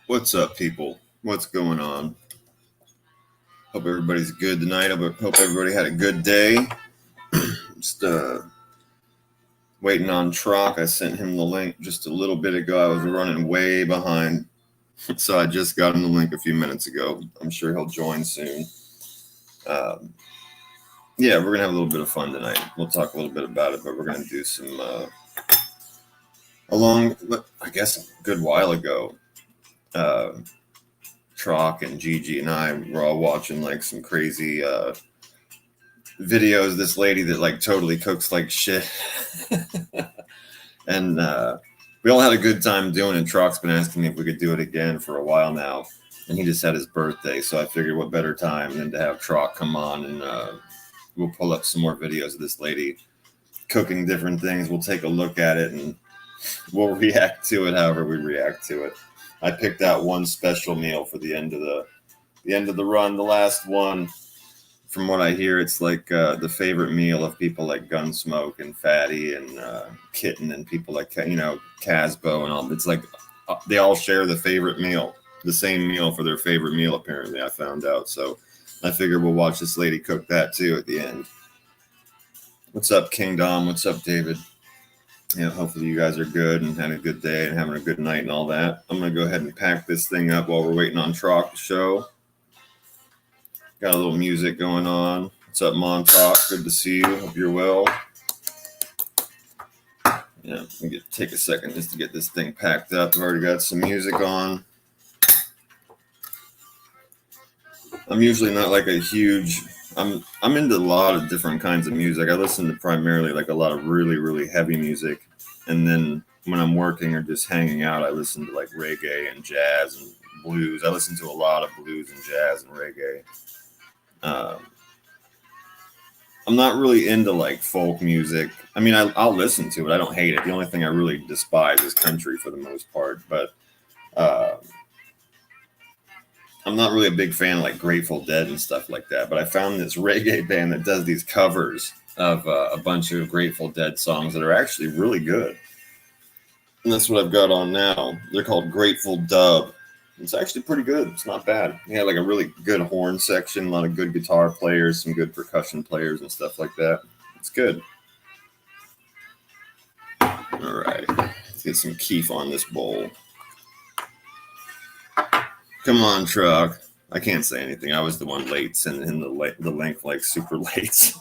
What's up, people? What's going on? Hope everybody's good tonight. Hope everybody had a good day. Just waiting on Trocc. I sent him the link just a little bit ago. I was running way behind, so I just got him the link a few minutes ago. I'm sure he'll join soon. Yeah, we're gonna have a little bit of fun tonight. We'll talk a little bit about it, but we're gonna do some. I guess a good while ago, Trocc and Gigi and I were all watching like some crazy videos. This lady that like totally cooks like shit, and we all had a good time doing it. Trocc's been asking me if we could do it again for a while now, and he just had his birthday, so I figured what better time than to have Trocc come on and we'll pull up some more videos of this lady cooking different things. We'll take a look at it and we'll react to it however we react to it. I picked out one special meal for the end of the run, the last one. From what I hear, it's like the favorite meal of people like Gunsmoke and Fatty and Kitten and people like Casbo and all. It's like they all share the favorite meal, the same meal for their favorite meal. Apparently, I found out. So I figured we'll watch this lady cook that too at the end. What's up, King Dom? What's up, David? Yeah, hopefully you guys are good and had a good day and having a good night and all that. I'm gonna go ahead and pack this thing up while we're waiting on Trocc to show. Got a little music going on. What's up, Montauk? Good to see you. Hope you're well. Yeah, take a second just to get this thing packed up. I've already got some music on. I'm usually not like a huge. I'm into a lot of different kinds of music. I listen to primarily like a lot of really, really heavy music, and then when I'm working or just hanging out, I listen to like reggae and jazz and blues. I listen to a lot of blues and jazz and reggae. I'm not really into like folk music. I mean, I'll listen to it. I don't hate it. The only thing I really despise is country for the most part. But I'm not really a big fan of like Grateful Dead and stuff like that. But I found this reggae band that does these covers of a bunch of Grateful Dead songs that are actually really good. And that's what I've got on now. They're called Grateful Dub. It's actually pretty good. It's not bad. They had like a really good horn section, a lot of good guitar players, some good percussion players and stuff like that. It's good. All right. Let's get some keef on this bowl. Come on, Trocc. I can't say anything. I was the one late sending him the link like super late.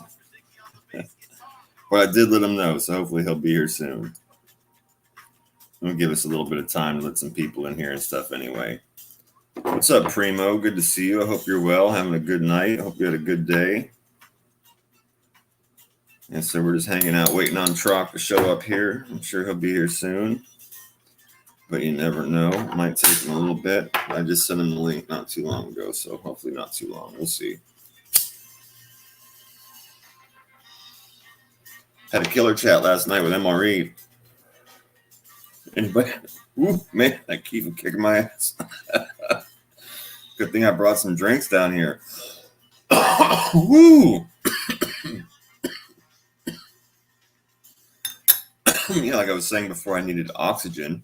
But I did let him know, so hopefully he'll be here soon. It'll give us a little bit of time to let some people in here and stuff anyway. What's up, Primo? Good to see you. I hope you're well, having a good night. I hope you had a good day. And so we're just hanging out, waiting on Trocc to show up here. I'm sure he'll be here soon. But you never know. It might take him a little bit. I just sent him the link not too long ago, so hopefully not too long. We'll see. Had a killer chat last night with MRE. Anybody? Ooh, man, that keep kicking my ass. Good thing I brought some drinks down here. Woo! Yeah, like I was saying before, I needed oxygen.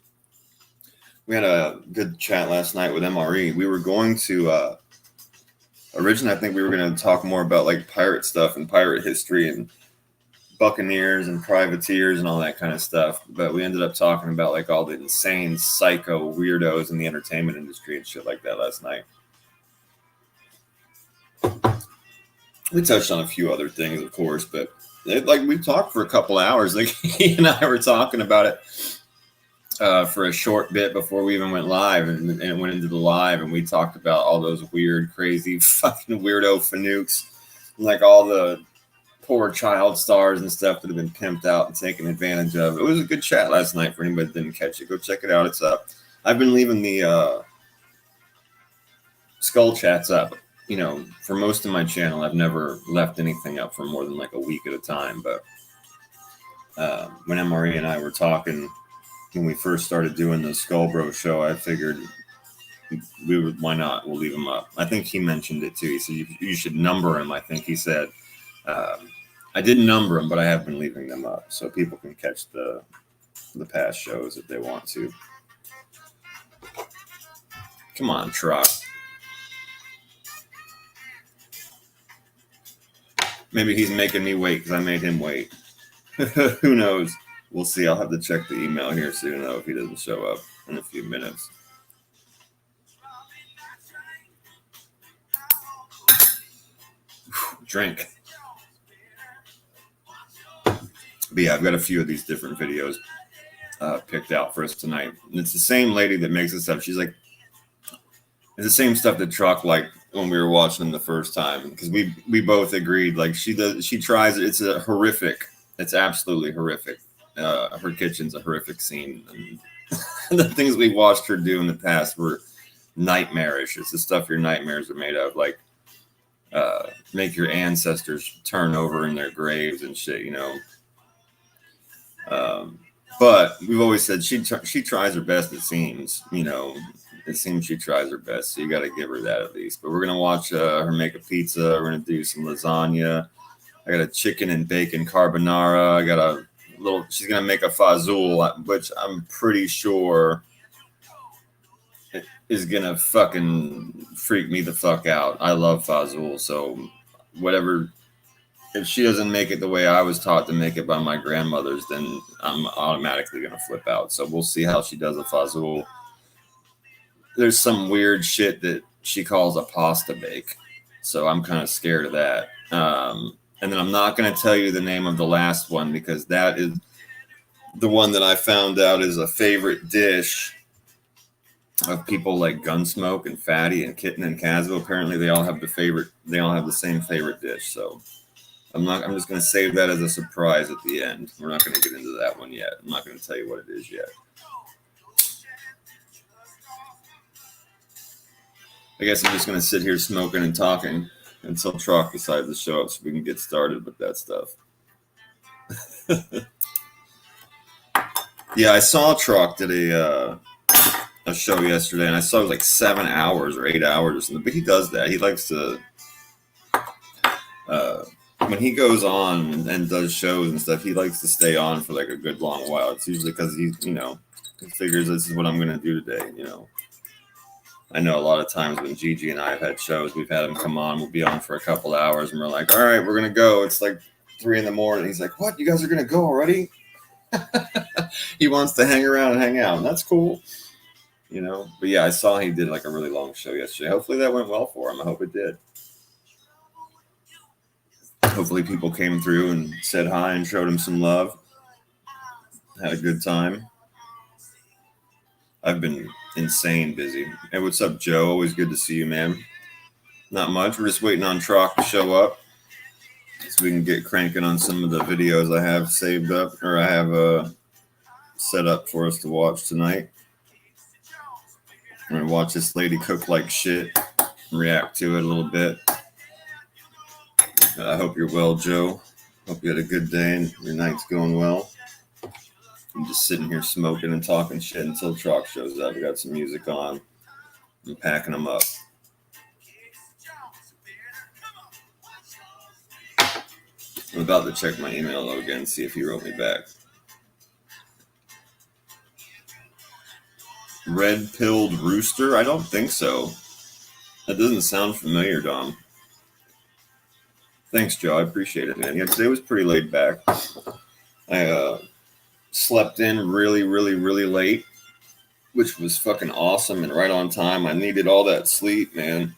We had a good chat last night with MRE. We were going to originally, I think we were going to talk more about like pirate stuff and pirate history and buccaneers and privateers and all that kind of stuff. But we ended up talking about like all the insane psycho weirdos in the entertainment industry and shit like that last night. We touched on a few other things, of course, but we talked for a couple hours. Like he and I were talking about it for a short bit before we even went live, and it went into the live, and we talked about all those weird, crazy, fucking weirdo fanukes, like all the poor child stars and stuff that have been pimped out and taken advantage of. It was a good chat last night for anybody that didn't catch it. Go check it out. It's up. I've been leaving the skull chats up. You know, for most of my channel, I've never left anything up for more than like a week at a time. But when MRE and I were talking, when we first started doing the Skullbro show, I figured why not? We'll leave them up. I think he mentioned it too. He said you should number them. I think he said. I didn't number them, but I have been leaving them up so people can catch the past shows if they want to. Come on, Trocc. Maybe he's making me wait because I made him wait. Who knows? We'll see. I'll have to check the email here soon, though, if he doesn't show up in a few minutes. Drink. But yeah, I've got a few of these different videos picked out for us tonight. And it's the same lady that makes this stuff. She's like, it's the same stuff that Trocc liked when we were watching them the first time, because we both agreed. Like she tries it. It's a horrific. It's absolutely horrific. Her kitchen's a horrific scene, and the things we watched her do in the past were nightmarish. It's the stuff your nightmares are made of, like make your ancestors turn over in their graves and shit, you know. But we've always said she tries her best. It seems, you know, it seems she tries her best. So you got to give her that at least. But we're gonna watch her make a pizza. We're gonna do some lasagna. I got a chicken and bacon carbonara. I got a little. She's gonna make a fazool, which I'm pretty sure is gonna fucking freak me the fuck out. I love fazool, so whatever. If she doesn't make it the way I was taught to make it by my grandmothers, then I'm automatically gonna flip out. So we'll see how she does a fazool. There's some weird shit that she calls a pasta bake, so I'm kind of scared of that. And then I'm not going to tell you the name of the last one, because that is the one that I found out is a favorite dish of people like Gunsmoke and Fatty and Kitten and Casvo. Apparently, they all have the same favorite dish. So I'm just going to save that as a surprise at the end. We're not going to get into that one yet. I'm not going to tell you what it is yet. I guess I'm just going to sit here smoking and talking until Trocc decides to show up so we can get started with that stuff. Yeah, I saw Trocc did a show yesterday, and I saw it was like 7 hours or 8 hours or something. But he does that. He likes to, when he goes on and does shows and stuff, he likes to stay on for like a good long while. It's usually because he figures this is what I'm going to do today, you know. I know a lot of times when Gigi and I have had shows, we've had him come on. We'll be on for a couple hours, and we're like, "All right, we're gonna go." It's like 3 a.m. He's like, "What? You guys are gonna go already?" He wants to hang around and hang out, and that's cool, you know. But yeah, I saw he did like a really long show yesterday. Hopefully that went well for him. I hope it did. Hopefully people came through and said hi and showed him some love. Had a good time. I've been insane busy. Hey, what's up, Joe? Always good to see you, man. Not much. We're just waiting on Trocc to show up so we can get cranking on some of the videos I have saved up, or I have set up for us to watch tonight. I'm going to watch this lady cook like shit and react to it a little bit. I hope you're well, Joe. Hope you had a good day and your night's going well. I'm just sitting here smoking and talking shit until Trocc shows up. We got some music on. I'm packing them up. I'm about to check my email again, see if he wrote me back. Red-pilled rooster? I don't think so. That doesn't sound familiar, Dom. Thanks, Joe. I appreciate it, man. Yeah, today was pretty laid back. I slept in really, really, really late, which was fucking awesome and right on time. I needed all that sleep, man.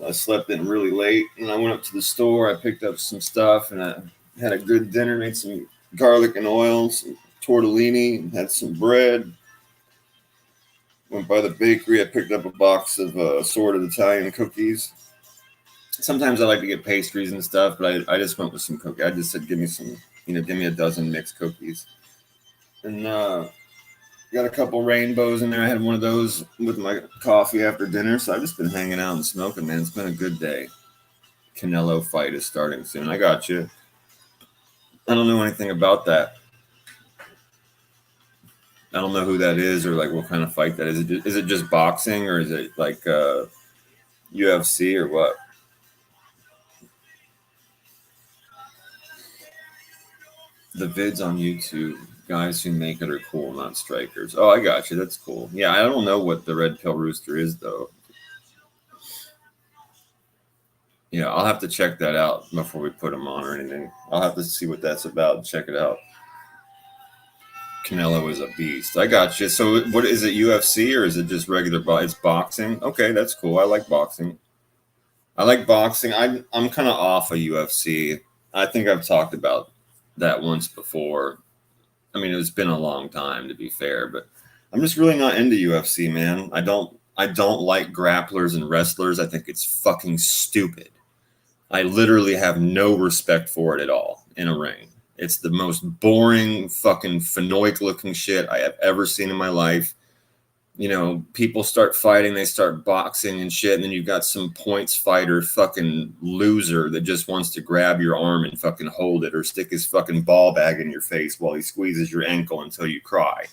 I slept in really late, and I went up to the store. I picked up some stuff, and I had a good dinner. Made some garlic and oil, some tortellini, had some bread. Went by the bakery. I picked up a box of assorted Italian cookies. Sometimes I like to get pastries and stuff, but I just went with some cookies. I just said, give me a dozen mixed cookies. And got a couple rainbows in there. I had one of those with my coffee after dinner. So I've just been hanging out and smoking, man. It's been a good day. Canelo fight is starting soon. I got you. I don't know anything about that. I don't know who that is or like what kind of fight that is. Is it just boxing, or is it like UFC or what? The vids on YouTube. Guys who make it are cool, not strikers. Oh, I got you. That's cool. Yeah, I don't know what the red pill rooster is though. Yeah, I'll have to check that out before we put him on or anything. I'll have to see what that's about. Check it out. Canelo is a beast. I got you. So, what is it? UFC or is it just regular? It's boxing. Okay, that's cool. I like boxing. I like boxing. I'm kind of off of UFC. I think I've talked about that once before. I mean, it's been a long time to be fair, but I'm just really not into UFC, man. I don't like grapplers and wrestlers. I think it's fucking stupid. I literally have no respect for it at all in a ring. It's the most boring fucking phanomic looking shit I have ever seen in my life. You know, people start fighting, they start boxing and shit, and then you've got some points fighter fucking loser that just wants to grab your arm and fucking hold it or stick his fucking ball bag in your face while he squeezes your ankle until you cry.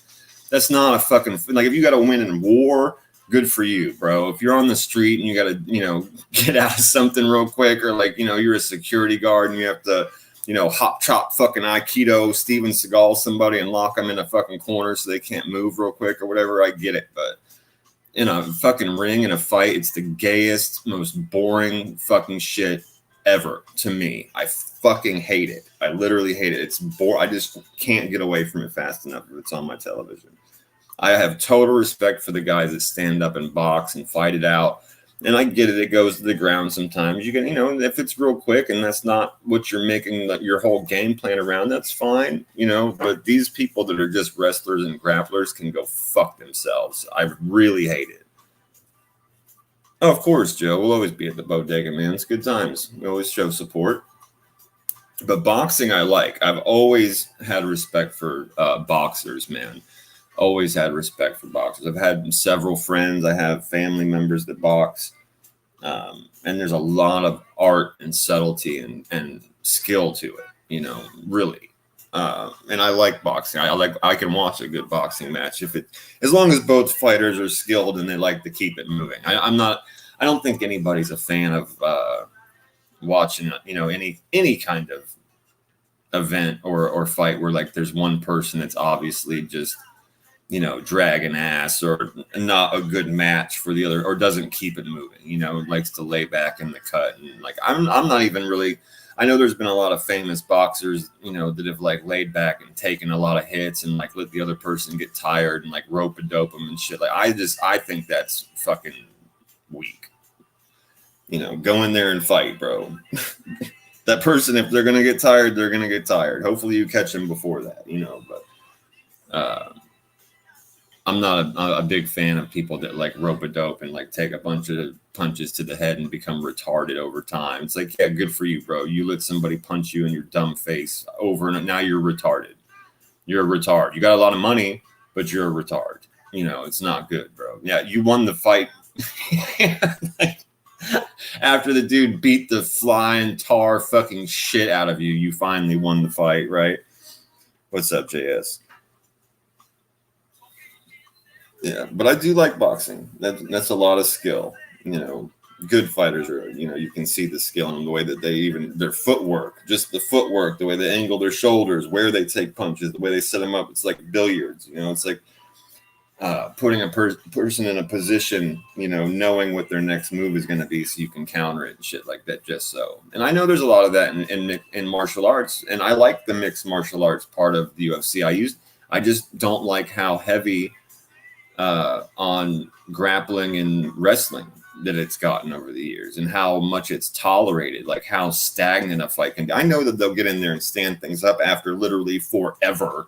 That's not a fucking, like, if you got to win in war, good for you, bro. If you're on the street and you got to, get out of something real quick, or like, you're a security guard and you have to, hop chop fucking Aikido, Steven Seagal somebody and lock them in a fucking corner so they can't move real quick or whatever. I get it. But in a fucking ring, in a fight, it's the gayest, most boring fucking shit ever to me. I fucking hate it. I literally hate it. It's boring. I just can't get away from it fast enough if it's on my television. I have total respect for the guys that stand up and box and fight it out. And I get it. It goes to the ground sometimes. You can, if it's real quick and that's not what you're making your whole game plan around, that's fine, But these people that are just wrestlers and grapplers can go fuck themselves. I really hate it. Oh, of course, Joe. We'll always be at the bodega, man. It's good times. We always show support. But boxing, I like. I've always had respect for boxers, man. Always had respect for boxers. I've had several friends. I have family members that box. And there's a lot of art and subtlety and skill to it, really. And I like boxing. I can watch a good boxing match as long as both fighters are skilled and they like to keep it moving. I don't think anybody's a fan of watching, any kind of event or fight where like there's one person that's obviously just dragging ass or not a good match for the other or doesn't keep it moving, likes to lay back in the cut. And like, I'm not even really, I know there's been a lot of famous boxers, that have like laid back and taken a lot of hits and like let the other person get tired and like rope a dope them and shit. Like, I think that's fucking weak. Go in there and fight, bro. That person, if they're going to get tired, they're going to get tired. Hopefully you catch them before that, but, I'm not a big fan of people that like rope a dope and like take a bunch of punches to the head and become retarded over time. It's like, yeah, good for you, bro. You let somebody punch you in your dumb face over and now you're retarded. You're a retard. You got a lot of money, but you're a retard. It's not good, bro. Yeah, you won the fight. After the dude beat the flying tar fucking shit out of you, you finally won the fight, right? What's up, JS? Yeah, but I do like boxing. That's a lot of skill. Good fighters are, you can see the skill in the way that their footwork, just the footwork, the way they angle their shoulders, where they take punches, the way they set them up. It's like billiards, it's like putting a person in a position, knowing what their next move is going to be so you can counter it and shit like that just so. And I know there's a lot of that in martial arts, and I like the mixed martial arts part of the UFC. I just don't like how heavy on grappling and wrestling that it's gotten over the years and how much it's tolerated, like how stagnant a fight can be. I know that they'll get in there and stand things up after literally forever,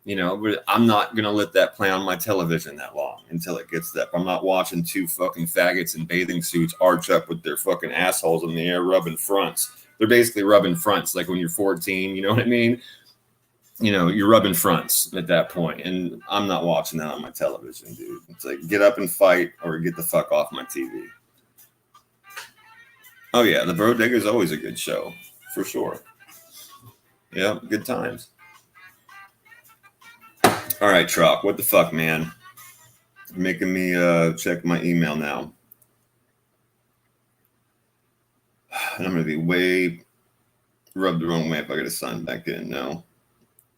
but I'm not going to let that play on my television that long until it gets that. I'm not watching two fucking faggots in bathing suits arch up with their fucking assholes in the air rubbing fronts. They're basically rubbing fronts like when you're 14, you know what I mean? You're rubbing fronts at that point, and I'm not watching that on my television, dude. It's like, get up and fight or get the fuck off my TV. Oh, yeah, the Bodega is always a good show, for sure. Yeah, good times. All right, Trocc, what the fuck, man? Making me check my email now. And I'm going to be way rubbed the wrong way if I got to sign back in now.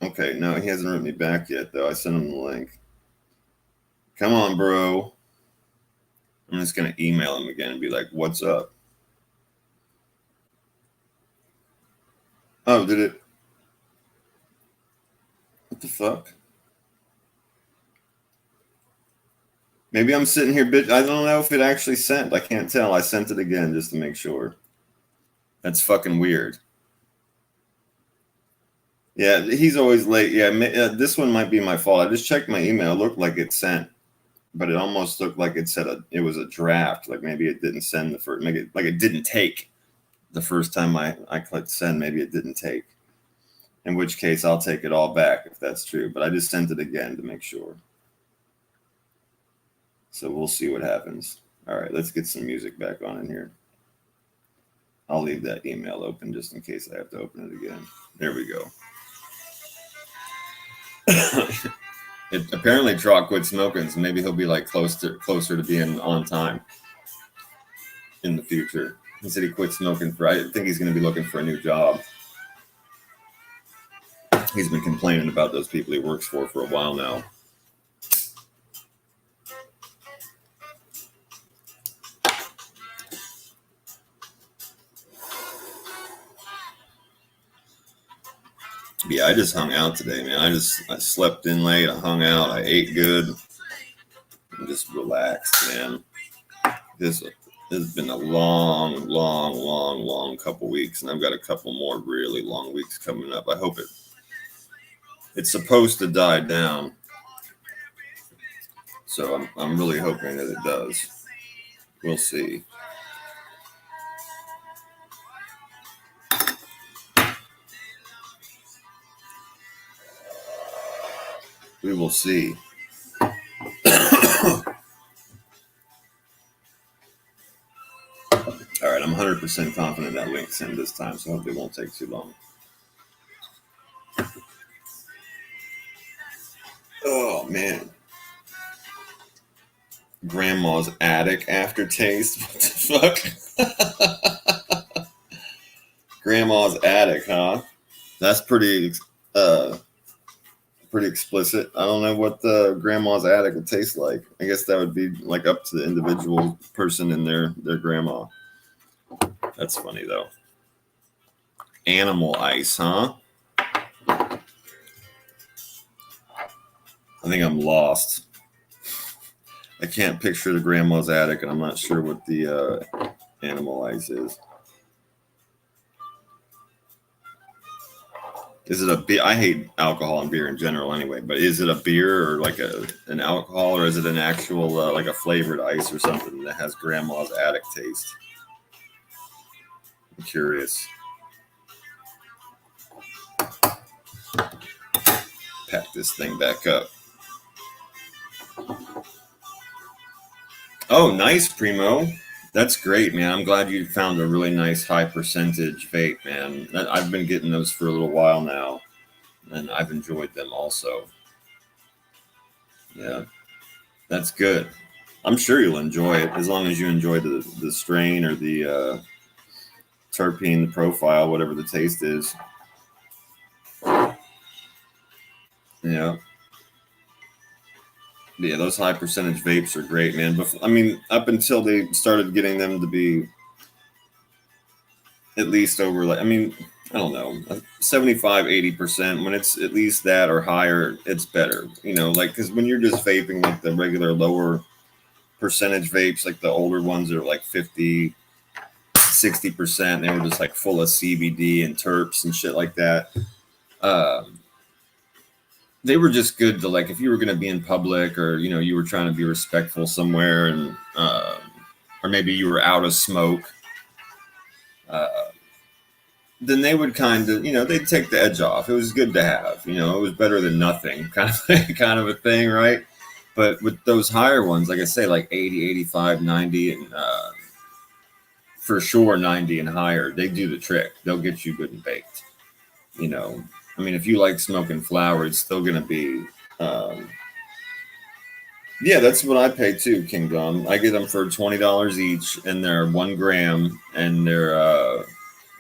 Okay, no, he hasn't written me back yet, though. I sent him the link. Come on, bro. I'm just going to email him again and be like, what's up? Oh, did it? What the fuck? Maybe I'm sitting here, bitch. I don't know if it actually sent. I can't tell. I sent it again just to make sure. That's fucking weird. Yeah, he's always late. Yeah, this one might be my fault. I just checked my email. It looked like it sent, but it almost looked like it said it was a draft. Like maybe it didn't send the first. Maybe like it didn't take the first time I clicked send. Maybe it didn't take. In which case, I'll take it all back if that's true. But I just sent it again to make sure. So we'll see what happens. All right, let's get some music back on in here. I'll leave that email open just in case I have to open it again. There we go. Apparently Trocc quit smoking, so maybe he'll be like closer to being on time in the future. He said he quit smoking I think he's going to be looking for a new job. He's been complaining about those people he works for a while now. Yeah, I just hung out today, man. I slept in late. I hung out. I ate good. And just relaxed, man. This has been a long couple weeks, and I've got a couple more really long weeks coming up. I hope it's supposed to die down. So I'm really hoping that it does. We'll see. We will see. All right, I'm 100% confident that link sent this time, so hopefully it won't take too long. Oh, man. Grandma's attic aftertaste. What the fuck? Grandma's attic, huh? That's pretty explicit. I don't know what the grandma's attic would taste like. I guess that would be like up to the individual person and their grandma. That's funny though. Animal ice, huh? I think I'm lost. I can't picture the grandma's attic, and I'm not sure what the animal ice is. Is it a beer? I hate alcohol and beer in general anyway, but is it a beer or like an alcohol, or is it an actual like a flavored ice or something that has grandma's attic taste? I'm curious. Pack this thing back up. Oh, nice, Primo. That's great, man. I'm glad you found a really nice high percentage vape, man. I've been getting those for a little while now, and I've enjoyed them also. Yeah, that's good. I'm sure you'll enjoy it as long as you enjoy the strain or the terpene, the profile, whatever the taste is. Yeah. Yeah, those high percentage vapes are great, man. But I mean, up until they started getting them to be at least over, like, I mean, I don't know, 75, 80%. When it's at least that or higher, it's better. You know, like, because when you're just vaping like the regular lower percentage vapes, like the older ones are like 50, 60%, they were just like full of CBD and terps and shit like that. They were just good to, like, if you were going to be in public, or you know, you were trying to be respectful somewhere, and or maybe you were out of smoke, then they would kind of, you know, they'd take the edge off. It was good to have, you know, it was better than nothing, kind of a thing, right? But with those higher ones, like I say, like 80, 85, 90, and for sure 90 and higher, they do the trick. They'll get you good and baked. You know, I mean, if you like smoking flower, it's still going to be, yeah, that's what I pay too, Kingdom. I get them for $20 each, and they're 1 gram, and they're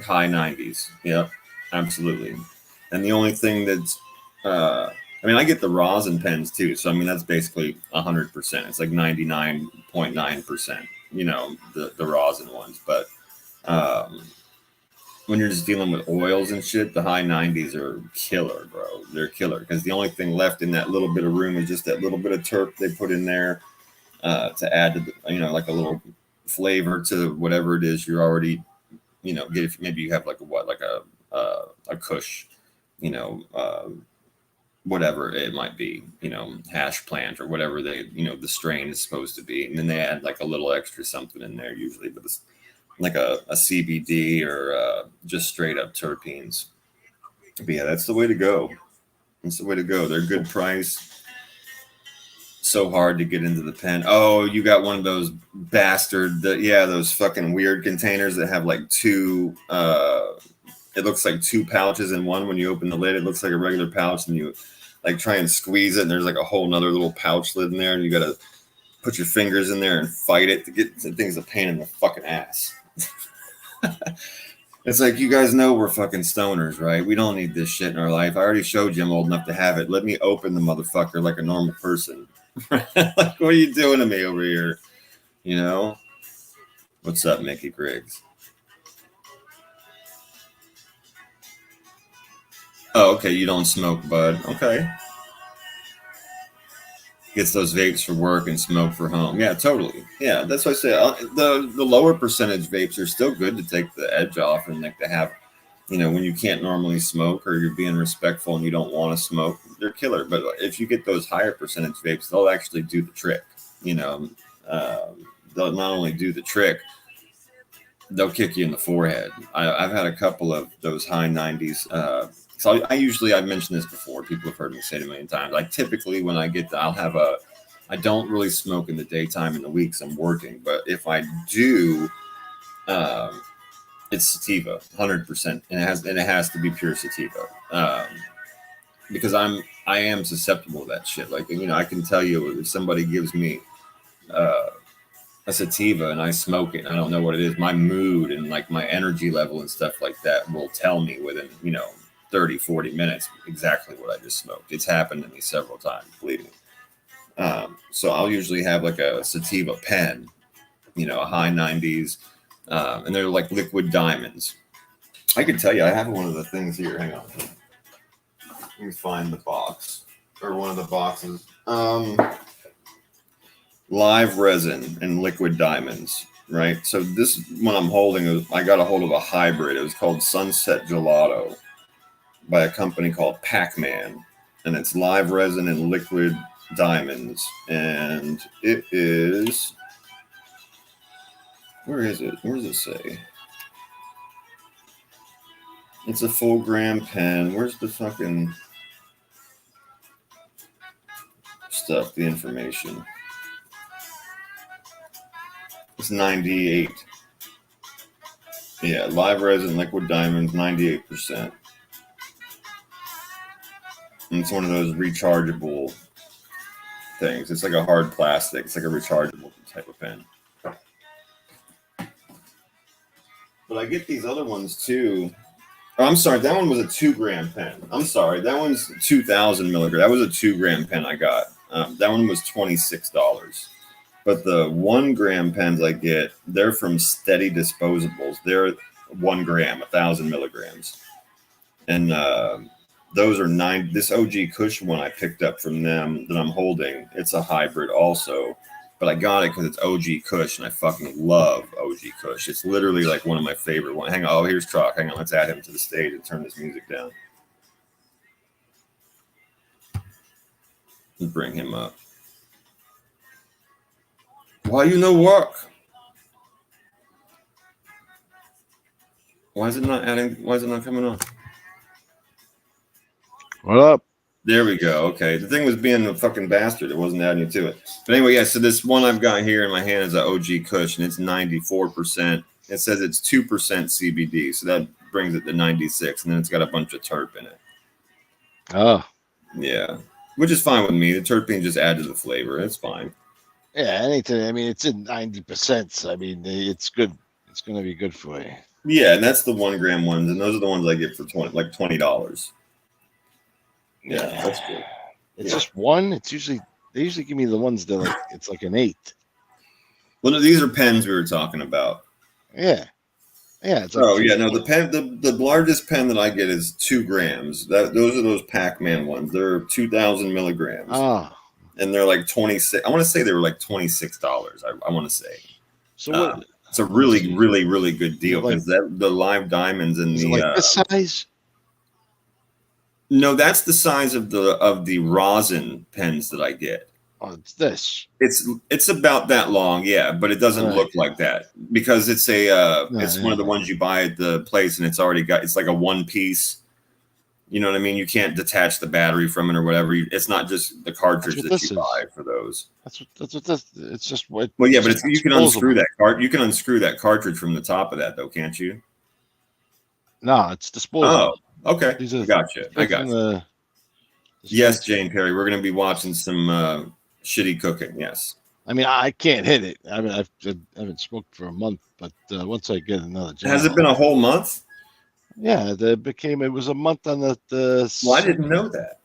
high 90s. Yep, absolutely. And the only thing that's I mean, I get the rosin pens too, so I mean that's basically 100%. It's like 99.9%. You know, the rosin ones, but um, when you're just dealing with oils and shit, the high 90s are killer, bro. They're killer because the only thing left in that little bit of room is just that little bit of terp they put in there to add to the, you know, like a little flavor to whatever it is you're already, you know, get. Maybe you have like a what, like a Kush, you know, whatever it might be, you know, hash plant or whatever they, you know, the strain is supposed to be, and then they add like a little extra something in there usually, but it's like a CBD or just straight up terpenes. But yeah, that's the way to go. That's the way to go. They're good price. So hard to get into the pen. Oh, you got one of those bastard, yeah, those fucking weird containers that have like two. It looks like two pouches in one. When you open the lid, it looks like a regular pouch, and you like try and squeeze it, and there's like a whole nother little pouch lid in there, and you gotta put your fingers in there and fight it to get. The thing's a pain in the fucking ass. It's like, you guys know we're fucking stoners, right? We don't need this shit in our life. I already showed you I'm old enough to have it. Let me open the motherfucker like a normal person. Like, what are you doing to me over here? You know? What's up, Mickey Griggs? Oh, okay. You don't smoke, bud. Okay. Gets those vapes for work and smoke for home. Yeah, totally. Yeah, that's what I say. The lower percentage vapes are still good to take the edge off and like to have, you know, when you can't normally smoke or you're being respectful and you don't want to smoke, they're killer. But if you get those higher percentage vapes, they'll actually do the trick. You know, they'll not only do the trick, they'll kick you in the forehead. I've had a couple of those high 90s. So I've mentioned this before. People have heard me say it a million times. Like typically when I get I don't really smoke in the daytime in the weeks I'm working. But if I do, it's sativa, 100%, and it has to be pure sativa, because I am susceptible to that shit. Like, you know, I can tell you if somebody gives me a sativa and I smoke it, and I don't know what it is, my mood and like my energy level and stuff like that will tell me within, you know, 30, 40 minutes exactly what I just smoked. It's happened to me several times, believe me. So I'll usually have like a sativa pen, you know, a high 90s, and they're like liquid diamonds. I can tell you, I have one of the things here. Hang on. Let me find the box, or one of the boxes. Live resin and liquid diamonds, right? So this one I'm holding, I got a hold of a hybrid. It was called Sunset Gelato by a company called Pac-Man, and it's live resin and liquid diamonds, and it is, where is it? Where does it say? It's a full gram pen. Where's the fucking stuff, the information? It's 98. Yeah, live resin, liquid diamonds, 98%. And it's one of those rechargeable things. It's like a hard plastic. It's like a rechargeable type of pen. But I get these other ones too. Oh, I'm sorry, that one was a 2 gram pen. I'm sorry, that one's 2,000 milligrams. That was a 2 gram pen I got. That one was $26. But the 1 gram pens I get, they're from Steady Disposables. They're 1 gram, 1,000 milligrams. And those are 9. This OG Kush one I picked up from them that I'm holding, it's a hybrid also. But I got it because it's OG Kush, and I fucking love OG Kush. It's literally like one of my favorite ones. Hang on, oh, here's Trocc. Hang on, let's add him to the stage and turn this music down. Let's bring him up. Why you no work? Why is it not adding? Why is it not coming on? What up? There we go. Okay. The thing was being a fucking bastard. It wasn't adding it to it. But anyway, yeah, so this one I've got here in my hand is an OG Kush, and it's 94%. It says it's 2% CBD, so that brings it to 96, and then it's got a bunch of terp in it. Oh. Yeah. Which is fine with me. The terpenes just add to the flavor. It's fine. Yeah, anything. I mean, it's in 90%. So, I mean, it's good. It's going to be good for you. Yeah, and that's the 1 gram ones, and those are the ones I get for $20. Yeah, that's good. It's Yeah. just one. They usually give me the ones that like it's like an 8. Well, no, these are pens we were talking about. Yeah, it's like Oh two. yeah, no, the pen, the largest pen that I get is 2 grams. Those are those Pac-Man ones. They're 2,000 milligrams, Ah, and they're like 26. I want to say they were like $26. I want to say. so what? It's a Let's really, see. really, really good Is it deal like because the live diamonds and is it like this size? no, that's the size of the rosin pens that I get. Oh, it's this. It's about that long, yeah, but it doesn't All right. look like that because it's No, it's one of the ones you buy at the place and it's like a one piece. You know what I mean? You can't detach the battery from it or whatever. It's not just the cartridge That's what that you this buy is. for those. That's what this. It's just what. Well, yeah, It's but just you can unscrew disposable. You can unscrew that cartridge from the top of that though, can't you? No, it's disposable. Oh, okay. These are I got you. I straight got from you. the Yes, dispenser. Jane Perry. We're going to be watching some shitty cooking. Yes. I mean, I can't hit it. I mean, I haven't smoked for a month, but once I get another Has job, it been a whole month? yeah, it was a month on the Well, I didn't second. know that.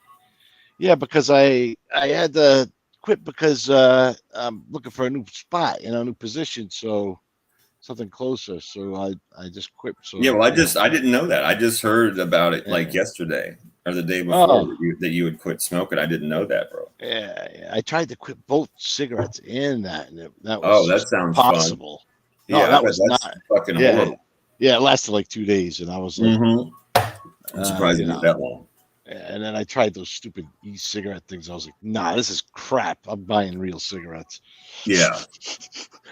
Yeah, because I had to quit because I'm looking for a new spot, a new position, so something closer. So I just quit. Yeah, So well, I didn't know that. I just heard about it like yeah. yesterday or the day before Oh, that you had quit smoking. I didn't know that, bro. yeah. I tried to quit both cigarettes and that was Oh, that just sounds fun. impossible. No, Yeah, I that bet was that's not. fucking Yeah, horrible. yeah. It lasted like 2 days, and I was like, Mm-hmm. I'm surprised you it went know. that long. And then I tried those stupid e-cigarette things. I was like, nah, this is crap. I'm buying real cigarettes. Yeah,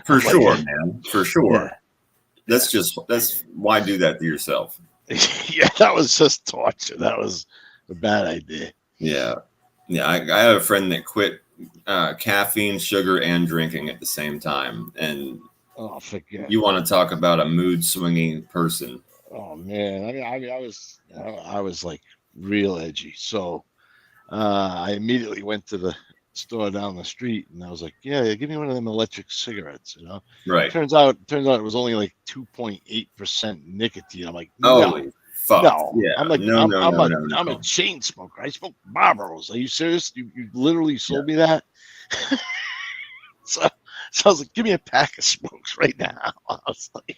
for I'm like, sure, man. For yeah, sure. That's why do that to yourself. yeah, that was just torture. That was a bad idea. Yeah. Yeah, I had a friend that quit caffeine, sugar, and drinking at the same time. And Oh, forget. you want to talk about a mood swinging person. Oh man, I was like real edgy. So I immediately went to the store down the street and I was like, yeah, give me one of them electric cigarettes. Right. Turns out it was only like 2.8% nicotine. I'm like, no, Holy fuck. no. Yeah. I'm like, No, no, no, no, I'm a no. chain smoker. I smoke Marlboros. Are you serious? You literally Yeah. sold me that? So I was like, give me a pack of smokes right now. I was like,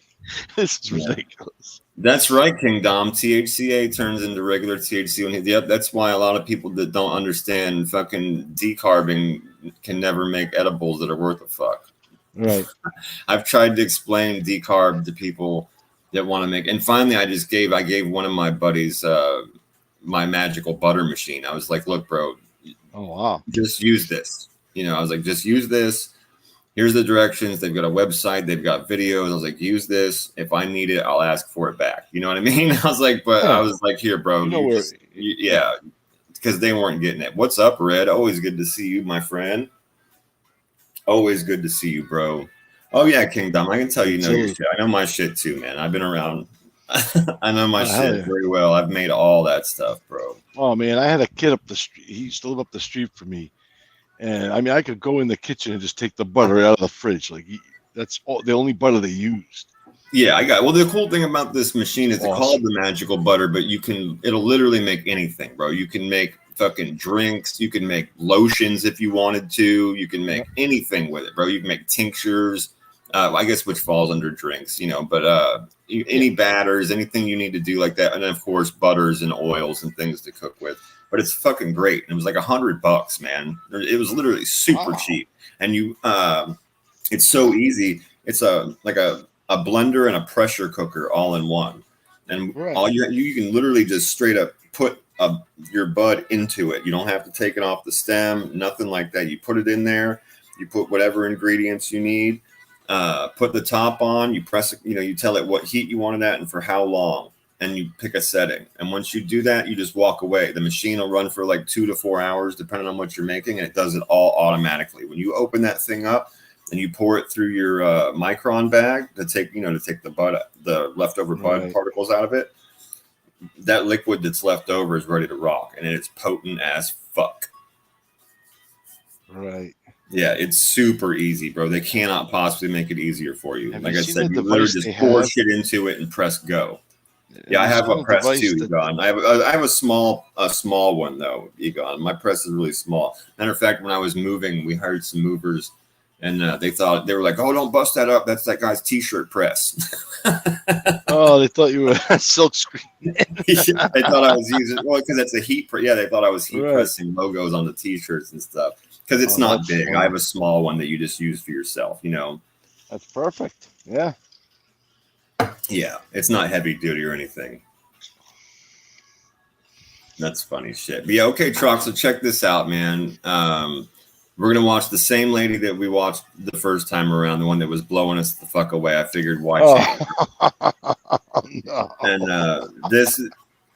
this is ridiculous. That's right, King Dom. THCA turns into regular THC. Yep, that's why a lot of people that don't understand fucking decarbing can never make edibles that are worth a fuck. Right. I've tried to explain decarb to people that want to make, and finally, I gave one of my buddies my magical butter machine. I was like, look, bro, Oh wow. just use this. I was like, just use this. Here's the directions. They've got a website. They've got videos. I was like, use this. If I need it, I'll ask for it back. You know what I mean? I was like, but Yeah. I was like, here, bro. Yeah. Because they weren't getting it. What's up, Red? Always good to see you, my friend. Always good to see you, bro. Oh yeah, Kingdom. I can tell you know your shit. I know my shit too, man. I've been around. I know my shit Yeah. very well. I've made all that stuff, bro. Oh man, I had a kid up the street. He used to live up the street from me, and I mean, I could go in the kitchen and just take the butter out of the fridge. Like that's the only butter they used. Yeah, I got. Well, the cool thing about this machine is It's it's called awesome. the magical butter, but it'll literally make anything, bro. You can make fucking drinks. You can make lotions if you wanted to. You can make anything with it, bro. You can make tinctures. I guess which falls under drinks, but any batters, anything you need to do like that, and then of course butters and oils and things to cook with. But it's fucking great. And it was like $100, man. It was literally super cheap, and it's so easy. It's like a blender and a pressure cooker all in one, and all you can literally just straight up put your bud into it. You don't have to take it off the stem, nothing like that. You put it in there, you put whatever ingredients you need, put the top on, you press it, you tell it what heat you want it at and for how long, and you pick a setting. And once you do that, you just walk away. The machine will run for like 2 to 4 hours depending on what you're making, and it does it all automatically. When you open that thing up and you pour it through your micron bag to take the leftover bud particles out of it, that liquid that's left over is ready to rock, and it's potent as fuck. Right. Yeah, it's super easy, bro. They cannot possibly make it easier for you. Like I said, you literally just pour shit into it and press go. Yeah, I There's have a still a press device too, that. Egon. I have a small one though, Egon. My press is really small. Matter of fact, when I was moving, we hired some movers, and they were like, "Oh, don't bust that up. That's that guy's T-shirt press." Oh, they thought you were silk screen. They thought I was using because it's a heat. Yeah, they thought I was heat Right. pressing logos on the T-shirts and stuff. Because it's Oh, not that's big. funny. I have a small one that you just use for yourself. You know. That's perfect. Yeah. Yeah, it's not heavy duty or anything. That's funny shit. But yeah, okay, Trocc. So check this out, man. We're gonna watch the same lady that we watched the first time around, the one that was blowing us the fuck away. I figured why change. No. And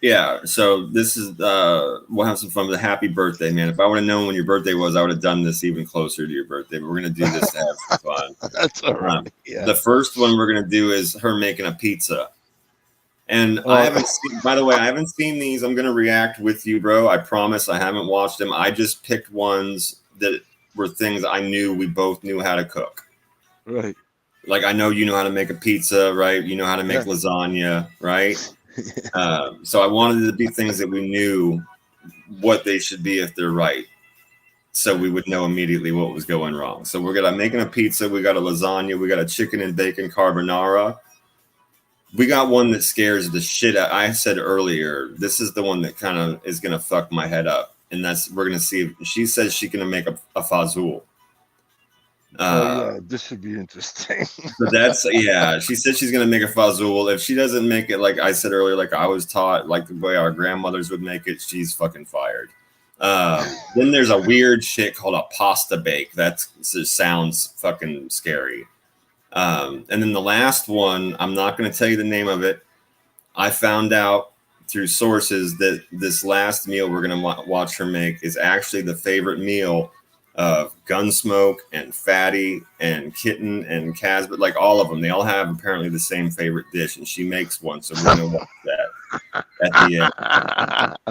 yeah. So this is we'll have some fun with a happy birthday, man. If I would have known when your birthday was, I would have done this even closer to your birthday. But we're gonna do this to have some fun. That's all right. Yeah. The first one we're gonna do is her making a pizza. And I haven't seen, by the way, I haven't seen these. I'm going to react with you, bro. I promise I haven't watched them. I just picked ones that were things I knew we both knew how to cook. Right. Like I know you know how to make a pizza, right? You know how to make lasagna, right? So I wanted to be things that we knew what they should be if they're right. So we would know immediately what was going wrong. So we're making a pizza. We got a lasagna. We got a chicken and bacon carbonara. We got one that scares the shit out. I said earlier, this is the one that kind of is going to fuck my head up. And we're going to see if she says she's going to make a fazool. Yeah, this should be interesting. But yeah, she said she's going to make a fazool. If she doesn't make it, like I said earlier, like I was taught, like the way our grandmothers would make it, she's fucking fired. Then there's a weird shit called a pasta bake. That sounds fucking scary. And then the last one, I'm not going to tell you the name of it. I found out through sources that this last meal we're going to watch her make is actually the favorite meal of Gunsmoke and Fatty and Kitten and Casbah, like all of them. They all have apparently the same favorite dish, and she makes one. So we're going to watch that at the end.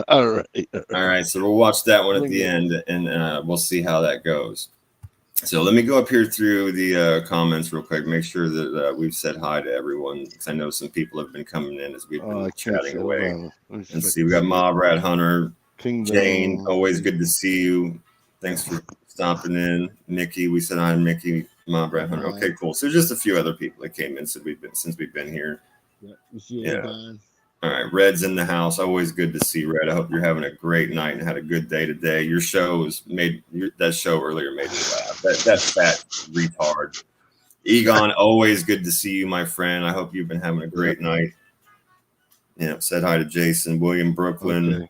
All right. All right. So we'll watch that one at the end, and we'll see how that goes. So let me go up here through the comments real quick. Make sure that we've said hi to everyone, because I know some people have been coming in as we've been chatting away. And see, we got Mob Rat Hunter, Jane. Always good to see you. Thanks for stopping in. Mickey, we said hi to Mickey. Mob Rat Hunter. Okay, cool. So just a few other people that came in since we've been here. Yeah. All right, Red's in the house. Always good to see Red. I hope you're having a great night and had a good day today. Your that show earlier made me laugh. That fat retard. Egon, always good to see you, my friend. I hope you've been having a great night. Yeah, said hi to Jason, William Brooklyn,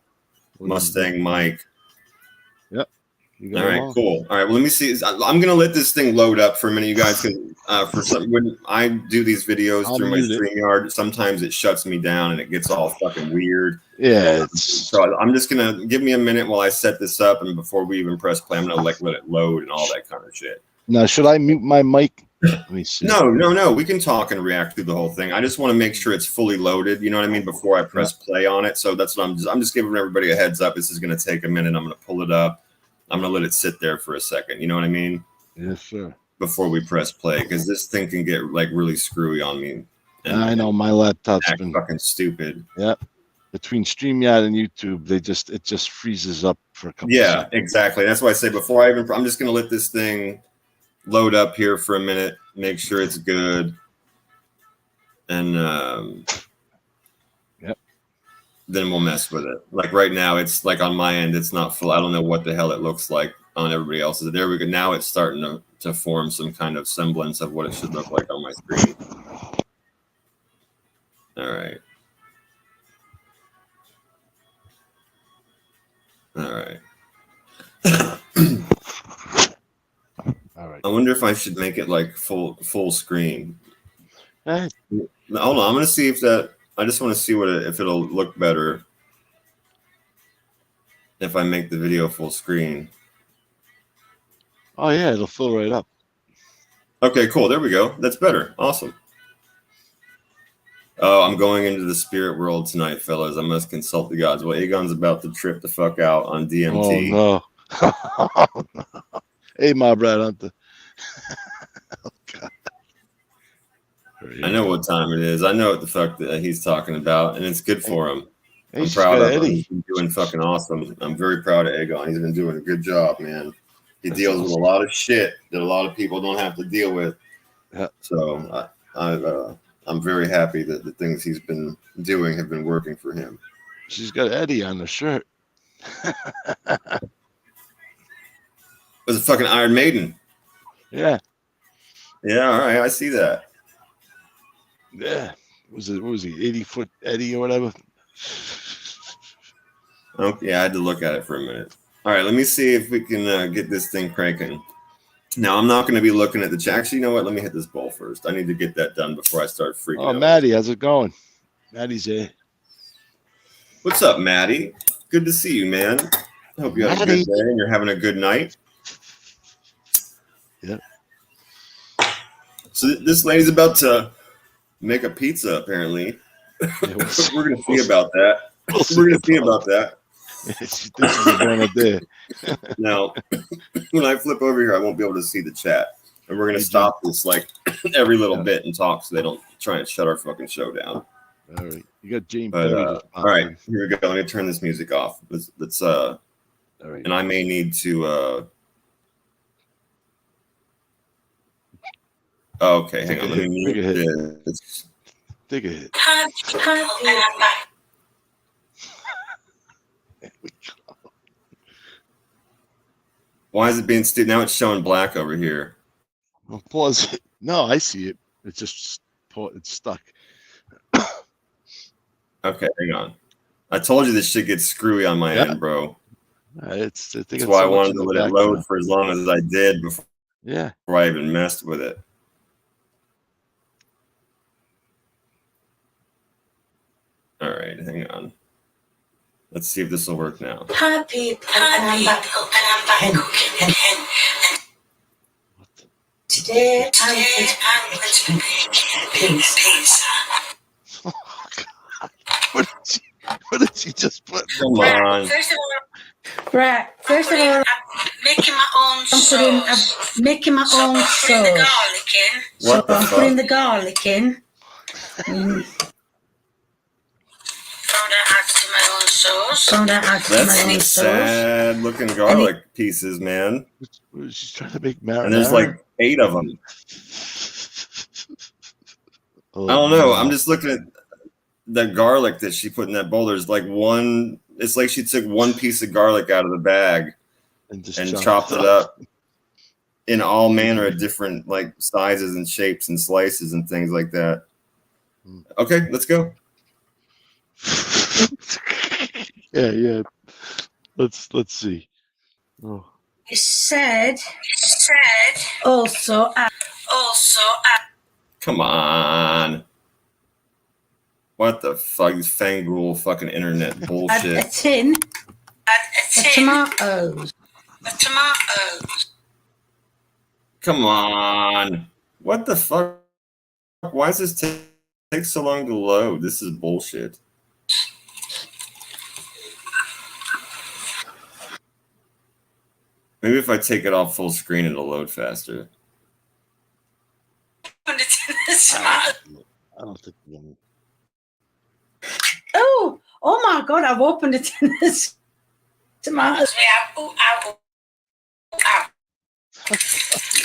Mustang Mike. Yep. All right, cool. All right, well, let me see. I'm gonna let this thing load up for a minute, you guys. Because when I do these videos through my StreamYard, sometimes it shuts me down and it gets all fucking weird. Yeah. So I'm just gonna give me a minute while I set this up, and before we even press play, I'm gonna let it load and all that kind of shit. Now, should I mute my mic? Let me see. No. We can talk and react through the whole thing. I just want to make sure it's fully loaded. You know what I mean? Before I press play on it. So that's what I'm just giving everybody a heads up. This is gonna take a minute. I'm gonna pull it up. I'm going to let it sit there for a second. You know what I mean? Yes, sir. Before we press play, because this thing can get like really screwy on me. I know my laptop's been fucking stupid. Yeah. Between StreamYard and YouTube, it just freezes up for a couple seconds. Exactly. That's why I say before I'm just going to let this thing load up here for a minute, make sure it's good. And then we'll mess with it. Like right now, it's like on my end, it's not full. I don't know what the hell it looks like on everybody else's. There we go. Now it's starting to form some kind of semblance of what it should look like on my screen. All right. All right. All right. I wonder if I should make it like full screen. Hey. Hold on. I'm going to see if that. I just want to see if it'll look better if I make the video full screen. Oh yeah, it'll fill right up. Okay, cool. There we go. That's better. Awesome. Oh, I'm going into the spirit world tonight, fellas. I must consult the gods. Well, Aegon's about to trip the fuck out on DMT. Oh no. Hey, Mob Rat Hunter. Oh God. I know what time it is. I know what the fuck that he's talking about, and it's good for him. Hey, I'm she's proud got of him. Eddie. He's been doing fucking awesome. I'm very proud of Egon. He's been doing a good job, man. He That's deals with a awesome. lot of shit that a lot of people don't have to deal with. Yeah. So I'm very happy that the things he's been doing have been working for him. She's got Eddie on the shirt. It was a fucking Iron Maiden. Yeah. Yeah, all right, I see that. Yeah. What was he? 80-foot Eddie or whatever? Okay, yeah, I had to look at it for a minute. All right, let me see if we can get this thing cranking. Now, I'm not going to be looking at the chat. Actually, you know what? Let me hit this bowl first. I need to get that done before I start freaking out. Maddie, how's it going? Maddie's here. What's up, Maddie? Good to see you, man. I hope you had a good day and you're having a good night. Yeah. So this lady's about to make a pizza, apparently. Yeah, we're going to see about that. We're going to see about that. She thinks she's going up there. Now, when I flip over here, I won't be able to see the chat. And we're going to stop this like every little bit and talk so they don't try and shut our fucking show down. All right. You got James. But, all right, here we go. Let me turn this music off. Let's all right. And I may need to okay, hang on. Let me mute this. Take a hit. There we go. Why is it being now it's showing black over here? Well, pause it. No, I see it. It's just it's stuck. Okay, hang on. I told you this shit gets screwy on my end, bro. That's why I wanted to let it load for as long as I did before I even messed with it. All right, hang on. Let's see if this will work now. Hi people, and I'm back cooking again. Today I'm going to be making pizza. Oh, God. What did she just put? Come on. First of all, I'm making my own sauce. I'm making my own sauce. What the fuck? fuck? Putting the garlic in. Add to my own sauce. That's some sad looking garlic pieces, man. She's trying to make marinara. And there's like 8 of them. I don't know. I'm just looking at the garlic that she put in that bowl. There's like one. It's like she took one piece of garlic out of the bag and chopped it up in all manner of different like sizes and shapes and slices and things like that. Okay, let's go. Yeah. Let's see. Oh. It said also. Come on. What the fuck? Fangrule fucking internet bullshit. Add a tin. Of tomatoes. Come on. What the fuck? Why does this take so long to load? This is bullshit. Maybe if I take it off full screen, it'll load faster. I don't think we're gonna... Oh my God, I've opened it in this tomatoes. Now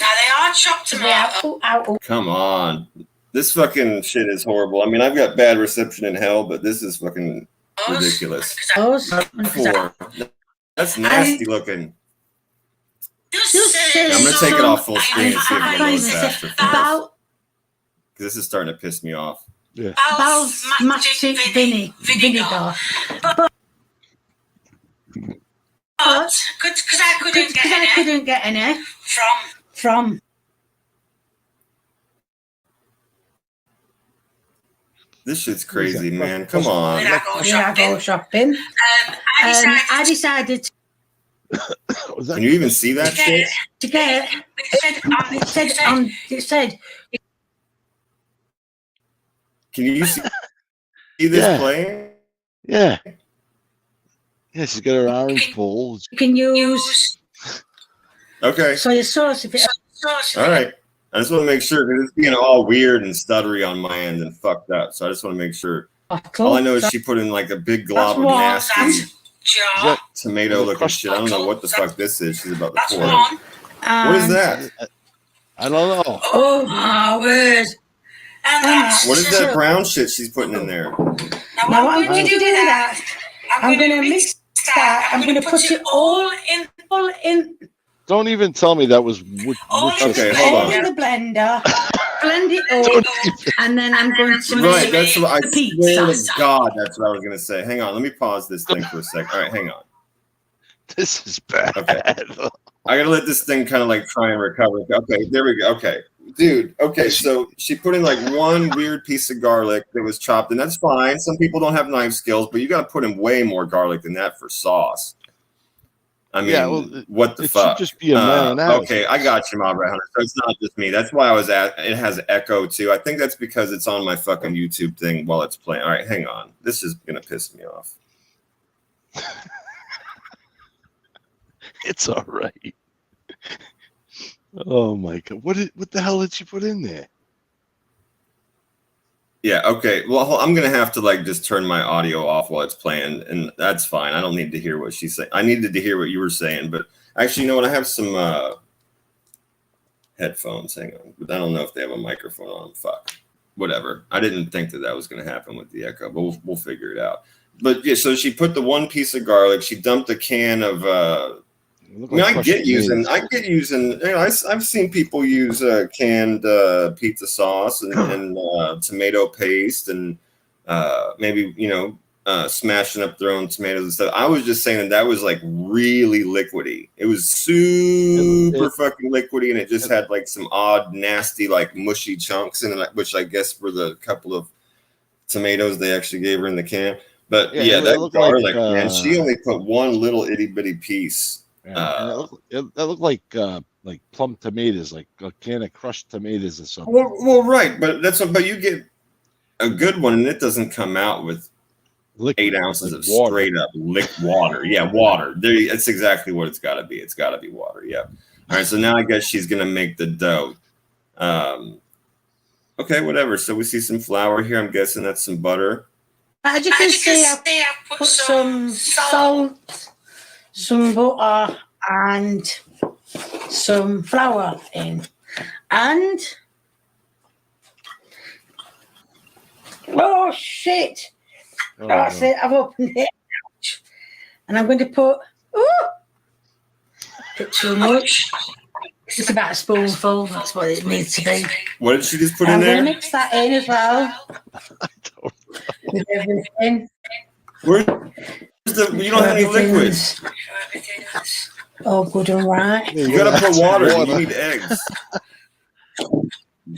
they are chopped tomatoes. Come on. This fucking shit is horrible. I mean, I've got bad reception in hell, but this is fucking ridiculous. That's nasty looking. I'm going to take it off full screen and see if it loads faster. Because this is starting to piss me off. Yeah. Basmati vinegar. But because I couldn't get any from. This shit's crazy, man. Come on. When I go shopping. I decided to. Can you even see that shit? To get it said. Can you see this playing? Yeah. Yeah, she's got her orange bowl. You can use okay soy sauce if it. All right. I just want to make sure because it's being all weird and stuttery on my end and fucked up. So I just want to make sure. All I know is she put in like a big glob of nasty tomato looking shit. I don't know what the fuck this is. She's about to pour it. What is that? I don't know. Oh my word. What is that brown shit she's putting in there? Now what I'm going to do that, I'm going to mix that. I'm going to put it all in. Don't even tell me that was okay, hold on. In the blender, blend it up, and then I'm going to make right, that's what I the pizza. swear to God, that's what I was going to say. Hang on, let me pause this thing for a sec. All right, hang on. This is bad. Okay. I got to let this thing kind of like try and recover. Okay, there we go. Okay. Dude, okay, so she put in like one weird piece of garlic that was chopped, and that's fine. Some people don't have knife skills, but you got to put in way more garlic than that for sauce. I mean, what the fuck? Should just be a marinade. Okay, I got you, Mob Rat Hunter. So it's not just me. That's why I was at. It has echo too. I think that's because it's on my fucking YouTube thing while it's playing. All right, hang on. This is gonna piss me off. It's all right. Oh my God! What the hell did she put in there? Yeah. Okay. Well, I'm gonna have to like just turn my audio off while it's playing, and that's fine. I don't need to hear what she's saying. I needed to hear what you were saying, but actually, you know what? I have some headphones. Hang on, but I don't know if they have a microphone on them. Fuck. Whatever. I didn't think that was gonna happen with the echo, but we'll figure it out. But yeah, so she put the one piece of garlic. She dumped a can of. I mean, I get using. You know, I've seen people use canned pizza sauce and tomato paste and maybe smashing up their own tomatoes and stuff. I was just saying that was like really liquidy. It was super fucking liquidy, and it just had like some odd, nasty, like mushy chunks in it, which I guess were the couple of tomatoes they actually gave her in the can. But yeah that garlic, man, she only put one little itty bitty piece. Yeah, it looked like plum tomatoes, like a can of crushed tomatoes or something. Well, right, but but you get a good one, and it doesn't come out with 8 ounces of water. Straight up water. Yeah, water. That's exactly what it's got to be. It's got to be water. Yeah. All right. So now I guess she's gonna make the dough. Okay, whatever. So we see some flour here. I'm guessing that's some butter. As you can see, I put some salt, some butter, and some flour in. And oh shit! That's it. I've opened it, and I'm going to put. Bit too much. It's about a spoonful. That's what it needs to be. What did she just put in there? I'm going to mix that in as well. With everything. You don't have any liquids. Oh, good and right. You gotta put water. You need eggs.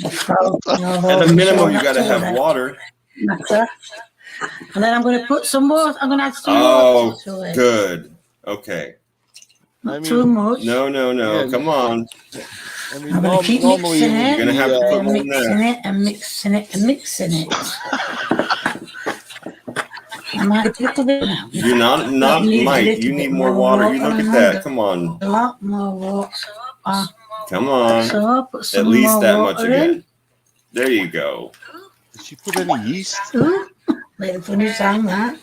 At a minimum, you gotta have water. And then I'm gonna put some more. I'm gonna add some more to it. Good. Okay. Not too much. No. Yeah, come on. I mean, I'm gonna keep mixing it. You're gonna have to put more in there. And mixing it. I might have a little bit now. You're not Mike. You need more water. You look at that. Come on. A lot more water. Come on. So I'll put some at least that much again. In. There you go. Did she put any yeast? Little funny sound that.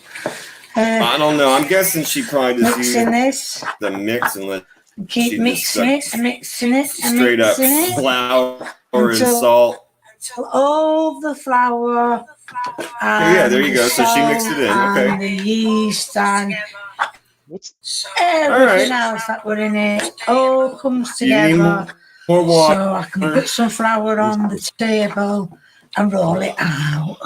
I don't know. I'm guessing she probably just mixing this. The mix and let keep mixing it and mixing it and straight mixing up flour and salt. All the flour. Yeah, there you go. So she mixed it in. Okay. And the yeast and everything else that were in it all comes together. More water. So I can put some flour on the table and roll it out.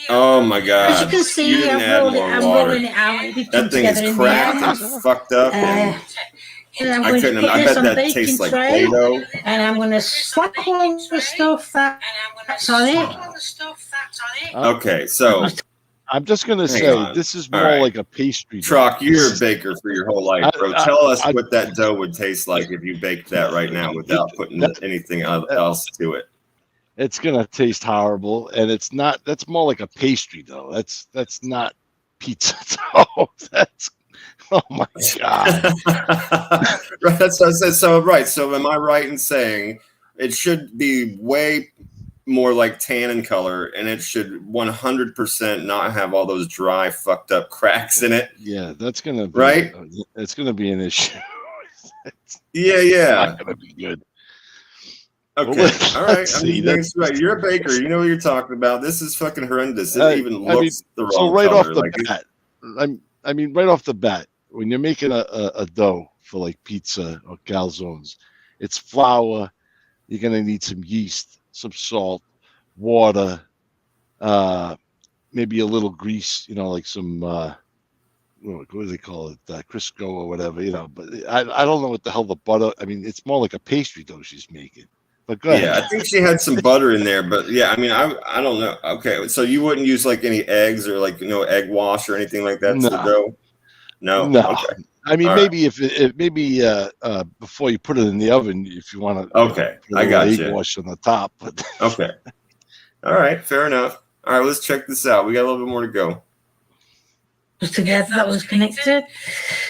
Oh my God! As you can see, I'm rolling it out. That thing is cracked and fucked up. I couldn't. I bet that tastes like Play-Doh. And I'm going to slap all the stuff that's on it. Okay, so I'm just going to say this is more like a pastry. Trocc, you're a baker for your whole life, bro. Tell us what that dough would taste like if you baked that right now without putting anything else to it. It's gonna taste horrible, and it's not. That's more like a pastry dough. That's not pizza dough. That's oh my God. Right, that's what I said. So right. So am I right in saying it should be way more like tannin color, and it should 100% not have all those dry, fucked up cracks in it? Yeah, that's gonna be right. It's gonna be an issue. Yeah. Not gonna be good. Okay. Well, All right. let's I'm see. just right. You're a baker. You know what you're talking about. This is fucking horrendous. It even looks the wrong so right color. off the bat, right off the bat, when you're making a dough for like pizza or calzones, it's flour. You're gonna need some yeast, some salt, water, maybe a little grease. Like some what do they call it, Crisco or whatever. But I don't know what the hell the butter. I mean, it's more like a pastry dough she's making. But go ahead. Yeah, I think she had some butter in there, but yeah, I mean, I don't know. Okay, so you wouldn't use like any eggs or like egg wash or anything like that to the dough? No. Okay. I mean, All maybe if maybe before you put it in the oven, if you want to. Okay, put I got egg you. wash on the top. But okay. All right, fair enough. All right, let's check this out. We got a little bit more to go. Together, that was connected.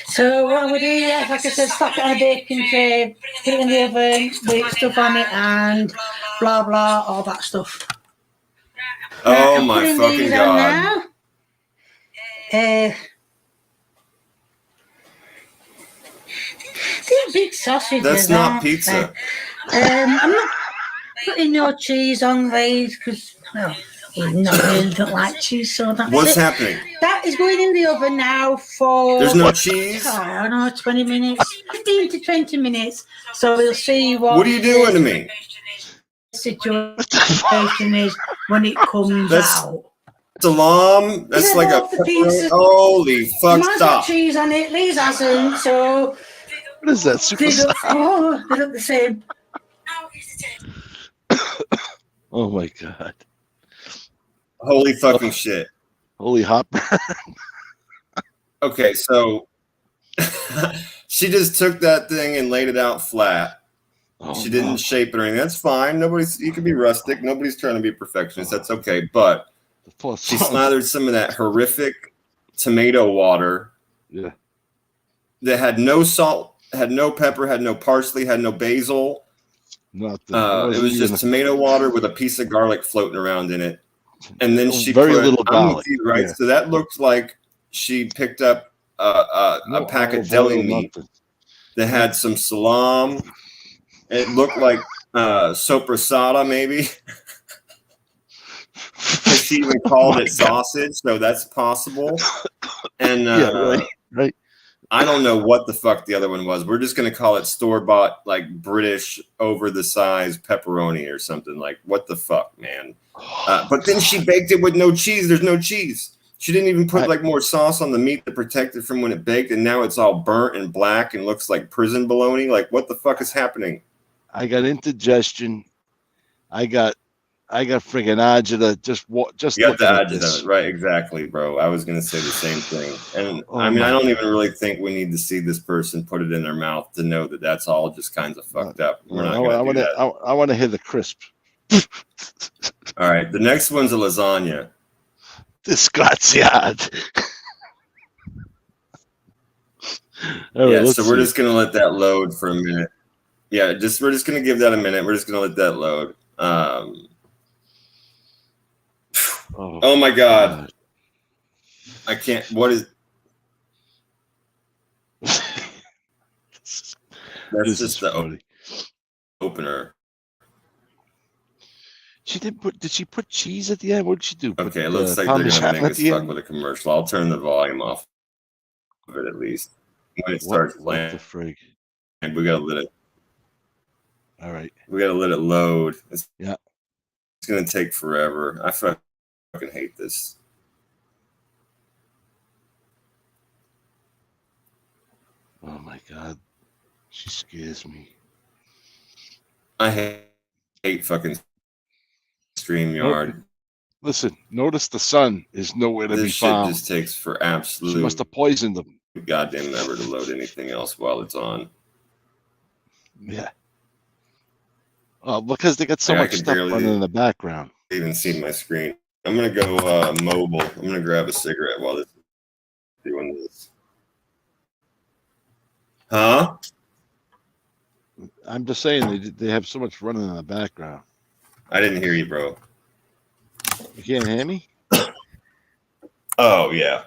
So what we do, like I said, stuck it on a baking tray, put it in the oven, with stuff on it, and blah blah, all that stuff. Oh my fucking god! They're big sausages. That's not pizza. I'm not putting no cheese on these because, well, I don't like cheese, so that's What's happening? That is going in the oven now for... There's no cheese? I don't know, 20 minutes. 15 to 20 minutes. So we'll see what... What are you doing to me? Situation is when it comes out. Salam? That's like a pepperoni. Holy fuck, Mine's stop. got cheese on it, Lee's hasn't, so... What is that? Super they look the same. Oh my god. Holy fucking shit. Holy hopper. Okay, so she just took that thing and laid it out flat. She didn't shape it or anything. That's fine. You can be rustic. Nobody's trying to be perfectionist. That's okay. But she slathered some of that horrific tomato water. Yeah. That had no salt, had no pepper, had no parsley, had no basil. Nothing. It was just tomato water with a piece of garlic floating around in it. And then she very little garlic, right? Yeah. So that looked like she picked up a pack of deli meat that had some salam. It looked like sopressata, maybe. She even called it sausage, so that's possible. And yeah, right. I don't know what the fuck the other one was. We're just gonna call it store-bought, like British over-the-size pepperoni or something. Like, what the fuck, man? But then she baked it with no cheese. There's no cheese. She didn't even put like more sauce on the meat to protect it from when it baked, and now it's all burnt and black and looks like prison bologna. Like, what the fuck is happening? I got indigestion. I got friggin' agita. Just you got the agita, right? Exactly, bro. I was gonna say the same thing. And I mean, I don't even really think we need to see this person put it in their mouth to know that that's all just kinds of fucked up. We're not gonna do that. I want to hear the crisp. All right, the next one's a lasagna. Disgraziat. Yeah, so we're just gonna let that load for a minute. Yeah, we're just gonna give that a minute. We're just gonna let that load. Oh my god. I can't. What is? That's just the opener. She didn't put. Did she put cheese at the end? What did she do? Okay, it looks like they're gonna make us fuck with a commercial. I'll turn the volume off of it at least when it starts playing. What the frig? And we gotta let it. All right. We gotta let it load. It's gonna take forever. I fucking hate this. Oh my god, she scares me. I hate fucking StreamYard. Nope. Listen, notice the sun is nowhere to be found. This shit just takes for absolute. She must have poisoned them. Goddamn ever to load anything else while it's on. Yeah. Because they got so much stuff running in the background. Even see my screen. I'm gonna go mobile. I'm gonna grab a cigarette while this is doing this. Huh? I'm just saying they have so much running in the background. I didn't hear you, bro. You can't hear me? Oh yeah.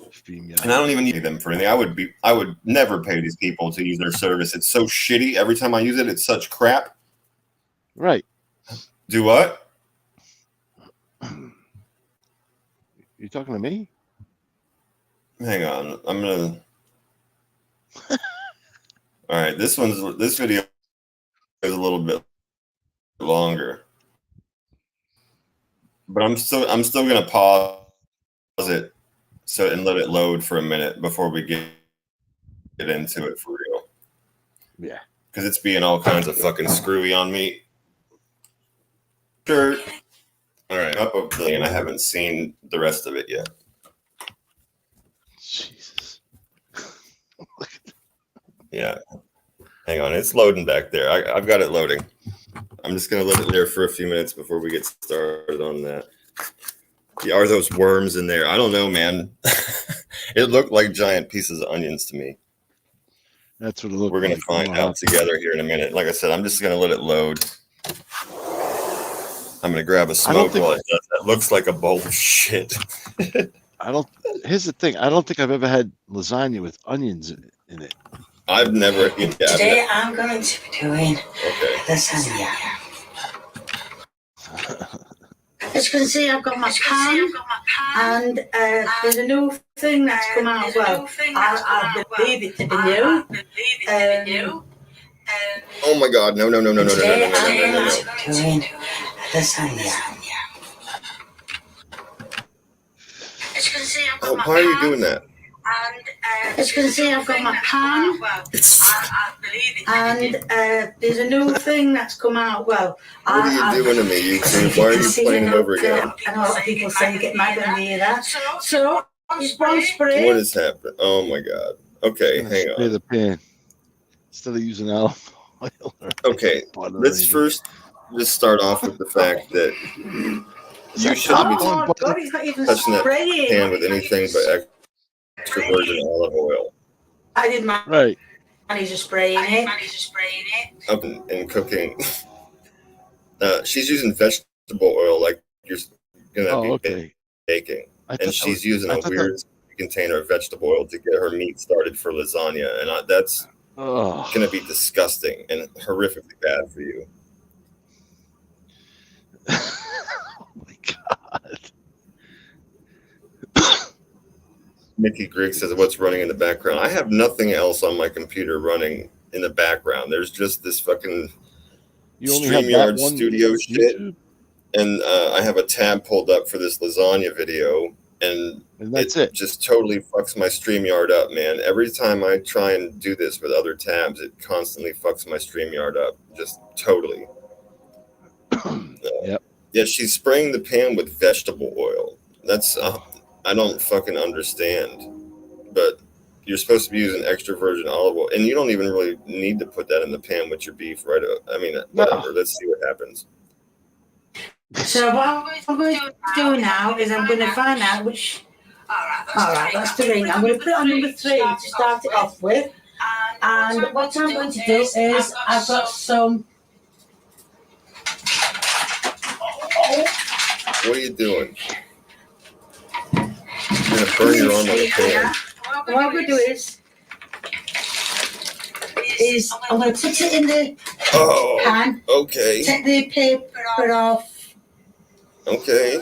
StreamYard. And I don't even need them for anything. I would never pay these people to use their service. It's so shitty. Every time I use it, it's such crap. Right. Do what? You talking to me? Hang on. I'm gonna. All right. This video is a little bit longer, but I'm still gonna pause it and let it load for a minute before we get into it for real. Yeah. Because it's being all kinds of fucking screwy on me. Sure. All right. Up a billion. I haven't seen the rest of it yet. Jesus. Yeah. Hang on. It's loading back there. I've got it loading. I'm just going to let it there for a few minutes before we get started on that. Yeah, are those worms in there? I don't know, man. It looked like giant pieces of onions to me. That's what it looked like. We're going to find out together here in a minute. Like I said, I'm just going to let it load. I'm going to grab a smoke while it does. That looks like a bowl of shit. Here's the thing. I don't think I've ever had lasagna with onions in it. I've never. Yeah, Today I'm going to be doing lasagna. As you can see, I've got my pan, and there's a new thing that's come out. Well, I believe it to be new. Oh my God! No! Today I'm going to be doing lasagna. Oh, why are you doing that? As you can see, I've got my pan, and there's a new thing that's come out. Well, what are you doing to me, YouTube? Why are you playing it over again? I know a lot of people say you get mad when you hear that. So, just one spray. What is happening? Oh my God. Okay, hang on. Spray the pan instead of using olive oil. Okay, let's first just start off with the fact that you shouldn't be touching that pan with anything but extra virgin olive oil. I did my right. Manny's just spraying it. Up in cooking. She's using vegetable oil like you're gonna be baking, and she's using a weird container of vegetable oil to get her meat started for lasagna, and that's gonna be disgusting and horrifically bad for you. Oh my God. Mickey Griggs says, what's running in the background? I have nothing else on my computer running in the background. There's just this fucking StreamYard studio shit. And I have a tab pulled up for this lasagna video. And that's it. Just totally fucks my StreamYard up, man. Every time I try and do this with other tabs, it constantly fucks my StreamYard up. Just totally. Yep. Yeah, she's spraying the pan with vegetable oil. That's... I don't fucking understand, but you're supposed to be using extra virgin olive oil, and you don't even really need to put that in the pan with your beef, right? I mean, whatever. No. Let's see what happens. So what I'm going to do now is I'm going to find out which... All right, that's the ring. I'm going to put it on number 3 to start it off with. And what I'm going to do is I've got some... What are you doing? You're going to burn your arm on the pan. What I'm going to do is I'm going to put it in the pan. Okay. Take the paper off. Okay.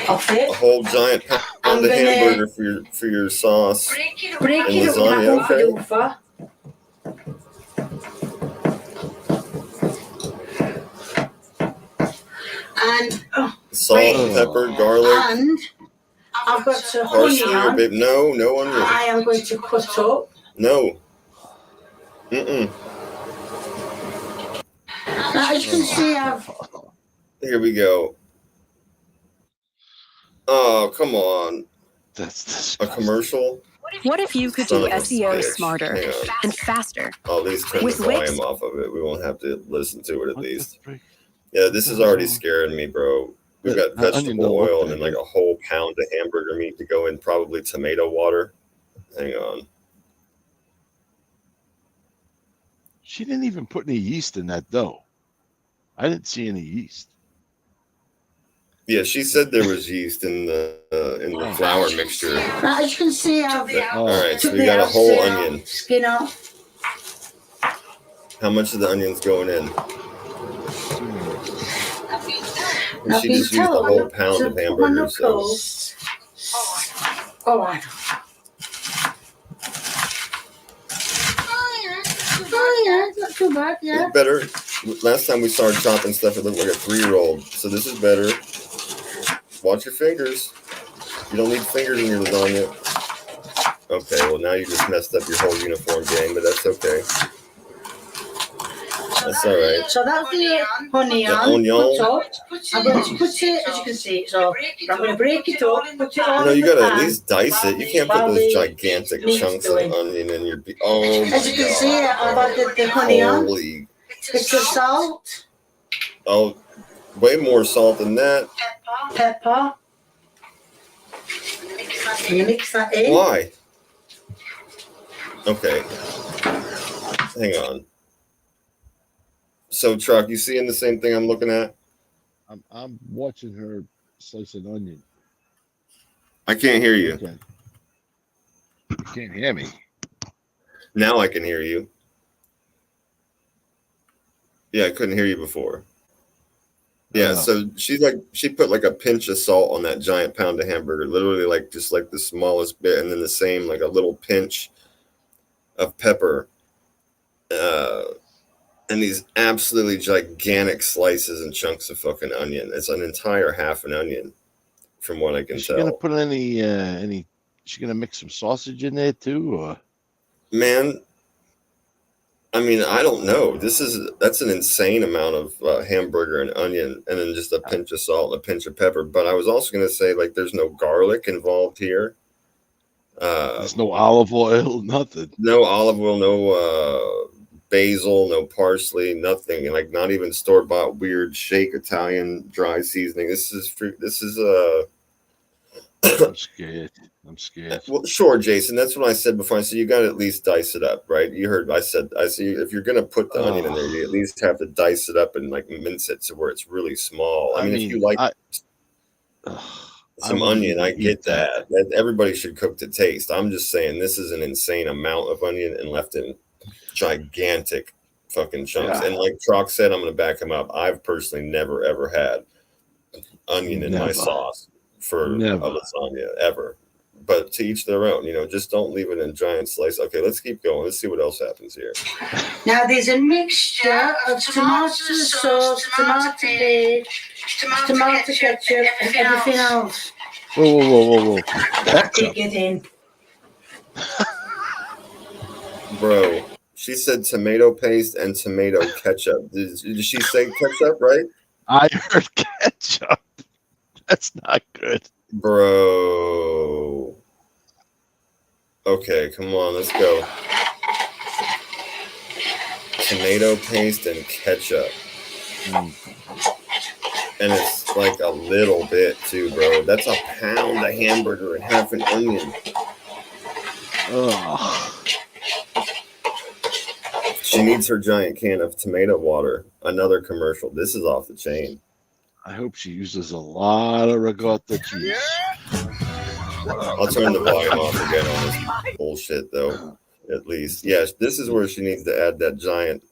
Off it. A whole giant pound of hamburger for your sauce. Break it up lasagna, and salt, pepper, garlic. And I've got some onion. No onion. I am going to cut up. No. Now, as you can see, Here we go. Oh, come on. That's disgusting. A commercial? What if you could do SEO smarter and faster? Oh, at least turn the volume off of it. We won't have to listen to it at least. Yeah, this is already scaring me, bro. We've got vegetable oil and then like a whole pound of hamburger meat to go in probably tomato water. Hang on. She didn't even put any yeast in that dough. I didn't see any yeast. Yeah, she said there was yeast in the flour mixture. As you can see, I've All right, so took we the got a whole outside onion. skin off. How much of the onion's going in? And I've she been just used a told whole pound to of put my hamburgers. So. knuckles. Oh, I know. Oh, yeah, it's not too bad, yeah. It's better. Last time we started chopping stuff, it looked like a 3-year-old. So this is better. Watch your fingers. You don't need fingers in your lasagna. Okay, well now you just messed up your whole uniform game, but that's okay. That's all right. So that's the onion. Put up. I'm going to put it, as you can see. So I'm going to break it up, put it all No, in you the gotta pan. at least dice it. You can't put While those the gigantic meat's chunks of doing. onion in your. Oh my As you can see, god! I've added the honey on. Holy! Bits of salt, Oh, way more salt than that. pepper. Can you mix that in? Why? Okay. Hang on. So, Trocc, you seeing the same thing I'm looking at? I'm watching her slice an onion. I can't hear you. Okay. You can't hear me. Now I can hear you. Yeah, I couldn't hear you before. Yeah, so she put like a pinch of salt on that giant pound of hamburger, literally like just like the smallest bit, and then the same like a little pinch of pepper, and these absolutely gigantic slices and chunks of fucking onion. It's an entire half an onion, from what I can Is she tell. gonna put any? Is she gonna mix some sausage in there too? Or? Man, I mean, I don't know. That's an insane amount of hamburger and onion, and then just a pinch of salt and a pinch of pepper. But I was also going to say, like, there's no garlic involved here. There's no olive oil, nothing. No olive oil, no basil, no parsley, nothing. Like, not even store bought weird shake Italian dry seasoning. This is I'm scared. Well, sure, Jason. That's what I said before. I said you got to at least dice it up, right? You heard. I said if you're gonna put the onion in there, you at least have to dice it up and like mince it to where it's really small. I mean, if you like some onion, I get that. Everybody should cook to taste. I'm just saying this is an insane amount of onion and left in gigantic fucking chunks. Yeah. And like Trocc said, I'm gonna back him up. I've personally never ever had onion in my sauce for a lasagna ever. But to each their own, just don't leave it in giant slices. Okay, let's keep going. Let's see what else happens here. Now there's a mixture of tomato sauce, tomato paste, tomato ketchup, and everything else. Whoa. Take it in. Bro, she said tomato paste and tomato ketchup. Did she say ketchup, right? I heard ketchup. That's not good. Bro. Okay, come on, let's go. Tomato paste and ketchup. And it's like a little bit too, bro. That's a pound of hamburger and half an onion. Ugh. She needs her giant can of tomato water. Another commercial. This is off the chain. I hope she uses a lot of ricotta cheese. I'll turn the volume off again on this bullshit, though. At least, yes, this is where she needs to add that giant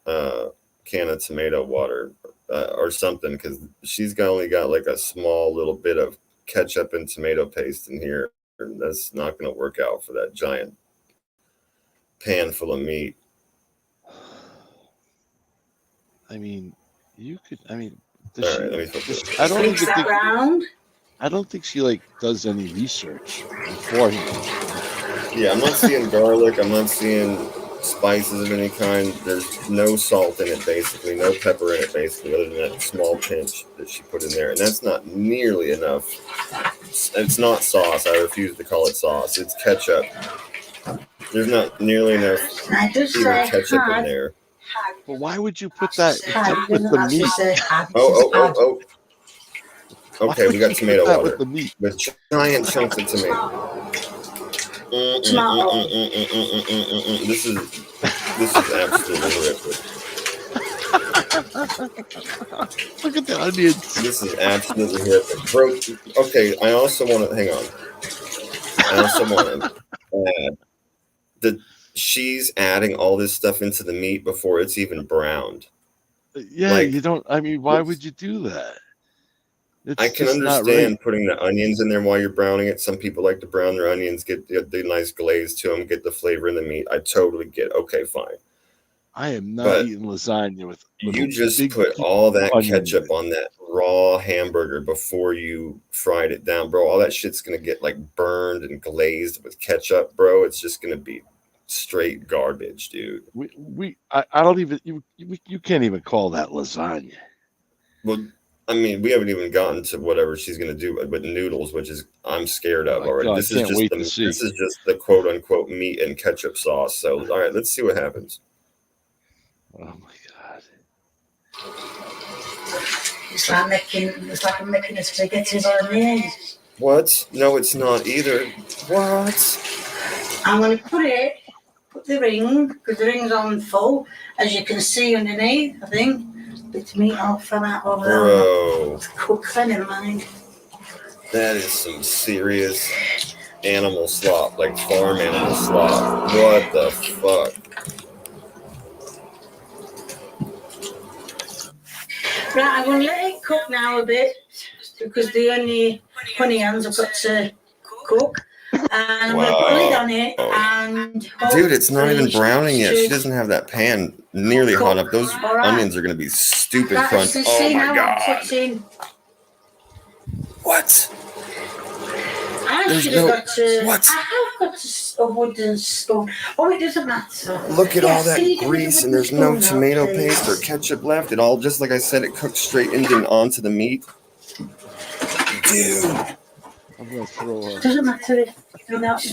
can of tomato water or something, because she's only got like a small little bit of ketchup and tomato paste in here. And that's not going to work out for that giant pan full of meat. I mean, you could. I mean. All right, let me flip this. I don't think she like does any research beforehand. Yeah, I'm not seeing garlic. I'm not seeing spices of any kind. There's no salt in it, basically. No pepper in it, basically, other than that small pinch that she put in there. And that's not nearly enough. It's not sauce. I refuse to call it sauce. It's ketchup. There's not nearly enough ketchup in there. But why would you put that with the meat? Oh. Okay, we got tomato water with giant chunks of tomato. This is This is absolutely horrific. Look at the onions. This is absolutely horrific. Bro, okay, I also want to, hang on. I also want to add that she's adding all this stuff into the meat before it's even browned. Yeah, Like, you don't. I mean, why would you do that? It's I can just not understand right. putting the onions in there while you're browning it. Some people like to brown their onions, get the nice glaze to them, get the flavor in the meat. I totally get it. Okay, fine. I am not But eating lasagna with you a just big put piece all of that onion in ketchup it. on that raw hamburger before you fried it down, bro. All that shit's gonna get like burned and glazed with ketchup, bro. It's just gonna be straight garbage, dude. I don't even you can't even call that lasagna. Well, I mean, we haven't even gotten to whatever she's gonna do with noodles, which is I'm scared Oh of my already. God, This is can't just wait to see. this is just the quote unquote meat and ketchup sauce. So all right, let's see what happens. Oh my God. It's like I'm making a spaghetti bolognese. What? No, it's not either. What? I'm going to put the ring, because the ring's on full, as you can see underneath, I think. Bits of meat all fell out over there. Bro, Cook, never mind. that is some serious animal slop, like farm animal slop. What the fuck? Right, I'm going to let it cook now a bit, because the only honey hands I've got to cook. And I'm going to put a lid on it and... Dude, it's not even browning yet. She doesn't have that pan nearly hot enough. Those onions are going to be stupid crunchy. Oh my God. What? I should have got to... What? I have got a wooden spoon. Oh, it doesn't matter. Look at all that grease and there's no tomato paste or ketchup left. It all, just like I said, it cooked straight into and onto the meat. Dude. I'm going to throw up. Doesn't matter if you're not...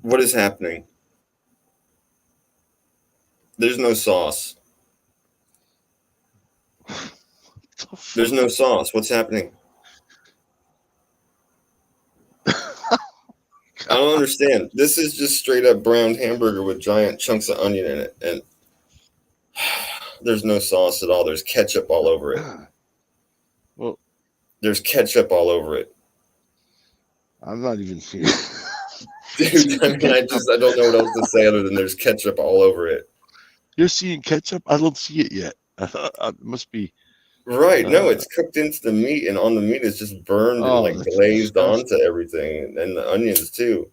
What is happening? There's no sauce. There's no sauce. What's happening? I don't understand. This is just straight up browned hamburger with giant chunks of onion in it. And there's no sauce at all. There's ketchup all over it. Well, there's ketchup all over it. I'm not even seeing Dude, I mean, I don't know what else to say other than there's ketchup all over it. You're seeing ketchup? I don't see it yet. It must be... Right. No, it's cooked into the meat, and on the meat it's just burned and like glazed onto everything, and the onions too.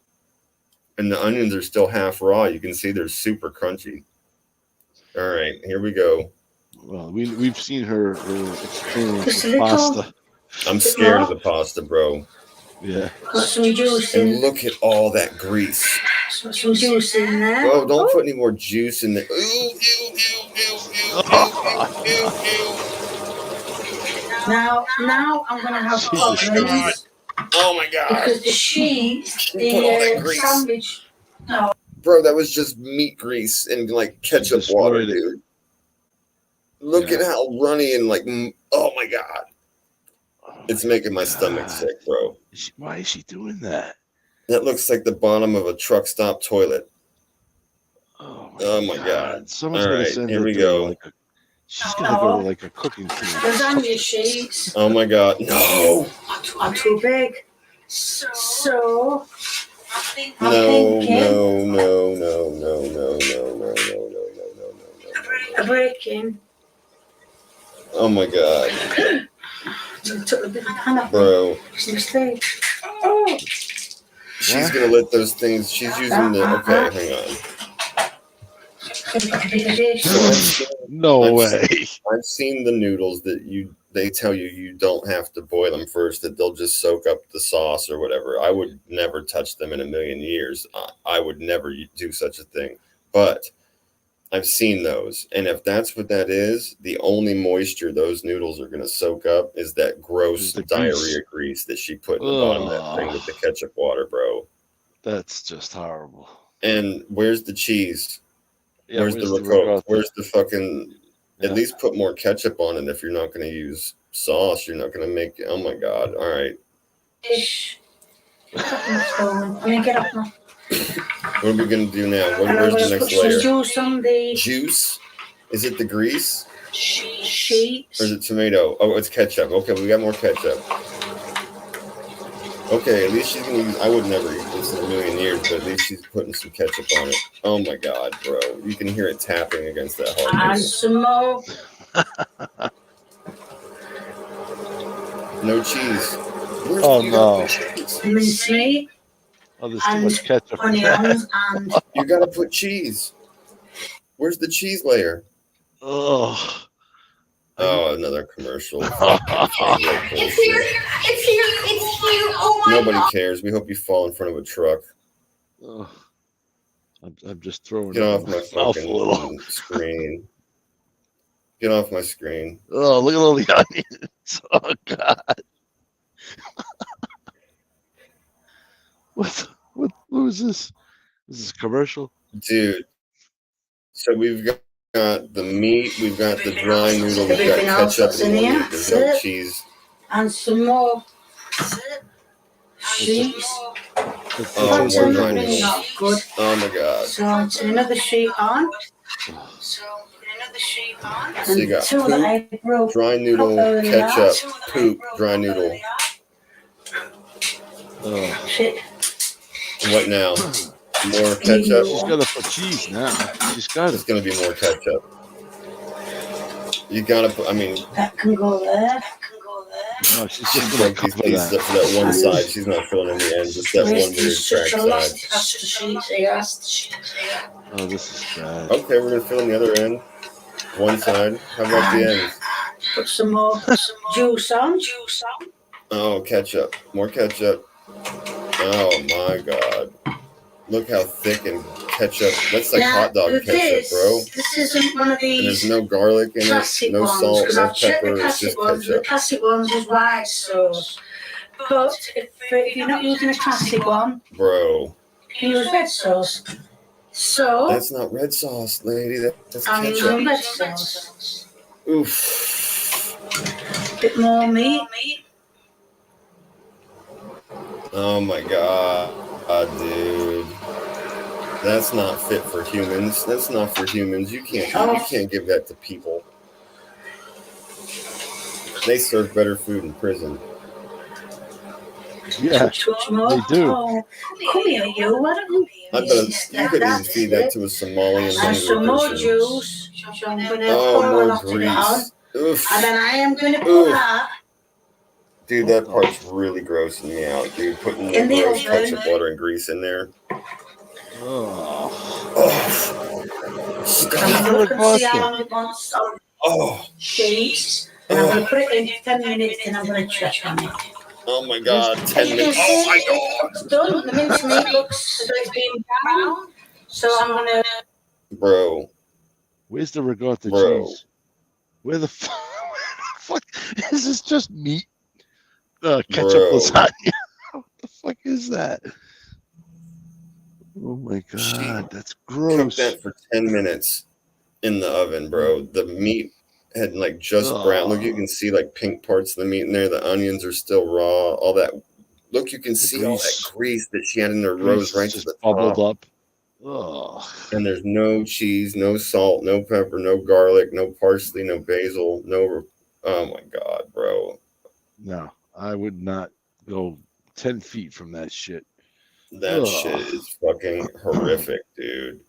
And the onions are still half raw. You can see they're super crunchy. All right, here we go. Well, we've seen her experience with pasta. I'm scared of the pasta, bro. Yeah. Got some juice and in. Look at all that grease. Got some juice in there. Bro, don't put any more juice in there. Now I'm going to have problems. Oh my God. Because the sandwich. No. Bro, that was just meat grease and like ketchup water, dude. Look at how runny and like, oh my God. It's making my stomach sick, bro. Why is she doing that? That looks like the bottom of a truck stop toilet. Oh my God. Someone's all gonna right, send here her we to go. She's gonna go to like a cooking class. Lasagna sheets. Oh my God. No. Are too big. So No. A breaking. Oh my God. Took a bit of pan off. Bro. Oh. She's gonna let those things. She's using the. Okay, hang on. No way. I've seen the noodles that they tell you don't have to boil them first, that they'll just soak up the sauce or whatever. I would never touch them in a million years. I would never do such a thing. But I've seen those. And if that's what that is, the only moisture those noodles are going to soak up is that gross diarrhea grease that she put in the bottom of that thing with the ketchup water, bro. That's just horrible. And where's the cheese? Yeah, where's the ricotta? Where's the fucking... Yeah. At least put more ketchup on it. If you're not going to use sauce, you're not going to make... Oh, my God. All right. Get up now. What are we gonna do now? And I'm Where's going the to put next some layer? juice on the Juice? Is it the grease? sheets. Or is it tomato? Oh, it's ketchup. Okay, we got more ketchup. Okay, at least she's gonna use. I would never eat this in a million years, but at least she's putting some ketchup on it. Oh my god, bro! You can hear it tapping against that And hardness. some more. No cheese. Where's Oh, you got no. cheese? Mincemeat. Oh, there's too much ketchup. Onions and You gotta put cheese. Where's the cheese layer? Oh. Oh, another commercial. it's here. Oh my Nobody god. cares. We hope you fall in front of a truck. Oh. I'm just throwing Get up off my mouth a fucking little. screen. Get off my screen. Oh, look at all the onions. Oh, God. What was this? Is this a commercial? Dude. So we've got the meat, we've got the dry noodle, we've got Everything else ketchup, that's in here. there's no cheese. And some more sheets. Oh, That's more really dry noodle. not good. Oh my god. So I'm putting another sheet on. So you And got two that poop, I broke dry noodle, earlier. ketchup, poop, dry noodle. Oh. Shit. What now? More ketchup? She's got to put cheese now. She's got There's it. gonna be more ketchup. You gotta put, I mean, That can go there. No, she's she's just going broke to these cover pieces that. up for that one side. She's not filling in the end, just that one There's weird such crack a lot side. of sheets here. Oh, this is bad. Okay, we're gonna fill in the other end. One side. How about the end? Put some more juice on. Oh, ketchup. More ketchup. Oh my god. Look how thick and ketchup. That's like hot dog ketchup, bro. This isn't one of And there's these no garlic in it, classic no ones, salt, because no I've checked pepper. the It's just classic ones. The ketchup. classic ones is white sauce. But if you're not using a classic one, Bro. you use red sauce. So That's not red sauce, lady. That's I'm ketchup. using red sauce. Oof. Bit more meat. Oh my god, dude. That's not fit for humans. That's not for humans. You can't give that to people. They serve better food in prison. Yeah, they do. Oh, come here, you. Why don't you? I bet you couldn't even feed that to a Somalian And hungry some more person. juice, which I'm going to Oh, pour more a lot of it on. grease. Oof. And then I am going to put Oof. that Dude, that part's really grossing me out, dude. Putting in the gross oven. ketchup, butter, and grease in there. Oh. Oh. I'm Stop. going to look and see how long it wants on Oh. sheets. And I'm going to put it in for 10 minutes and I'm going to check on it. Oh my god. 10 You can minutes. see Oh my god. it's done. The mincemeat looks as though it's been brown. So I'm going to. Bro. Where's the regatta Bro. cheese? Where the fuck? Is this just meat? Ketchup Bro. lasagna? What the fuck is that? Oh my god, that's Cooked gross. that for 10 minutes in the oven, bro. The meat had like just brown. Look, you can see like pink parts of the meat in there. The onions are still raw. All that. Look, you can see all that grease that she had in her rose right to the bubbled top. up. Oh. And there's no cheese, no salt, no pepper, no garlic, no parsley, no basil, no. Oh my god, bro. No, I would not go 10 feet from that shit. That shit is fucking horrific, dude.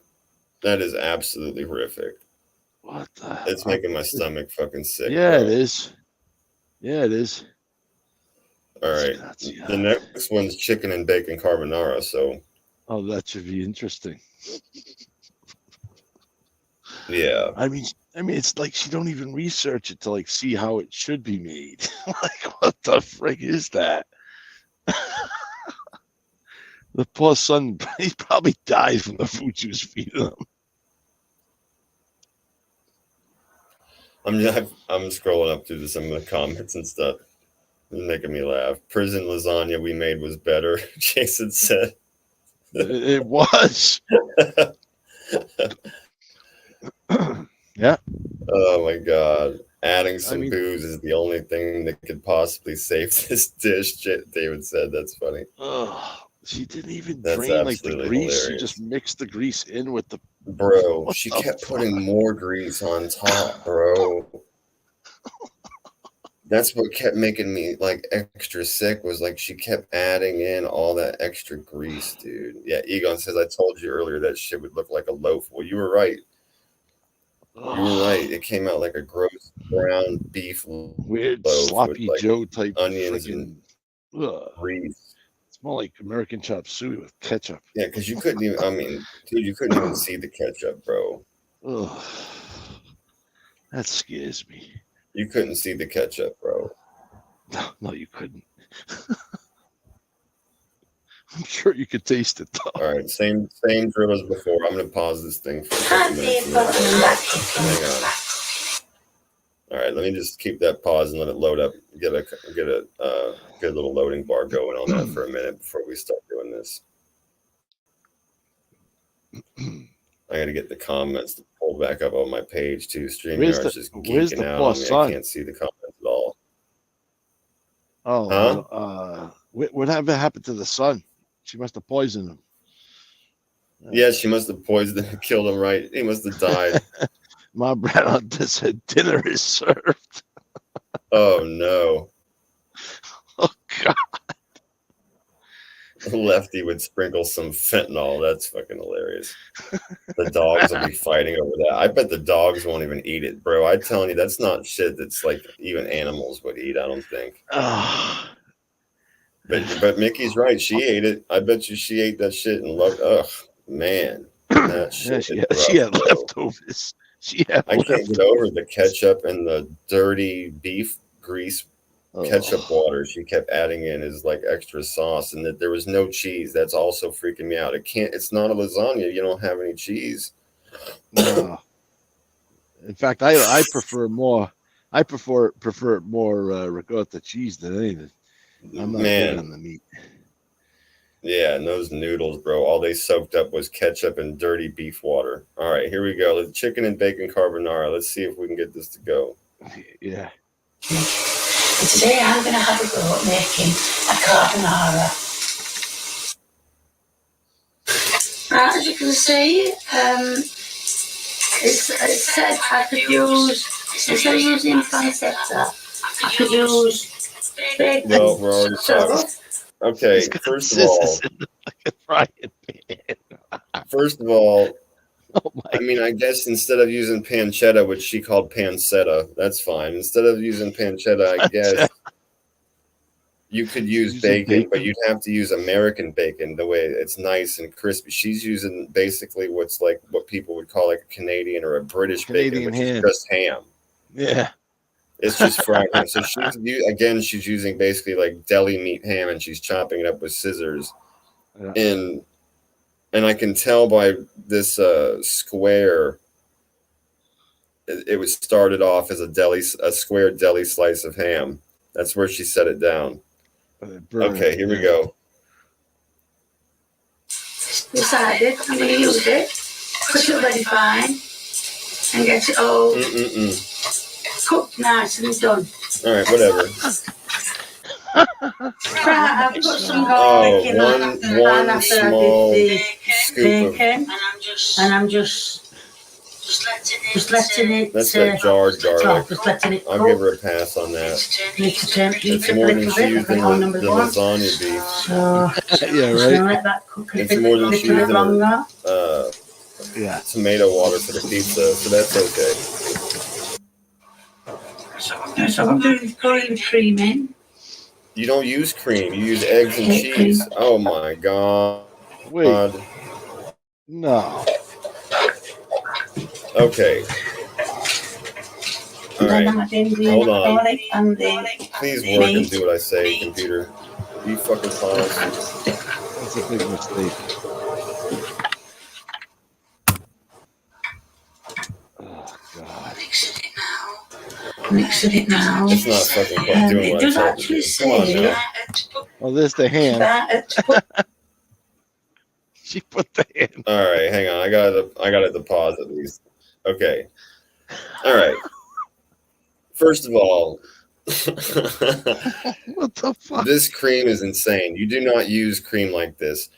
That is absolutely horrific. What the hell? It's making my stomach fucking sick. Yeah, bro. it is. Yeah, it is. All right. The next one's chicken and bacon carbonara. So. Oh, that should be interesting. Yeah. I mean, it's like she don't even research it to like see how it should be made. Like, what the frick is that? The poor son, he probably died from the food she was feeding him. I'm scrolling up through some of the comments and stuff. It's making me laugh. Prison lasagna we made was better, Jason said. It was. Yeah. Oh my god. Adding some booze is the only thing that could possibly save this dish, David said. That's funny. She didn't even That's drain like the absolutely grease. She hilarious. just mixed the grease in with the. Bro, What she the kept fuck? putting more grease on top, bro. That's what kept making me like extra sick was like she kept adding in all that extra grease, dude. Yeah, Egon says I told you earlier that shit would look like a loaf. Well, you were right. You were right. It came out like a gross brown beef Weird loaf sloppy with like Joe type onions freaking. and grease. It's more like American chop suey with ketchup. Yeah, because you couldn't even. I mean, dude, you couldn't even see the ketchup, bro. Ugh. That scares me. You couldn't see the ketchup, bro. No, you couldn't. I'm sure you could taste it though. All right, same drill as before. I'm gonna pause this thing for a couple minutes. Hang on. All right, let me just keep that pause and let it load up. Get a good little loading bar going on that for a minute before we start doing this. I got to get the comments to pull back up on my page too. StreamYard's just geeking out on me. I can't see the comments at all. Oh, huh? Whatever happened to the sun? She must have poisoned him. Yeah, she must have poisoned him and killed him. Right? He must have died. My Brad Hunter said dinner is served. Oh no! Oh God! Lefty would sprinkle some fentanyl. That's fucking hilarious. The dogs will be fighting over that. I bet the dogs won't even eat it, bro. I'm telling you, that's not shit that's like even animals would eat. I don't think. But Mickey's right. She ate it. I bet you she ate that shit and loved. Ugh, man, that shit. She had leftovers. I can't get over the ketchup and the dirty beef grease ketchup water she kept adding in is like extra sauce, and that there was no cheese. That's also freaking me out. It's not a lasagna. You don't have any cheese. No. In fact, I prefer more. I prefer more ricotta cheese than anything. I'm not good on the meat. Yeah, and those noodles, bro, all they soaked up was ketchup and dirty beef water. All right, here we go. The chicken and bacon carbonara. Let's see if we can get this to go. Yeah. Today I'm going to have a go at making a carbonara. As you can see, it said I could use, instead of using pancetta, I could use bacon. Well, we're already talking. Okay, first of all, I mean, I guess instead of using pancetta, which she called pancetta, that's fine. Instead of using pancetta, I guess you could use bacon, but you'd have to use American bacon, the way it's nice and crispy. She's using basically what people would call like a Canadian or a British bacon, which is just ham. Yeah. It's just fried ham. So she's using basically like deli meat ham, and she's chopping it up with scissors. Yeah. And I can tell by this square, it was started off as a square deli slice of ham. That's where she set it down. Okay, here we go. Decided I'm going to use it, put it ready fine, and get it all cooked nice and done. All right, whatever. I've put some garlic in one small scoop bacon, and I'm just letting it. That's that jarred garlic. Just letting it cook. I'll give her a pass on that. It's more than she used in the lasagna beef. So, yeah, right. Let that cook it's more than she used in her tomato water for the pizza, so that's okay. So I'm doing curry cream in. You don't use cream. You use eggs and cheese. Oh my god. Wait. No. Okay. All right. Hold on. Please work and do what I say, computer. You fucking pause. That's a big mistake. Oh god. Mixing it now. It's not fucking quite doing what I told you to do. Come on now. Oh, there's the hand. She put the hand. All right, hang on. I got to pause at least. Okay. All right. First of all, What the fuck? This cream is insane. You do not use cream like this.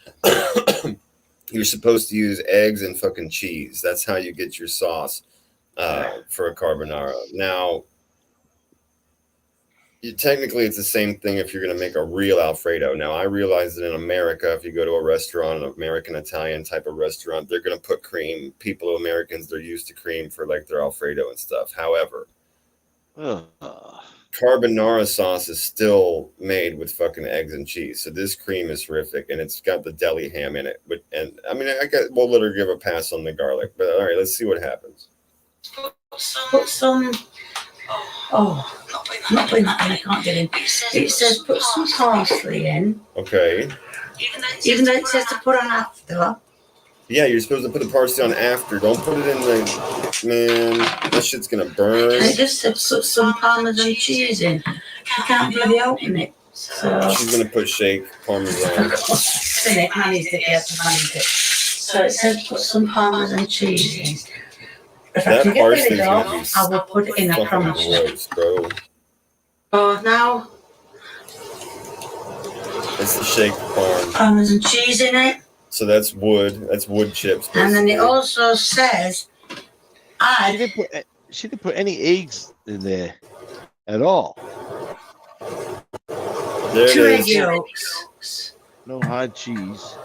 You're supposed to use eggs and fucking cheese. That's how you get your sauce for a carbonara. Now, technically, it's the same thing if you're going to make a real Alfredo. Now, I realize that in America, if you go to a restaurant, an American Italian type of restaurant, they're going to put cream. People, Americans, they're used to cream for like their Alfredo and stuff. However, carbonara sauce is still made with fucking eggs and cheese. So this cream is horrific, and it's got the deli ham in it. And I mean, we'll let her give a pass on the garlic. But all right, let's see what happens. Put some. Oh, I'm not putting that in. I can't get in. It says put some parsley in. Okay. Even though it says to put on after. Yeah, you're supposed to put the parsley on after. Don't put it in the... Man, that shit's going to burn. And it just said put some Parmesan cheese in. I can't bloody open it. So she's going to put shake Parmesan. In it, managed it, yes, managed it. So it says put some Parmesan cheese in. If I can get rid of it all, I will put it in, I promise you. Gross, bro. Oh, now... It's the shake Parmesan cheese in it. So that's wood. That's wood chips. Basically. And then it also says, she didn't put any eggs in there at all. There 2 egg yolks. No hard cheese.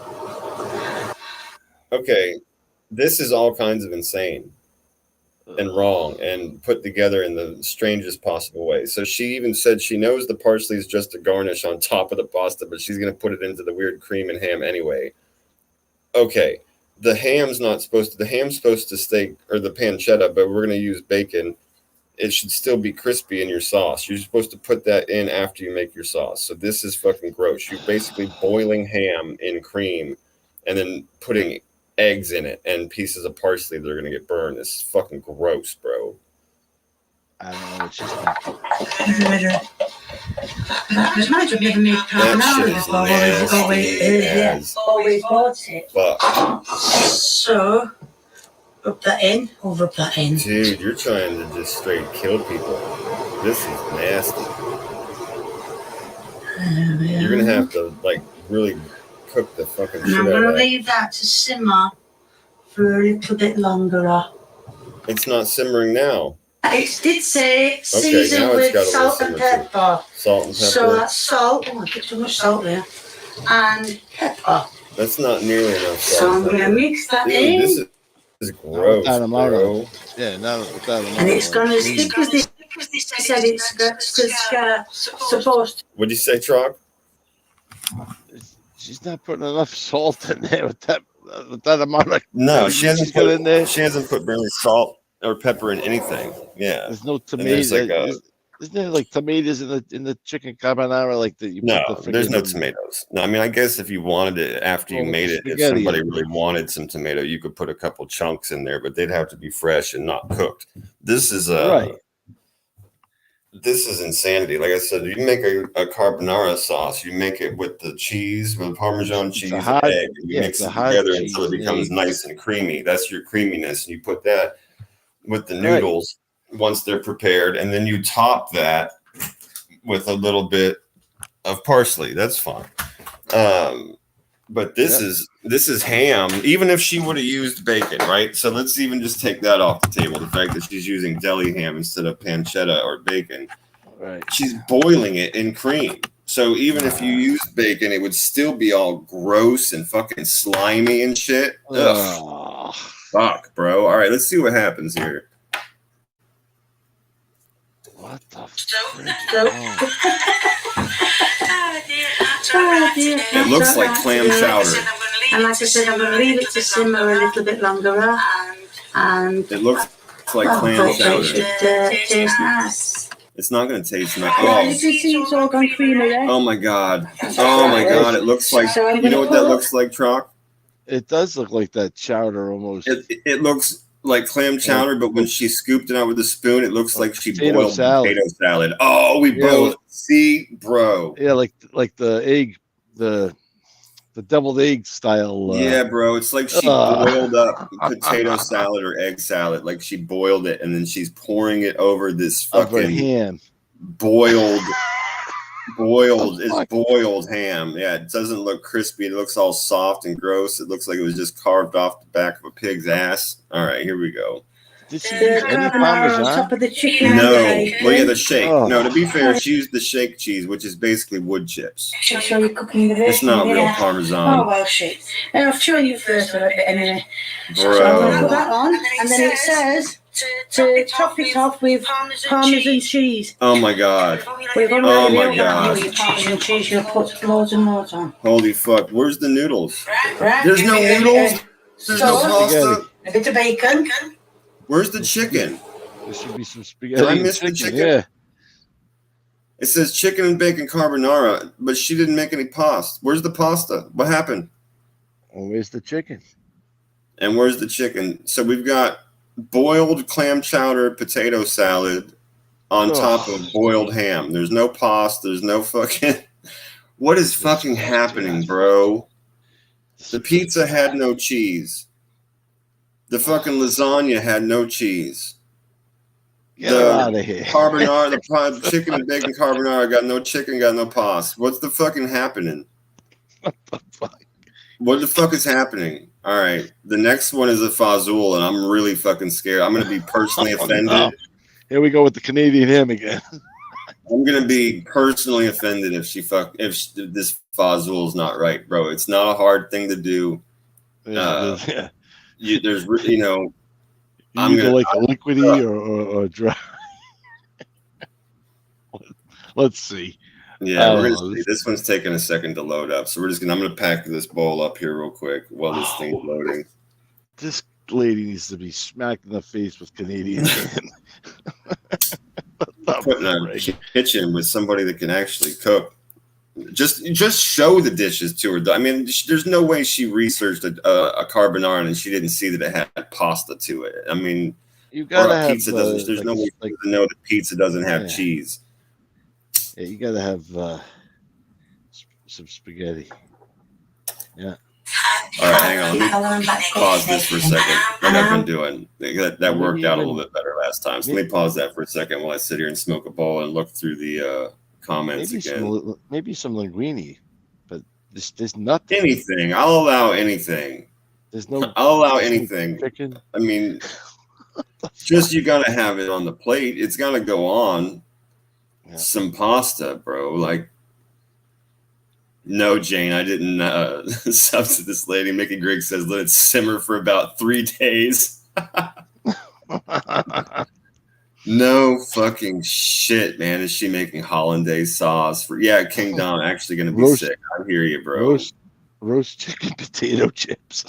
Okay, this is all kinds of insane and wrong and put together in the strangest possible way. So she even said she knows the parsley is just a garnish on top of the pasta, but she's going to put it into the weird cream and ham anyway. Okay, the ham's supposed to stay, or the pancetta, but we're going to use bacon. It should still be crispy in your sauce. You're supposed to put that in after you make your sauce. So this is fucking gross. You're basically boiling ham in cream and then putting eggs in it and pieces of parsley that are going to get burned. This is fucking gross, bro. I don't know what she's thinking. Because might have never made carbonara before. Always bought it. Fuck. So, rub that in. Or rub that in. Dude, you're trying to just straight kill people. This is nasty. You're going to have to, like, really cook the fucking shit out of that. I'm going to leave that to simmer for a little bit longer. It's not simmering now. It did say season with salt and pepper. Salt and pepper. So that's salt. Oh, I put too much salt there. And pepper. That's not nearly enough salt. So I'm going to mix that in. This is gross, bro. Yeah, now and it's going to stick with this. I said it's supposed to. What did you say, Trocc? She's not putting enough salt in there with that amount of. No, she hasn't put in there. She hasn't put barely salt or pepper in anything. Yeah, there's no tomatoes. Isn't there like tomatoes in the chicken carbonara like that? There's no tomatoes. No, I mean, I guess if you wanted it after you made it, if somebody really wanted some tomato, you could put a couple chunks in there, but they'd have to be fresh and not cooked. This is right. This is insanity. Like I said, you make a carbonara sauce. You make it with the cheese, with Parmesan cheese and egg. And you mix it together until it becomes nice and creamy. That's your creaminess. And you put that with the noodles once they're prepared, and then you top that with a little bit of parsley. That's fine. But this is ham. Even if she would have used bacon, right? So let's even just take that off the table. The fact that she's using deli ham instead of pancetta or bacon. Right. She's boiling it in cream. So even if you used bacon, it would still be all gross and fucking slimy and shit. Ugh. Fuck, bro. All right, let's see what happens here. What the fuck? It looks like clam chowder. And like I said, I'm going to leave it to simmer a little bit longer. And it looks like clam chowder. It should taste nice. It's not going to taste nice. Oh my god. Oh my god. It looks like, you know what that looks like, Trocc? It does look like that chowder almost. It looks like clam chowder, but when she scooped it out with a spoon, it looks like she boiled potato salad. Oh, we both see, bro. Yeah, like the egg, the deviled egg style. Yeah, bro. It's like she boiled up potato salad or egg salad. Like she boiled it and then she's pouring it over this fucking ham. boiled ham. Yeah, it doesn't look crispy. It looks all soft and gross. It looks like it was just carved off the back of a pig's ass. All right, here we go. Did she use any On Parmesan? top of the chicken. No, and well, yeah, the shake. Oh. No, to be fair, she used the shake cheese, which is basically wood chips. So you're cooking the bacon. It's not real yeah. Parmesan. Oh, well, shit. I'll show you first a bit anyway. So I'm going to put Bro. that on, and then it says to top it off with Parmesan cheese. Oh my God. We're going Oh to my really God. with Parmesan cheese. You'll put loads and loads on. Holy fuck. Where's the noodles? Right? There's no noodles. There's no pasta. A bit of bacon. Where's the chicken? There should be some spaghetti. Did I and miss the chicken? Yeah. It says chicken and bacon carbonara, but she didn't make any pasta. Where's the pasta? What happened? Oh, where's the chicken? And where's the chicken? So we've got boiled clam chowder potato salad on top of boiled ham. There's no pasta. There's no fucking... What is fucking happening, bro? The pizza had no cheese. The fucking lasagna had no cheese. Get out of here. Carbonara, the chicken and bacon carbonara got no chicken, got no pasta. What's the fucking happening? What the fuck? What the fuck is happening? All right, the next one is a fazool, and I'm really fucking scared. I'm gonna be personally offended. No. Here we go with the Canadian ham again. I'm gonna be personally offended if this fazool is not right, bro. It's not a hard thing to do. Yeah. There's you know. I'm gonna like a liquidy or dry. Let's see. Yeah, we're gonna see. This one's taking a second to load up, so I'm gonna pack this bowl up here real quick while this thing's loading. This lady needs to be smacked in the face with Canadian ham. Put in a kitchen with somebody that can actually cook. Just show the dishes to her. I mean, there's no way she researched a carbonara and she didn't see that it had pasta to it. I mean, you gotta have pizza doesn't. There's no way to know that pizza doesn't have cheese. Yeah, you gotta have some spaghetti. Yeah. All right, hang on. Let me pause this for a second. Like I've been doing. That worked out a little bit better last time. So let me pause that for a second while I sit here and smoke a bowl and look through the comments again. Maybe some linguine, but there's nothing. Anything. I'll allow anything. I'll allow anything. Chicken. I mean, just you gotta have it on the plate. It's gotta go on. Yeah. Some pasta, bro. Like, no, Jane, I didn't sub to this lady. Mickey Griggs says let it simmer for about 3 days. No fucking shit, man. Is she making hollandaise sauce for? Yeah, King Don actually going to be sick. I hear you, bro. Roast chicken potato chips.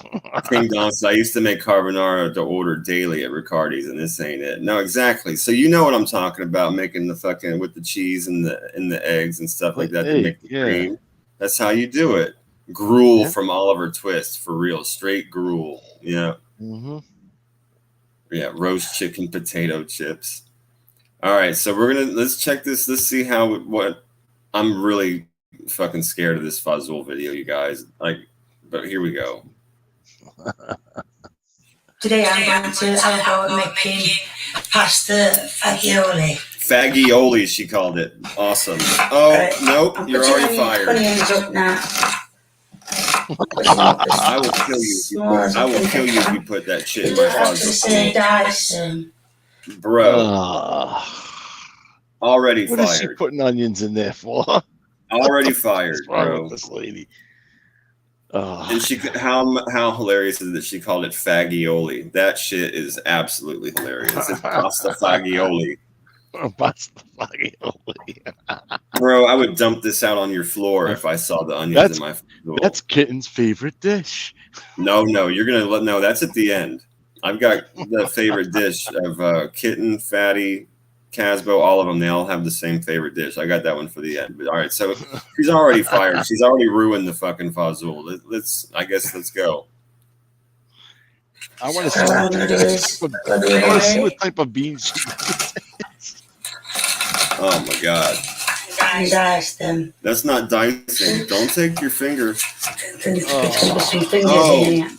King Don says I used to make carbonara to order daily at Riccardi's, and this ain't it. No, exactly. So you know what I'm talking about, making the fucking with the cheese and the eggs and stuff like that to make the cream. That's how you do it. Gruel from Oliver Twist, for real. Straight gruel. Yeah. Mm-hmm. Yeah, roast chicken potato chips. All right, so let's check this. Let's see what I'm really fucking scared of this fazool video, you guys. But here we go. Today I'm going to have a go at making pasta fagioli. Fagioli, she called it. Awesome. Oh, nope, you're already fired. Up now. I will kill you. I will kill you if you put that shit in my fazool. Bro. Already fired. What is she putting onions in there for? Already fired, What's wrong bro. with this lady? And how hilarious is it that she called it fagioli? That shit is absolutely hilarious. It's pasta fagioli. Pasta fagioli. Bro, I would dump this out on your floor if I saw the onions in my food. That's Kitten's favorite dish. No, you're gonna no, that's at the end. I've got the favorite dish of Kitten, Fatty, Casbo, all of them. They all have the same favorite dish. I got that one for the end. But all right, so she's already fired. She's already ruined the fucking fazool. Let's go. I want to see what type of beans she uses. Oh my god. Dice them. That's not dicing. Don't take your finger.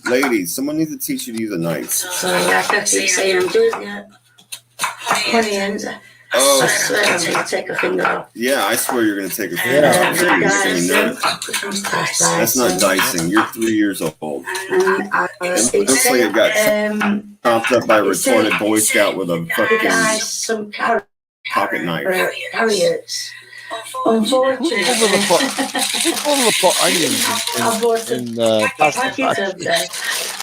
Ladies, someone needs to teach you to use a knife. So like I keep saying, I'm doing that. Onions. I swear I'm going to take a finger off. Yeah, I swear you're going to take a finger off. That's not dicing. You're 3 years old. It looks like it got chopped up by a retarded Boy Scout with a fucking pocket knife. Harriets. Who pulled the onions in pasta bhaji?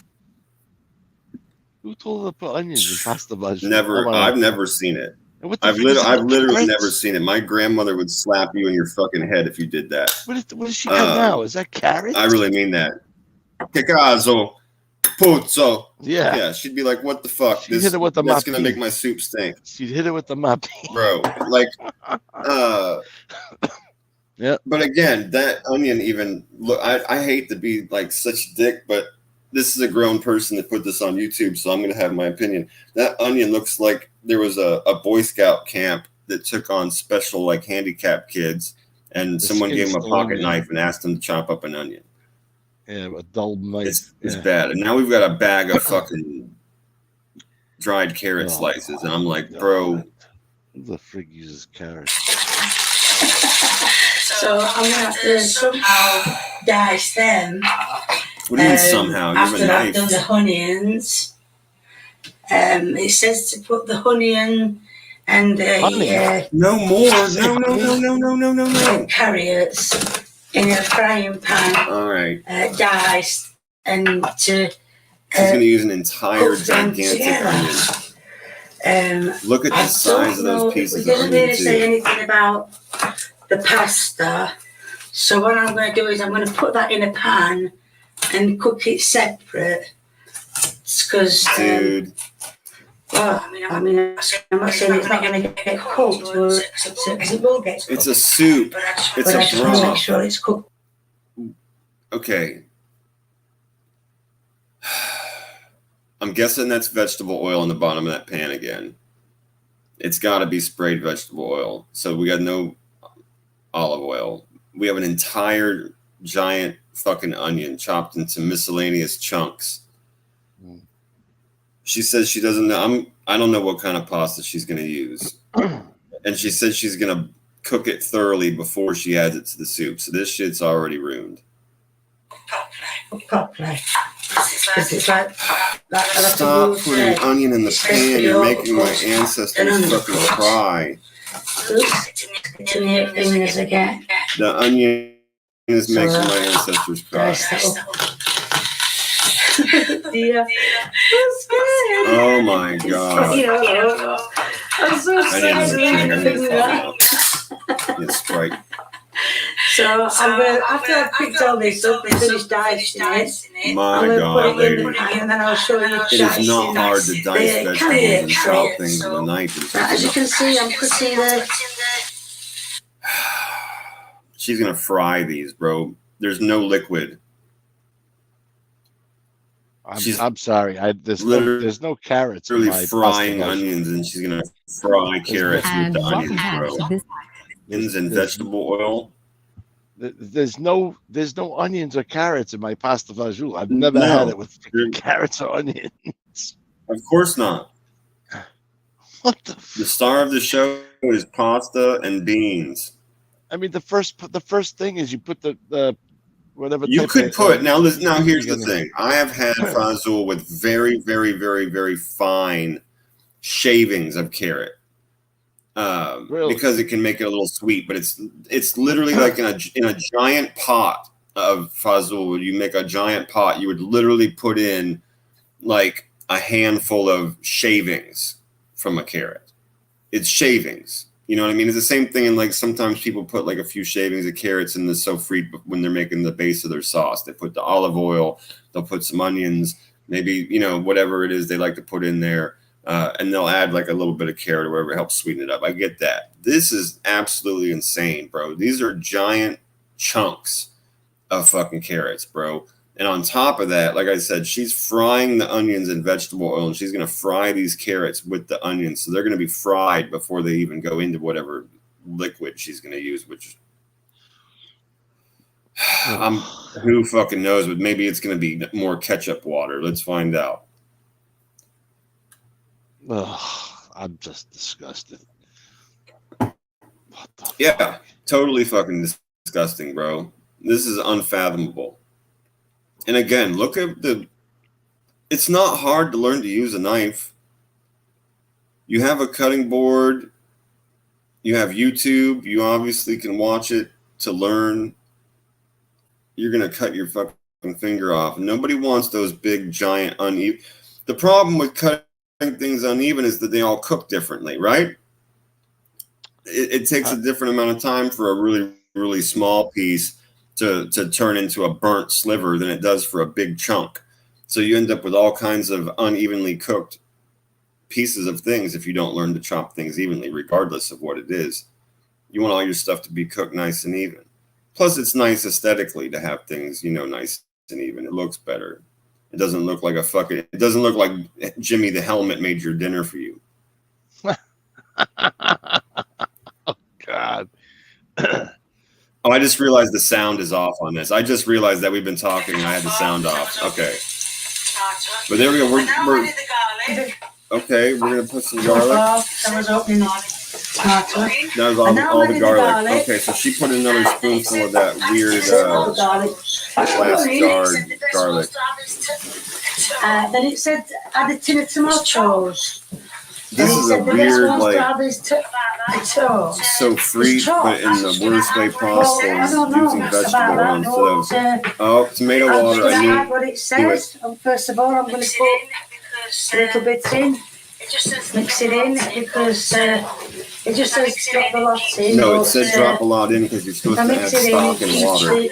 Who told her to put onions in pasta bhaji? Never. I've never seen it. I've literally never seen it. My grandmother would slap you in your fucking head if you did that. What does she got now? Is that carrot? I really mean that. Que caso, puzzo. Yeah. Yeah. She'd be like, "What the fuck? She'd hit it with the that's mop gonna make my soup stink." She'd hit it with the mop. Bro, like, yeah. But again, that onion even look. I hate to be like such a dick, but this is a grown person that put this on YouTube, so I'm gonna have my opinion. That onion looks like there was a Boy Scout camp that took on special like handicapped kids, and someone gave him a pocket knife and asked him to chop up an onion. Yeah, a dull knife. It's bad. And now we've got a bag of fucking dried carrot slices, and I'm like, bro, who the frig uses carrots? So I'm gonna have to somehow dice them. What do you mean somehow? After I've done the onions, it says to put the onion and no more. No. Carrots in a frying pan. All right. Diced and to. She's going to use an entire gigantic onion. Look at the size of those pieces of onion. It doesn't really say anything about the pasta. So what I'm going to do is I'm going to put that in a pan and cook it separate. Because, dude. Well, I mean, I'm not saying it's not going to get cooked, but it will get cooked. It's a soup. It's a broth. I just want to make sure it's cooked. Okay. I'm guessing that's vegetable oil in the bottom of that pan again. It's got to be sprayed vegetable oil. So we got no olive oil. We have an entire giant fucking onion chopped into miscellaneous chunks. She says she doesn't know. I don't know what kind of pasta she's going to use. And she said she's going to cook it thoroughly before she adds it to the soup. So this shit's already ruined. Stop putting onion in the pan. You're making my ancestors fucking cry. The onion is making my ancestors cry. Oh my god. I'm so sorry. It's Sprite. So I'm going after I've picked all this up and finished dicing it. My god, lady. And then I'll show you it is not hard to dice vegetables and chop things with a knife. As you can see, I'm putting the. She's gonna fry these, bro. There's no liquid. I'm sorry. There's no carrots. Literally frying onions, and she's gonna fry carrots with the onions, bro. Onions and vegetable oil. There's no onions or carrots in my pasta fajoule. I've never had it with carrots or onions. Of course not. What the star of the show is pasta and beans. I mean, the first thing is you put the whatever. You could put now. Here's the thing. I have had fajoule with very, very, very, very fine shavings of carrot. Really? Because it can make it a little sweet, but it's literally like in a giant pot of fajoule. You make a giant pot. You would literally put in like a handful of shavings from a carrot. It's shavings. You know what I mean? It's the same thing. And like sometimes people put like a few shavings of carrots in the sofrite when they're making the base of their sauce. They put the olive oil. They'll put some onions, maybe whatever it is they like to put in there. And they'll add like a little bit of carrot or whatever, help sweeten it up. I get that. This is absolutely insane, bro. These are giant chunks of fucking carrots, bro. And on top of that, like I said, she's frying the onions in vegetable oil, and she's going to fry these carrots with the onions. So they're going to be fried before they even go into whatever liquid she's going to use, which who fucking knows, but maybe it's going to be more ketchup water. Let's find out. Oh, I'm just disgusted. Yeah, totally fucking disgusting, bro. This is unfathomable. And again, look at the. It's not hard to learn to use a knife. You have a cutting board. You have YouTube. You obviously can watch it to learn. You're gonna cut your fucking finger off. Nobody wants those big, giant, uneven. The problem with cutting things uneven is that they all cook differently, right? It takes a different amount of time for a really, really small piece to turn into a burnt sliver than it does for a big chunk. So you end up with all kinds of unevenly cooked pieces of things if you don't learn to chop things evenly, regardless of what it is. You want all your stuff to be cooked nice and even. Plus, it's nice aesthetically to have things, nice and even. It looks better. It doesn't look like it doesn't look like Jimmy the Helmet made your dinner for you. God. Oh, I just realized the sound is off on this. I just realized that we've been talking and I had the sound off. Okay. But there we go. We're going to put some garlic. That was opening tomato. That was all the garlic. Okay, so she put another spoonful of that weird glass jarred garlic. Then it said add a tin of tomatoes. This is a weird, so free, but in the worst way possible, using vegetable oil instead of, tomato water. I knew what it says. First of all, I'm going to put a little bit in, mix it in, because it just says drop a lot in. No, it said drop a lot in because you're supposed to add stock and water.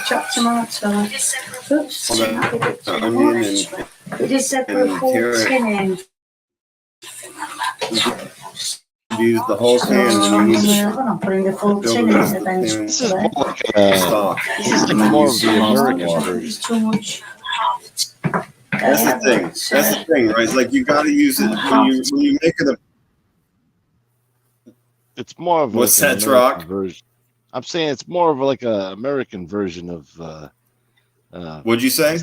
Chopped tomato. Oops. Onion It just said put a full tin in. Use the whole pan. I'm putting the full tin in eventually. This is more like stock. This is like more of the American version. It's too much. That's the thing. That's the thing, right? It's like you got to use it when you make it. It's more of What's like that, Trocc? version. I'm saying it's more of like a American version of. What'd you say?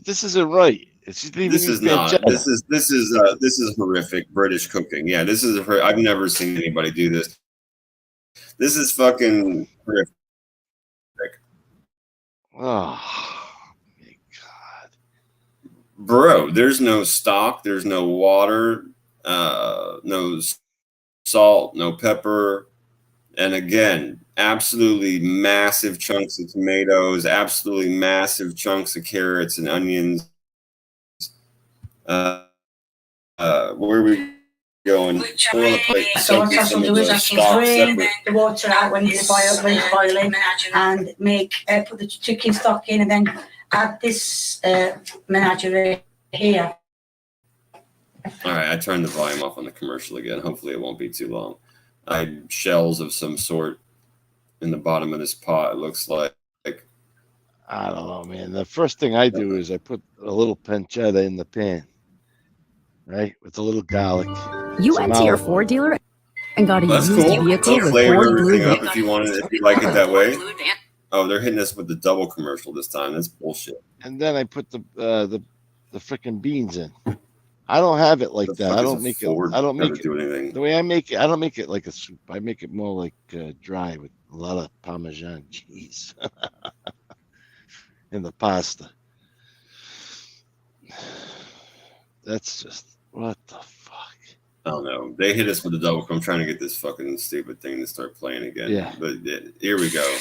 This isn't right. This is not. This is horrific British cooking. Yeah, this is. I've never seen anybody do this. This is fucking horrific. Oh my God, bro! There's no stock. There's no water. No salt. No pepper. And again, absolutely massive chunks of tomatoes. Absolutely massive chunks of carrots and onions. Where are we going? So what I will do is I shall drain the water out when it's boiling, and put the chicken stock in, and then add this menagerie here. All right, I turned the volume off on the commercial again. Hopefully, it won't be too long. I had shells of some sort in the bottom of this pot. It looks like. I don't know, man. The first thing I do is I put a little pancetta in the pan, right, with a little garlic. You went to your Ford dealer and got a used vehicle with flavor Ford everything Blue up if you want it, if you like it that way. Oh, they're hitting us with the double commercial this time. That's bullshit. And then I put the freaking beans in. I don't have it like that. I don't make it. I don't make it anything. The way I make it. I don't make it like a soup. I make it more like dry with a lot of Parmesan cheese in the pasta. That's just what the fuck. I don't know. They hit us with the double. I'm trying to get this fucking stupid thing to start playing again. Yeah. But here we go.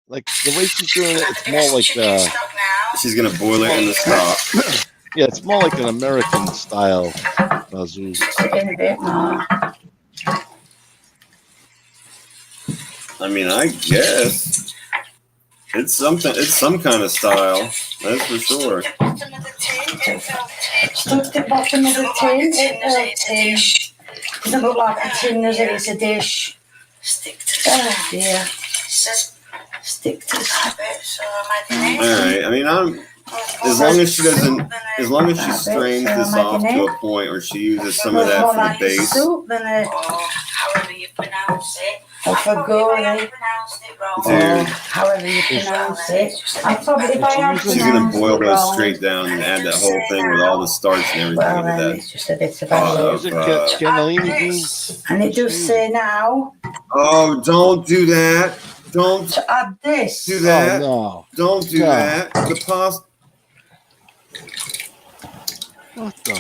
Like the way she's doing it, it's more like she's gonna boil it in the stock. Yeah, it's more like an American style bazoo. In a bit more. I mean, I guess it's something. It's some kind of style. That's for sure. Stuck the bottom of the tin. It doesn't look like a tin, does it? It's a dish. Oh dear. Stick to the. All right. I mean, as long as she doesn't, as long as she strains this off to a point, or she uses some of that for the base. Soup, then however you pronounce it. Alfagore, Dude. however you pronounce it. I probably, if I had She's gonna boil it those wrong, straight down and add that whole thing with all the starch and everything well, into then that it's just a bit of pot a Is of. it cannellini beans? And it does say now Oh, don't do that! Don't to add this. do that! Oh no! Don't do No. that! The pasta, What the?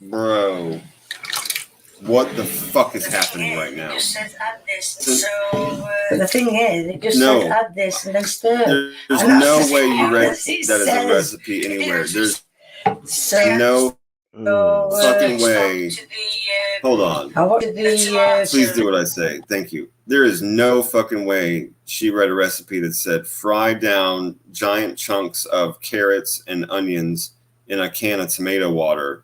bro. What the fuck is happening right now? But the thing is, it just No. says add this and then stir. There's no way you read that as a recipe anywhere. There's no fucking way. Hold on. I watched the. Please do what I say. Thank you. There is no fucking way she read a recipe that said fry down giant chunks of carrots and onions in a can of tomato water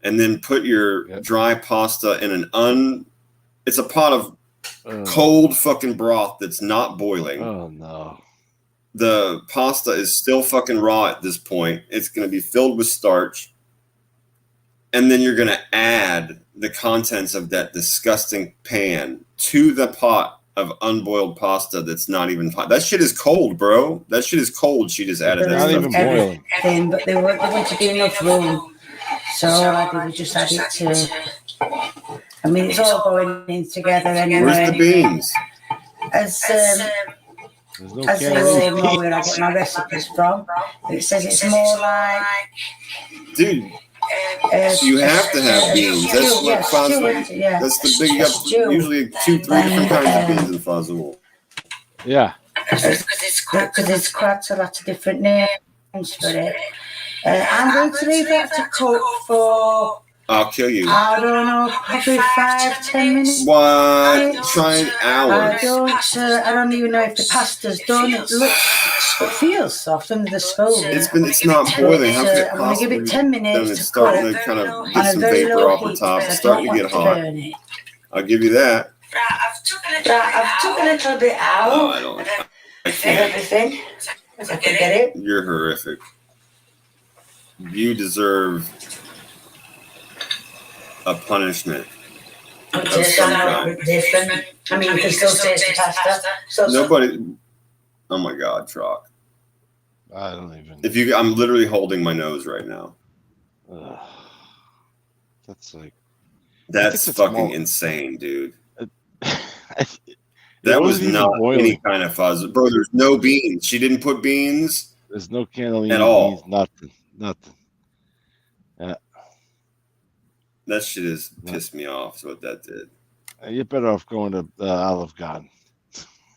and then put your dry pasta in it's a pot of cold fucking broth that's not boiling. Oh no. The pasta is still fucking raw at this point. It's going to be filled with starch. And then you're going to add the contents of that disgusting pan to the pot of unboiled pasta that's not even hot. That shit is cold, bro. That shit is cold. She just added that Not stuff. even boiling. Everything, but there wouldn't be enough room. So all I did was just add it to. I mean, it's all going in together anyway. Where's the beans? As There's no as they say more where I get my recipes from. It says it's more like. Dude, you have to have beans. That's what Fazul. Yeah. That's the big. You got usually 2-3 different kinds of beans in Fazul. Yeah. Because it's quite a lot of different names for it. I'm going to leave that to cook for. I'll kill you. I don't know, probably 5-10 minutes. What? Try an hour. I don't even know if the pasta's done. It feels soft under the stove. It's not boiling. How could it I'm going to give possibly it 10 be done? minutes It's to starting cook to kind of on get a some very vapor low off the heat. top. because It's I don't starting to want get to hot. burn it. I'll give you that. I've took a little bit out Oh, I don't. I of can't. everything. If I can get it. You're horrific. You deserve a punishment. Just different. I mean, you can still taste the pasta. Nobody. Oh my God, Trocc. I don't even. If you, I'm literally holding my nose right now. That's like. That's it's fucking more- insane, dude. It That was wasn't even not boiling. any kind of fuzz, bro. There's no beans. She didn't put beans. There's no cannellini At all. beans. Nothing. That shit has pissed me off. Is what that did. You're better off going to Olive Garden.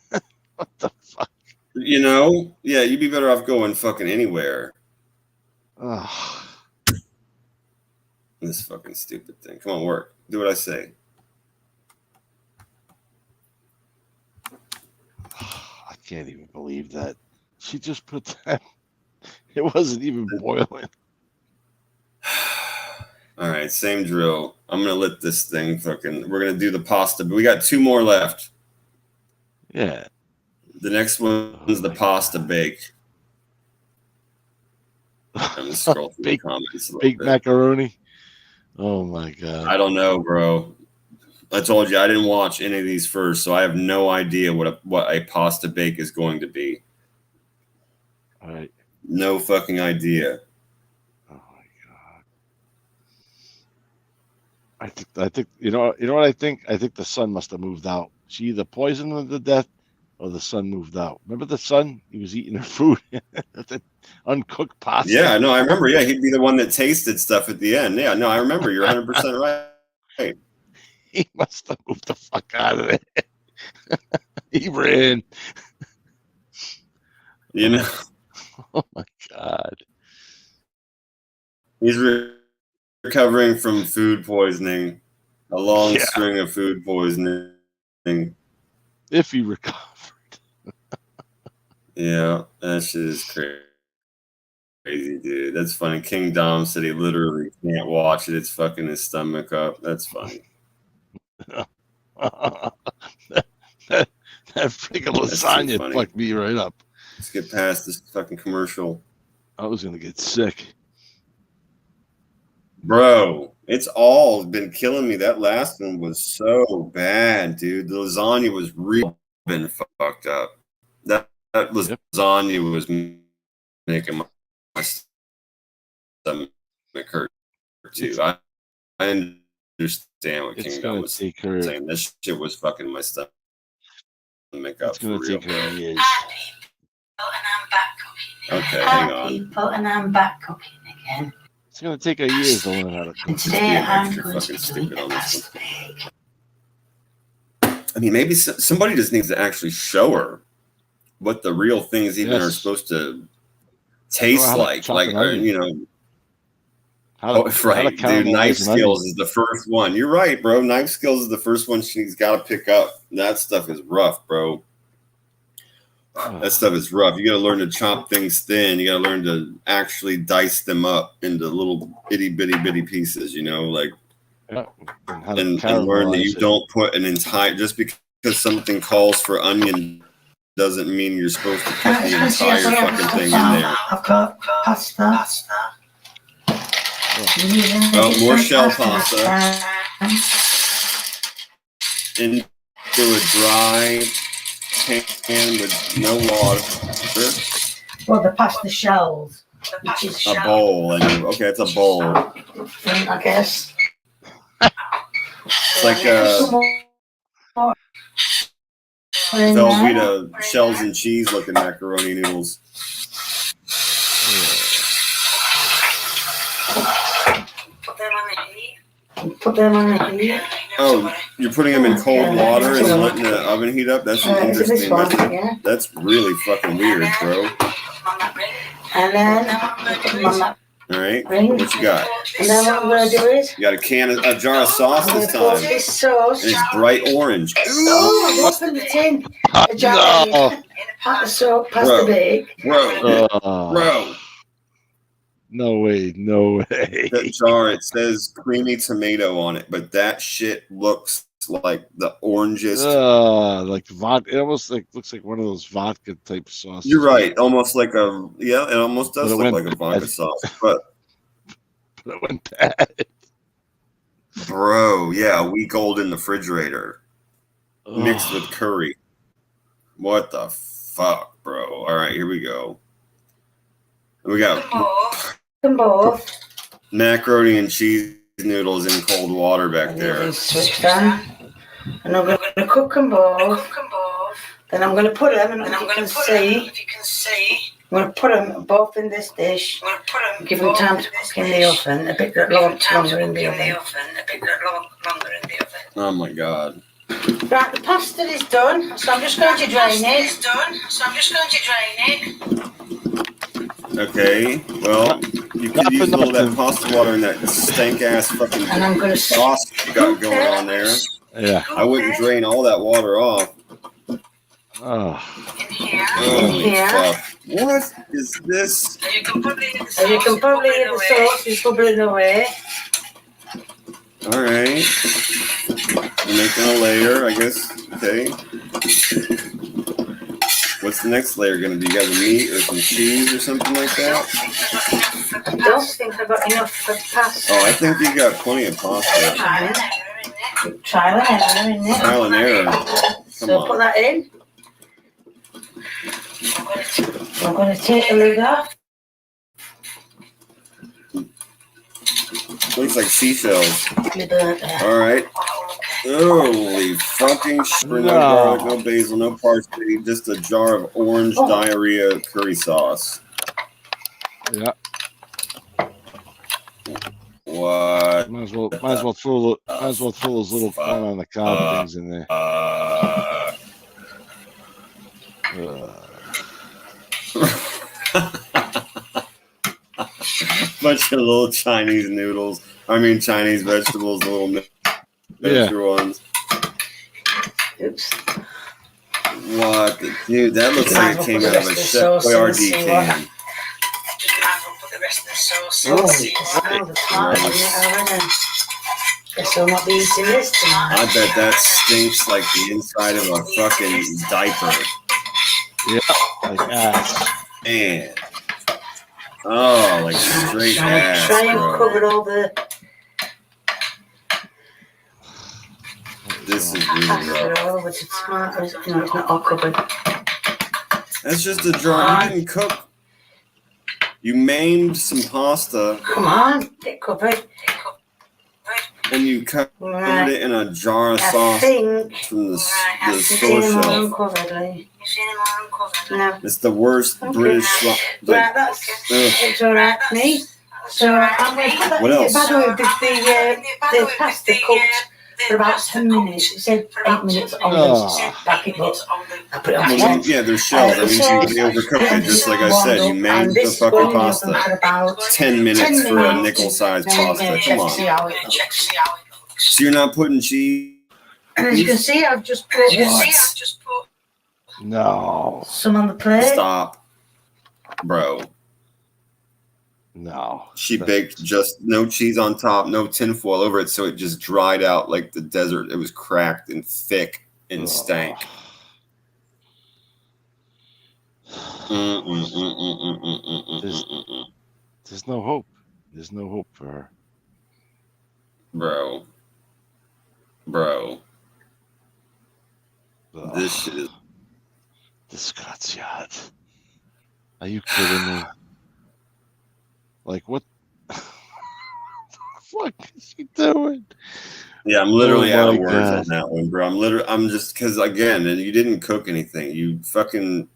What the fuck? You know? Yeah, you'd be better off going fucking anywhere. Oh, This fucking stupid thing. Come on, work. Do what I say. I can't even believe that. She just put that. It wasn't even boiling. All right, same drill. I'm gonna let this thing fucking. We're gonna do the pasta, but we got 2 more left. Yeah. The next one's the pasta bake. I'm gonna scroll through the comments a little Baked bit. macaroni. Oh my God. I don't know, bro. I told you I didn't watch any of these first, so I have no idea what a pasta bake is going to be. All right. No fucking idea. Oh my God. I think you know what I think? I think the sun must have moved out. She either poisoned her to death or the sun moved out. Remember the sun? He was eating her food. The uncooked pasta. Yeah, no, I remember. Yeah, he'd be the one that tasted stuff at the end. Yeah, no, I remember. You're 100% right. He must have moved the fuck out of there. He ran. You know, Oh my God. he's recovering from food poisoning, a long Yeah. string of food poisoning. If he recovered. Yeah, that shit is crazy, dude. That's funny. King Dom said he literally can't watch it. It's fucking his stomach up. That's funny. that freaking That's too lasagna funny. fucked me right up. Let's get past this fucking commercial. I was gonna get sick. Bro, It's all been killing me. That last one was so bad, dude. The lasagna was really been fucked up. That lasagna was making my stomach hurt too. I understand what King Dom was saying. This shit was fucking my stomach up. It's gonna take her years. Okay, hang on. People, and I'm back cooking again. It's gonna take her years to learn how to cook. And today I'm You're going fucking to stupid on this pasta bake. I mean, maybe somebody just needs to actually show her what the real things even are supposed to taste like. Like, you know, right, dude. Knife skills is the first one. You're right, bro. Knife skills is the first one she's got to pick up. That stuff is rough, bro. That stuff is rough. You got to learn to chop things thin. You got to learn to actually dice them up into little itty bitty pieces. You know, like, and learn that you don't put an entire, just because something calls for onion doesn't mean you're supposed to put the entire fucking thing in there. I've got pasta. Oh, more shell pasta into a dry pan with no water. Well, the pasta shells, which is a bowl. Okay, it's a bowl. I guess. It's like Velveeta shells and cheese looking macaroni noodles. Put them on the heat. Oh, you're putting them in cold water and then letting the oven heat up? That's an interesting method. That's really fucking weird, bro. And then put them on that. All right, what you got? And then what I'm going to do is... You got a jar of sauce this time. This sauce. And it's bright orange. Oh, I've opened the tin. A jar of pasta bake. Bro. No way. That jar, it says creamy tomato on it, but that shit looks like the orangest. Like vodka. It almost looks like one of those vodka type sauces. You're right. Almost like it almost does look like a vodka sauce, but it went bad. Bro, yeah, a week old in the refrigerator, mixed with curry. What the fuck, bro? All right, here we go. We got both macaroni and cheese noodles in cold water back there. Switch them. And I'm going to cook them both. Then I'm going to put them, and if you can see, I'm going to put them both in this dish. Give them time to cook in the oven, a bit longer in the oven. Oh my god. Right, the pasta is done, so I'm just going to drain it. Okay, well, you could use a little of that pasta water and that stank ass fucking sauce you got going on there. Yeah. I wouldn't drain all that water off. Holy fuck. What is this? And you can probably hear the sauce is bubbling away. Alright. We're making a layer, I guess. Okay. What's the next layer going to be? You got the meat or some cheese or something like that? I don't think I've got enough for pasta. Oh, I think you got plenty of pasta. Trial and error in there. Trial and error. So put that in. I'm going to take the lid off. Looks like seashells. All right. Holy fucking shit. No garlic, no basil, no parsley, just a jar of orange diarrhea curry sauce. Yeah. What? Might as well throw those little corn on the cob things in there. Bunch of little Chinese noodles. I mean Chinese vegetables, little miniature ones. Oops. What? Dude, that looks like it came out of a Chef Boyardee can. Put the rest of the sauce. Guess I'll not be eating this tonight. I bet that stinks like the inside of a fucking diaper. Yeah, like ass. Man. Oh, like straight ass, Try and bro. cover all the This is really rough. Over to tomatoes. No, it's not all covered. That's just a jar. You didn't cook. You maimed some pasta. Come on, get covered. And you covered it in a jar of sauce from the store shelf. No. It's the worst British sauce. Right, it's all right, me. So I'm going to put that. What else? By the way, the pasta cooked for about 10 minutes. It said 8 minutes on the packet, but I put it on 10. Yeah, there's shells. That means you overcooked it, just like I said. You made the fucking pasta. 10 minutes for a nickel-sized pasta. Come on. So you're not putting cheese? And as you can see, I've just put No. some on the plate. Stop. Bro. No. She baked just no cheese on top, no tinfoil over it, so it just dried out like the desert. It was cracked and thick and stank. There's no hope. There's no hope for her. Bro. This shit is disgusting. Are you kidding me? Like, what the fuck is she doing? Yeah, I'm literally out of words on that one, bro. I'm just, because again, you didn't cook anything. You fucking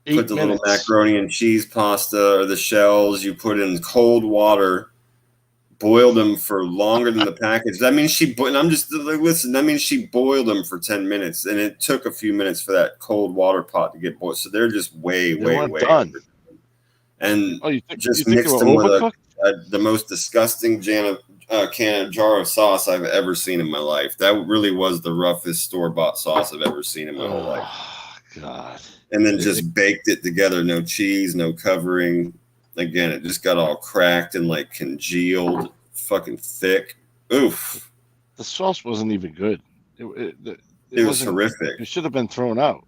put the little macaroni and cheese pasta or the shells. You put in cold water, boiled them for longer than the package. That means and I'm just like, listen, that means she boiled them for 10 minutes, and it took a few minutes for that cold water pot to get boiled. So they're just way done. And just mixed them with the most disgusting jar of sauce I've ever seen in my life. That really was the roughest store-bought sauce I've ever seen in my whole life. God. And then just baked it together. No cheese, no covering. Again, it just got all cracked and like congealed, fucking thick. Oof. The sauce wasn't even good. It was horrific. It should have been thrown out.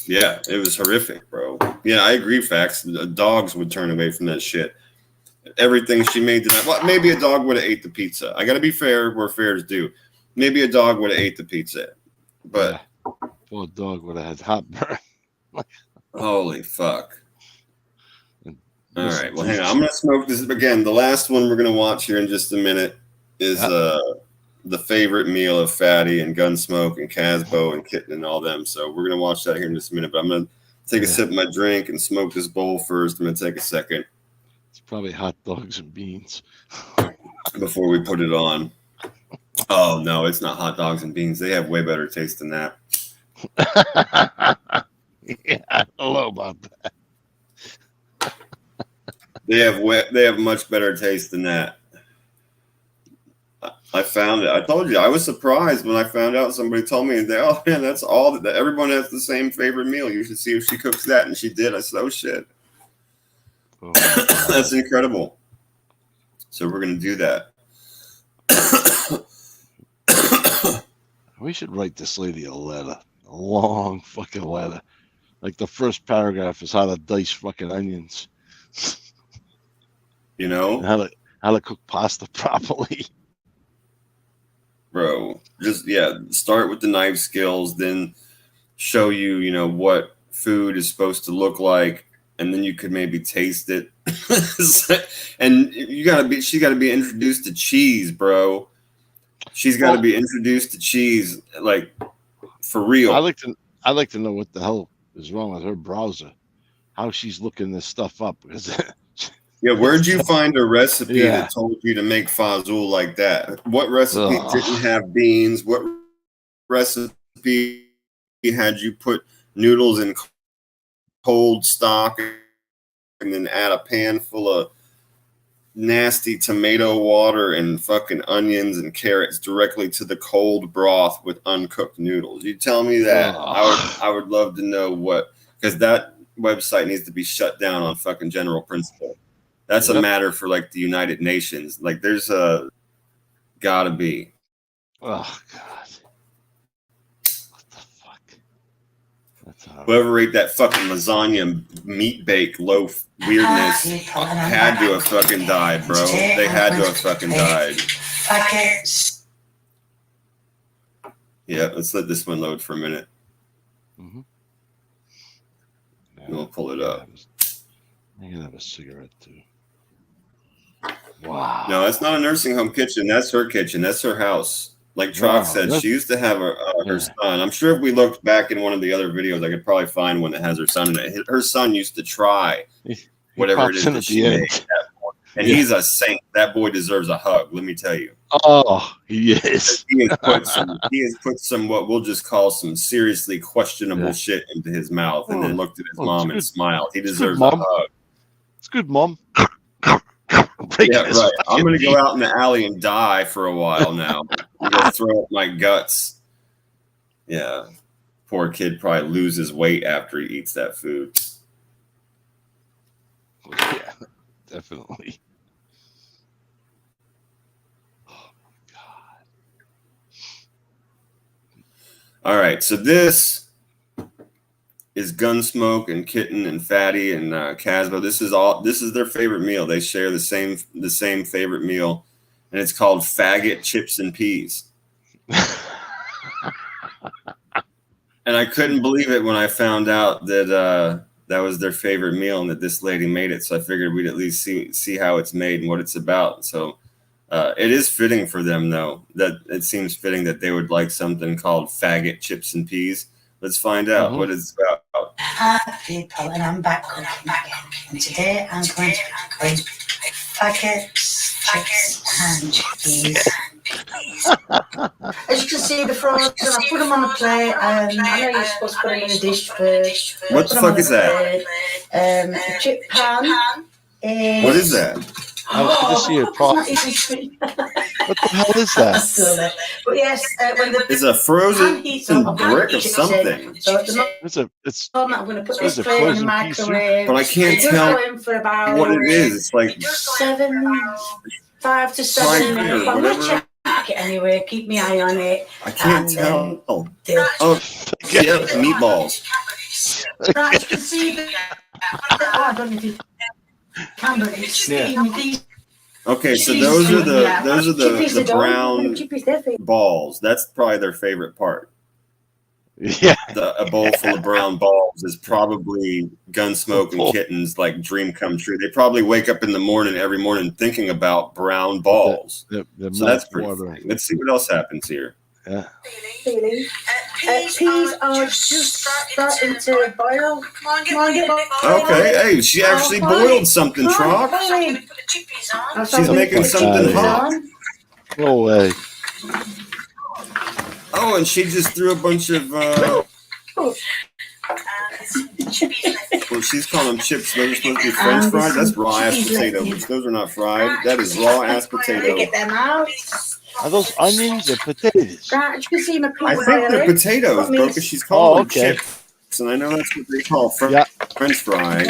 Yeah, it was horrific, bro. Yeah, I agree, facts. Dogs would turn away from that shit. Everything she made tonight. Well, maybe a dog would have ate the pizza. I got to be fair where fair is due. Maybe a dog would have ate the pizza. But poor dog would have had heartburn. Holy fuck. All right, well, hang on. I'm going to smoke this again. The last one we're going to watch here in just a minute is the favorite meal of Fatty and Gunsmoke and Casbo and Kitten and all them. So we're going to watch that here in just a minute. But I'm going to take a sip of my drink and smoke this bowl first. I'm going to take a second. It's probably hot dogs and beans. Before we put it on. Oh, no, it's not hot dogs and beans. They have way better taste than that. Yeah, I don't know about that. They have much better taste than that. I found it. I told you. I was surprised when I found out. Somebody told me, oh man, that's all that everyone has the same favorite meal. You should see if she cooks that, and she did. I said, oh shit, that's incredible. So we're gonna do that. We should write this lady a letter, a long fucking letter. Like the first paragraph is how to dice fucking onions. You know, how to cook pasta properly. Bro, just start with the knife skills, then show you, what food is supposed to look like, and then you could maybe taste it. And she got to be introduced to cheese, bro. She's got to be introduced to cheese, like for real. I like to know what the hell is wrong with her browser. How she's looking this stuff up. Yeah, where'd you find a recipe that told you to make fazul like that? What recipe didn't have beans? What recipe had you put noodles in cold stock and then add a pan full of nasty tomato water and fucking onions and carrots directly to the cold broth with uncooked noodles? You tell me that. I would love to know because that website needs to be shut down on fucking general principle. That's a matter for like the United Nations. Like there's gotta be. Oh God. What the fuck? That's whoever ate that fucking lasagna meat bake loaf weirdness had to have fucking died, bro. They had to have fucking died. Yeah, let's let this one load for a minute. Mm-hmm. Yeah, We'll pull it up. I'm gonna have a cigarette too. Wow. No, that's not a nursing home kitchen. That's her kitchen. That's her house. Like Trocc said, she used to have her son. I'm sure if we looked back in one of the other videos, I could probably find one that has her son in it. Her son used to try whatever it is that she made. And he's a saint. That boy deserves a hug, let me tell you. Oh, he is. He has put some what we'll just call some seriously questionable shit into his mouth and then looked at his mom and smiled. He deserves a hug. It's good, Mom. Yeah, right. I'm going to go out in the alley and die for a while now. I'm going to throw up my guts. Yeah. Poor kid probably loses weight after he eats that food. Yeah, definitely. Oh, my God. All right. So this is Gunsmoke and Kitten and Fatty and Casbo. This is their favorite meal. They share the same favorite meal, and it's called faggot chips and peas. And I couldn't believe it when I found out that that was their favorite meal and that this lady made it. So I figured we'd at least see how it's made and what it's about. So it is fitting for them, though. That it seems fitting that they would like something called faggot chips and peas. Let's find out what it's about. Hi people, and I'm back cooking again. And today I'm going to be cooking faggots, chips and peas. As you can see, the frozen, I put them on a plate, and I know you're supposed to put them in a dish first. What the fuck is that? A chip pan. What is that? I was going to see a prop. What the hell is that? But yes, when the it's a frozen brick of something. So at the moment, I'm going to put this plate in the microwave. But I can't tell what it is. It's like 5 to 7 minutes. I'm going to check it anyway. Keep my eye on it. I can't tell. Oh, yeah, meatballs. Right, you can see the. I don't know if you can, but it's these. Okay, so those are the brown balls. That's probably their favorite part. Yeah, a bowl full of brown balls is probably Gunsmoke and Kitten's like dream come true. They probably wake up in the morning every morning thinking about brown balls. So that's pretty funny. Let's see what else happens here. Yeah. Peas are just starting to boil. Okay, hey, she actually boiled something, Trocc. She's making something hot. No way. Oh, and she just threw a bunch of. Well, she's calling them chips. Those are supposed to be French fries. That's raw ass potato. Those are not fried. That is raw ass potato. Get them out. Are those onions or potatoes? I think they're potatoes, bro, because she's calling them chips. And I know that's what they call French fries.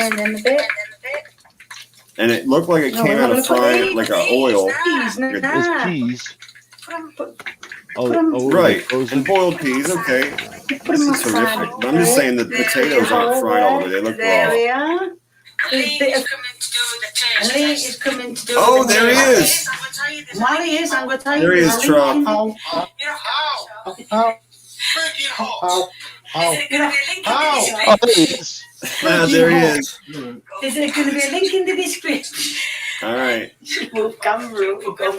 And it looked like it came out of frying, like an oil. There's peas. Right. And boiled peas, okay. This is horrific. But I'm just saying the potatoes aren't fried all the way. They look raw. Lee is coming to do Oh, there he is. While he is, I'm going to tell you. There he is, Trocc. There he is. Is there going to be a link in the description? All right. We'll come through. We're good.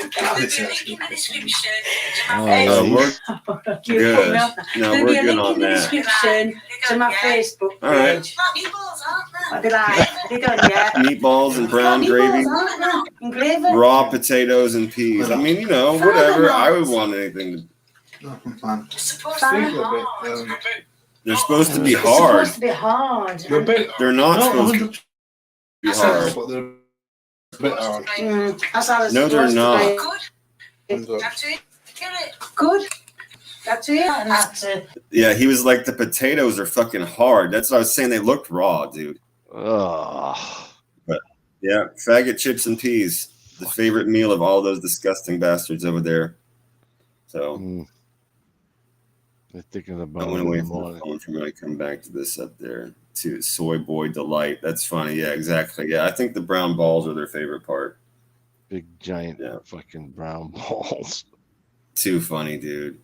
No, we're good on that. Description to my Facebook page. All right. I'll be like, they done yet? Meatballs and brown gravy. Raw potatoes and peas. I mean, you know, whatever. I would want anything to. They're supposed to be hard. They're not supposed to be hard. No, they're not. Good. That's it. Yeah, he was like, the potatoes are fucking hard. That's what I was saying. They looked raw, dude. Oh. But yeah, faggot chips and peas, the favorite meal of all those disgusting bastards over there. So they're thinking about. I went away from the phone from when I come back to this up there to Soy Boy Delight. That's funny. Yeah, exactly. Yeah, I think the brown balls are their favorite part. Big giant fucking brown balls. Too funny, dude.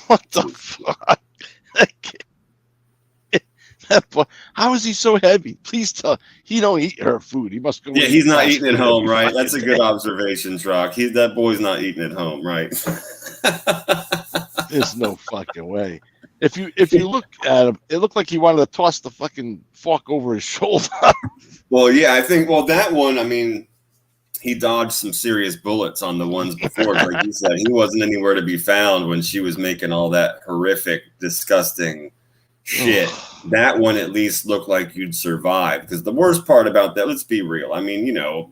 What the fuck? That boy, how is he so heavy? Please tell. He don't eat her food. He must go. Yeah, he's not fast eating at food home, every right? fucking That's a good day. observation, Trocc. That boy's not eating at home, right? There's no fucking way. If you look at him, it looked like he wanted to toss the fucking fork over his shoulder. Well, yeah, I think. Well, that one, I mean, he dodged some serious bullets on the ones before. Like you said, he wasn't anywhere to be found when she was making all that horrific, disgusting shit. That one at least looked like you'd survive. Because the worst part about that, let's be real. I mean,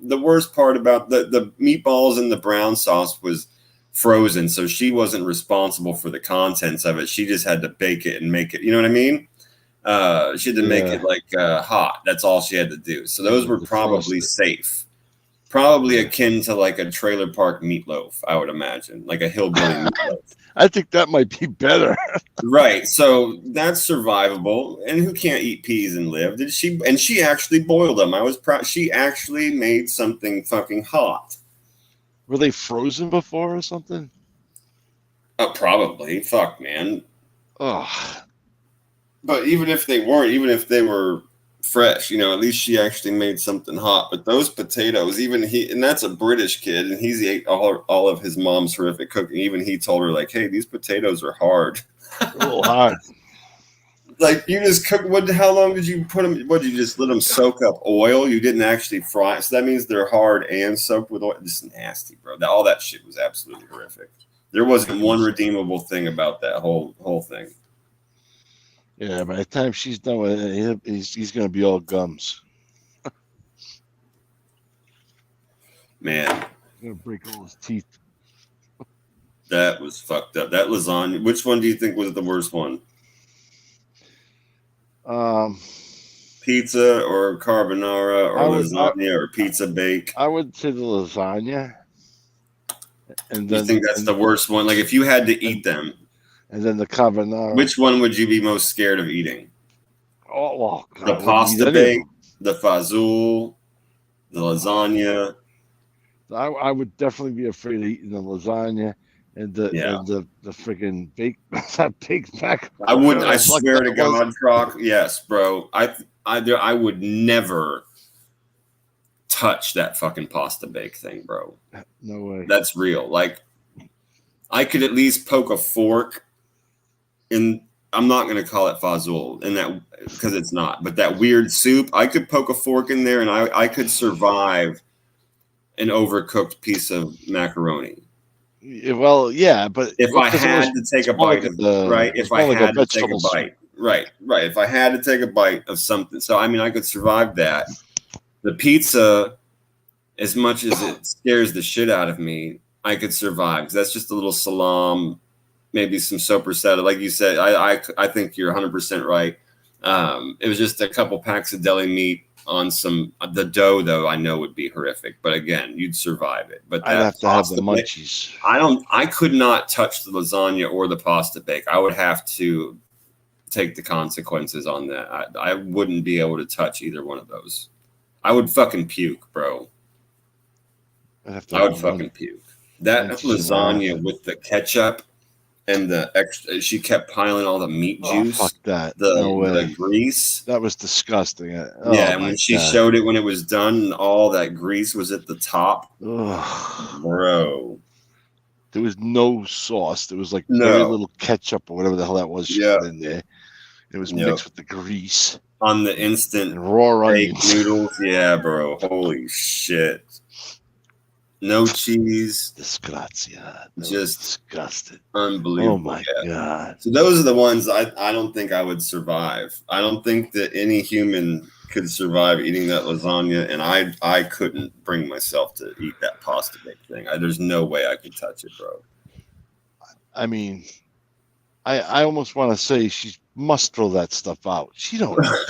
the worst part about the meatballs and the brown sauce was frozen, so she wasn't responsible for the contents of it. She just had to bake it and make it. You know what I mean? She had to make it like hot. That's all she had to do. So those were probably safe. Probably akin to like a trailer park meatloaf, I would imagine, like a hillbilly meatloaf. I think that might be better. Right. So that's survivable. And who can't eat peas and live? And she actually boiled them. I was proud. She actually made something fucking hot. Were they frozen before or something? Probably. Fuck, man. Oh. But even if they weren't, even if they were fresh, at least she actually made something hot. But those potatoes, and that's a British kid, and he's ate all of his mom's horrific cooking. Even he told her, like, hey, these potatoes are hard. A little hard. Like, you just cook, how long did you put them, you just let them soak up oil? You didn't actually fry. So that means they're hard and soaked with oil. Just nasty, bro. All that shit was absolutely horrific. There wasn't one redeemable thing about that whole thing. Yeah, by the time she's done with it, he's going to be all gums. Man. He's going to break all his teeth. That was fucked up. That lasagna, which one do you think was the worst one? Pizza or carbonara or lasagna or pizza bake? I would say the lasagna. And then, you think that's the worst one? Like, if you had to eat them. And then the carbonara. Which one would you be most scared of eating? Oh, God, the pasta bake, the fazool, the lasagna. I would definitely be afraid of eating the lasagna and the freaking baked macaroni. I wouldn't. I swear to God, Trocc. Yes, bro. I would never touch that fucking pasta bake thing, bro. No way. That's real. Like, I could at least poke a fork in. I'm not going to call it fazool in that because it's not. But that weird soup, I could poke a fork in there, and I could survive an overcooked piece of macaroni. Well, yeah, but if I had to take a bite of right, if I had to take a bite, right, if I had to take a bite of something, so I mean, I could survive that. The pizza, as much as it scares the shit out of me, I could survive because that's just a little salam, maybe some sopressata, like you said. I think you're 100% right. It was just a couple packs of deli meat on the dough, though. I know would be horrific, but again, you'd survive it. But I'd have to have the munchies. I could not touch the lasagna or the pasta bake. I would have to take the consequences on that. I wouldn't be able to touch either one of those. I would fucking puke, bro. I would fucking puke. That lasagna with the ketchup and the extra, she kept piling all the meat juice. Fuck that. The grease. That was disgusting. Yeah, and when she showed it when it was done, all that grease was at the top. Bro. There was no sauce. There was like very little ketchup or whatever the hell that was in there. It was mixed with the grease. On the instant raw baked noodles. Yeah, bro. Holy shit. No cheese. Disgrazia. Just disgusted. Unbelievable. Oh my God. So those are the ones I don't think I would survive. I don't think that any human could survive eating that lasagna, and I couldn't bring myself to eat that pasta bake thing. There's no way I could touch it, bro. I mean, I almost want to say she must throw that stuff out. She don't know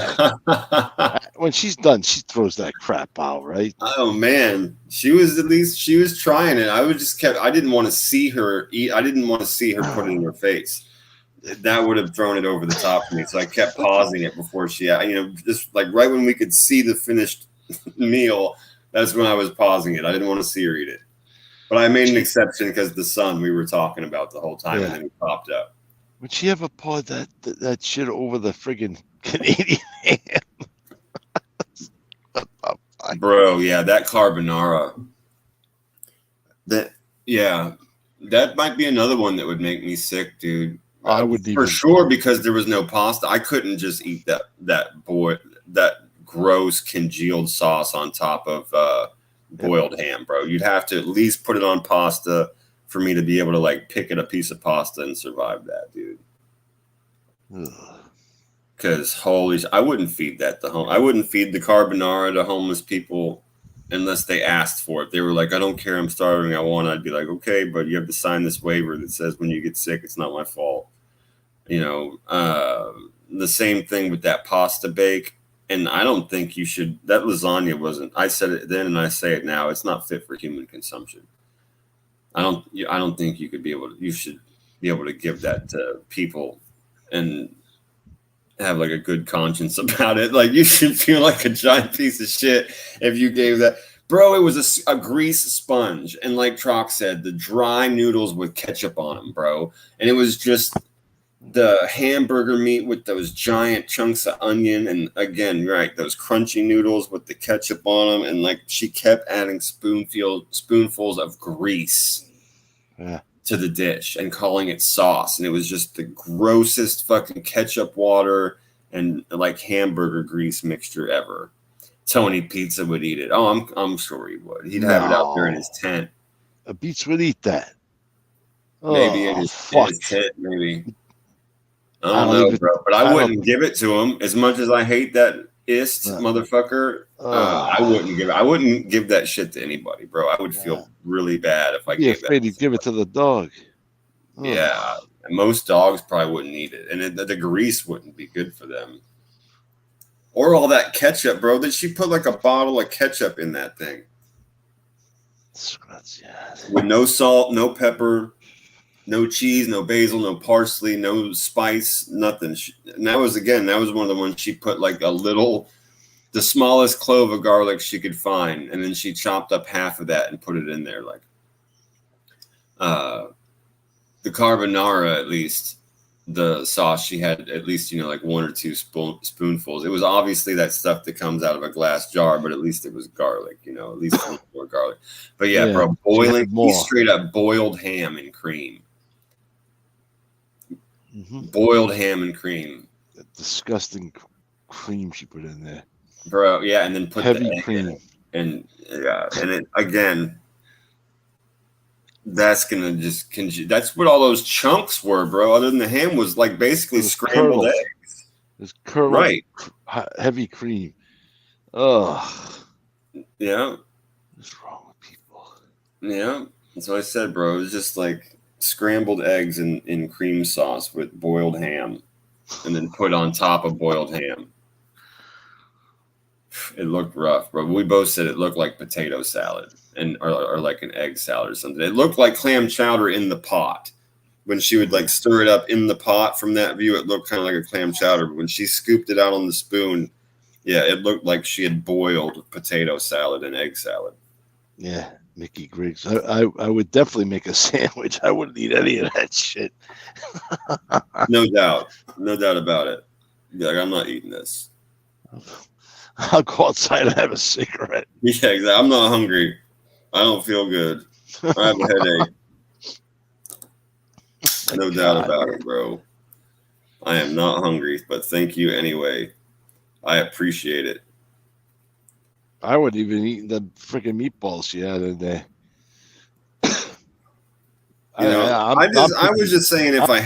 that. When she's done, she throws that crap out, right? Oh man, she was trying it. I didn't want to see her eat. I didn't want to see her put it in her face. That would have thrown it over the top for me. So I kept pausing it before she, just like right when we could see the finished meal. That's when I was pausing it. I didn't want to see her eat it. But I made an exception because the son we were talking about the whole time, and then he popped up. Would she ever pour that shit over the friggin' Canadian ham? Bro, yeah, that carbonara. That might be another one that would make me sick, dude. I would for sure, because there was no pasta. I couldn't just eat that gross congealed sauce on top of boiled ham, bro. You'd have to at least put it on pasta for me to be able to like pick at a piece of pasta and survive that, dude. Because I wouldn't feed that I wouldn't feed the carbonara to homeless people unless they asked for it. They were like, I don't care, I'm starving, I want it. I'd be like, okay, but you have to sign this waiver that says when you get sick, it's not my fault. You know, the same thing with that pasta bake. And I don't think you should. That lasagna wasn't. I said it then, and I say it now. It's not fit for human consumption. I don't think you could be able to. You should be able to give that to people and have like a good conscience about it. Like you should feel like a giant piece of shit if you gave that. Bro, it was a grease sponge, and like Trocc said, the dry noodles with ketchup on them, bro. And it was just the hamburger meat with those giant chunks of onion, and again, right, those crunchy noodles with the ketchup on them, and like she kept adding spoonfuls of grease to the dish and calling it sauce, and it was just the grossest fucking ketchup water and like hamburger grease mixture ever. Tony Pizza would eat it. Oh, I'm sure he would. He'd have it out there in his tent. A Beats would eat that. Maybe in his tent, maybe. I don't know, bro, but I wouldn't give it to him as much as I hate that motherfucker. I wouldn't give that shit to anybody, bro. I would feel really bad if I gave that. Afraid he'd give it to the dog. Yeah, most dogs probably wouldn't eat it, and the grease wouldn't be good for them. Or all that ketchup, bro. Did she put like a bottle of ketchup in that thing? With no salt, no pepper. No cheese, no basil, no parsley, no spice, nothing. And that was one of the ones she put like the smallest clove of garlic she could find. And then she chopped up half of that and put it in there. Like the carbonara, at least the sauce, she had at least, like one or two spoonfuls. It was obviously that stuff that comes out of a glass jar, but at least it was garlic, at least more garlic. But yeah, bro, he straight up boiled ham and cream. Boiled ham and cream. That disgusting cream she put in there, bro. Yeah, and then put heavy the egg cream. In it. And it again. That's gonna that's what all those chunks were, bro. Other than the ham was like basically scrambled eggs. It's curdled, right? Heavy cream. Ugh. Yeah. What's wrong with people? Yeah. That's what I said, bro. It was just like scrambled eggs in cream sauce with boiled ham, and then put on top of boiled ham. It looked rough, bro. We both said it looked like potato salad or like an egg salad or something. It looked like clam chowder in the pot. When she would like stir it up in the pot from that view, it looked kind of like a clam chowder. But when she scooped it out on the spoon, yeah, it looked like she had boiled potato salad and egg salad. Yeah. Mickey Griggs. I would definitely make a sandwich. I wouldn't eat any of that shit. No doubt about it. Be like, I'm not eating this. I'll go outside and have a cigarette. Yeah, exactly. I'm not hungry. I don't feel good. I have a headache. No doubt about it, bro. I am not hungry, but thank you anyway. I appreciate it. I wouldn't even eat the freaking meatballs she had in there. I was just saying if I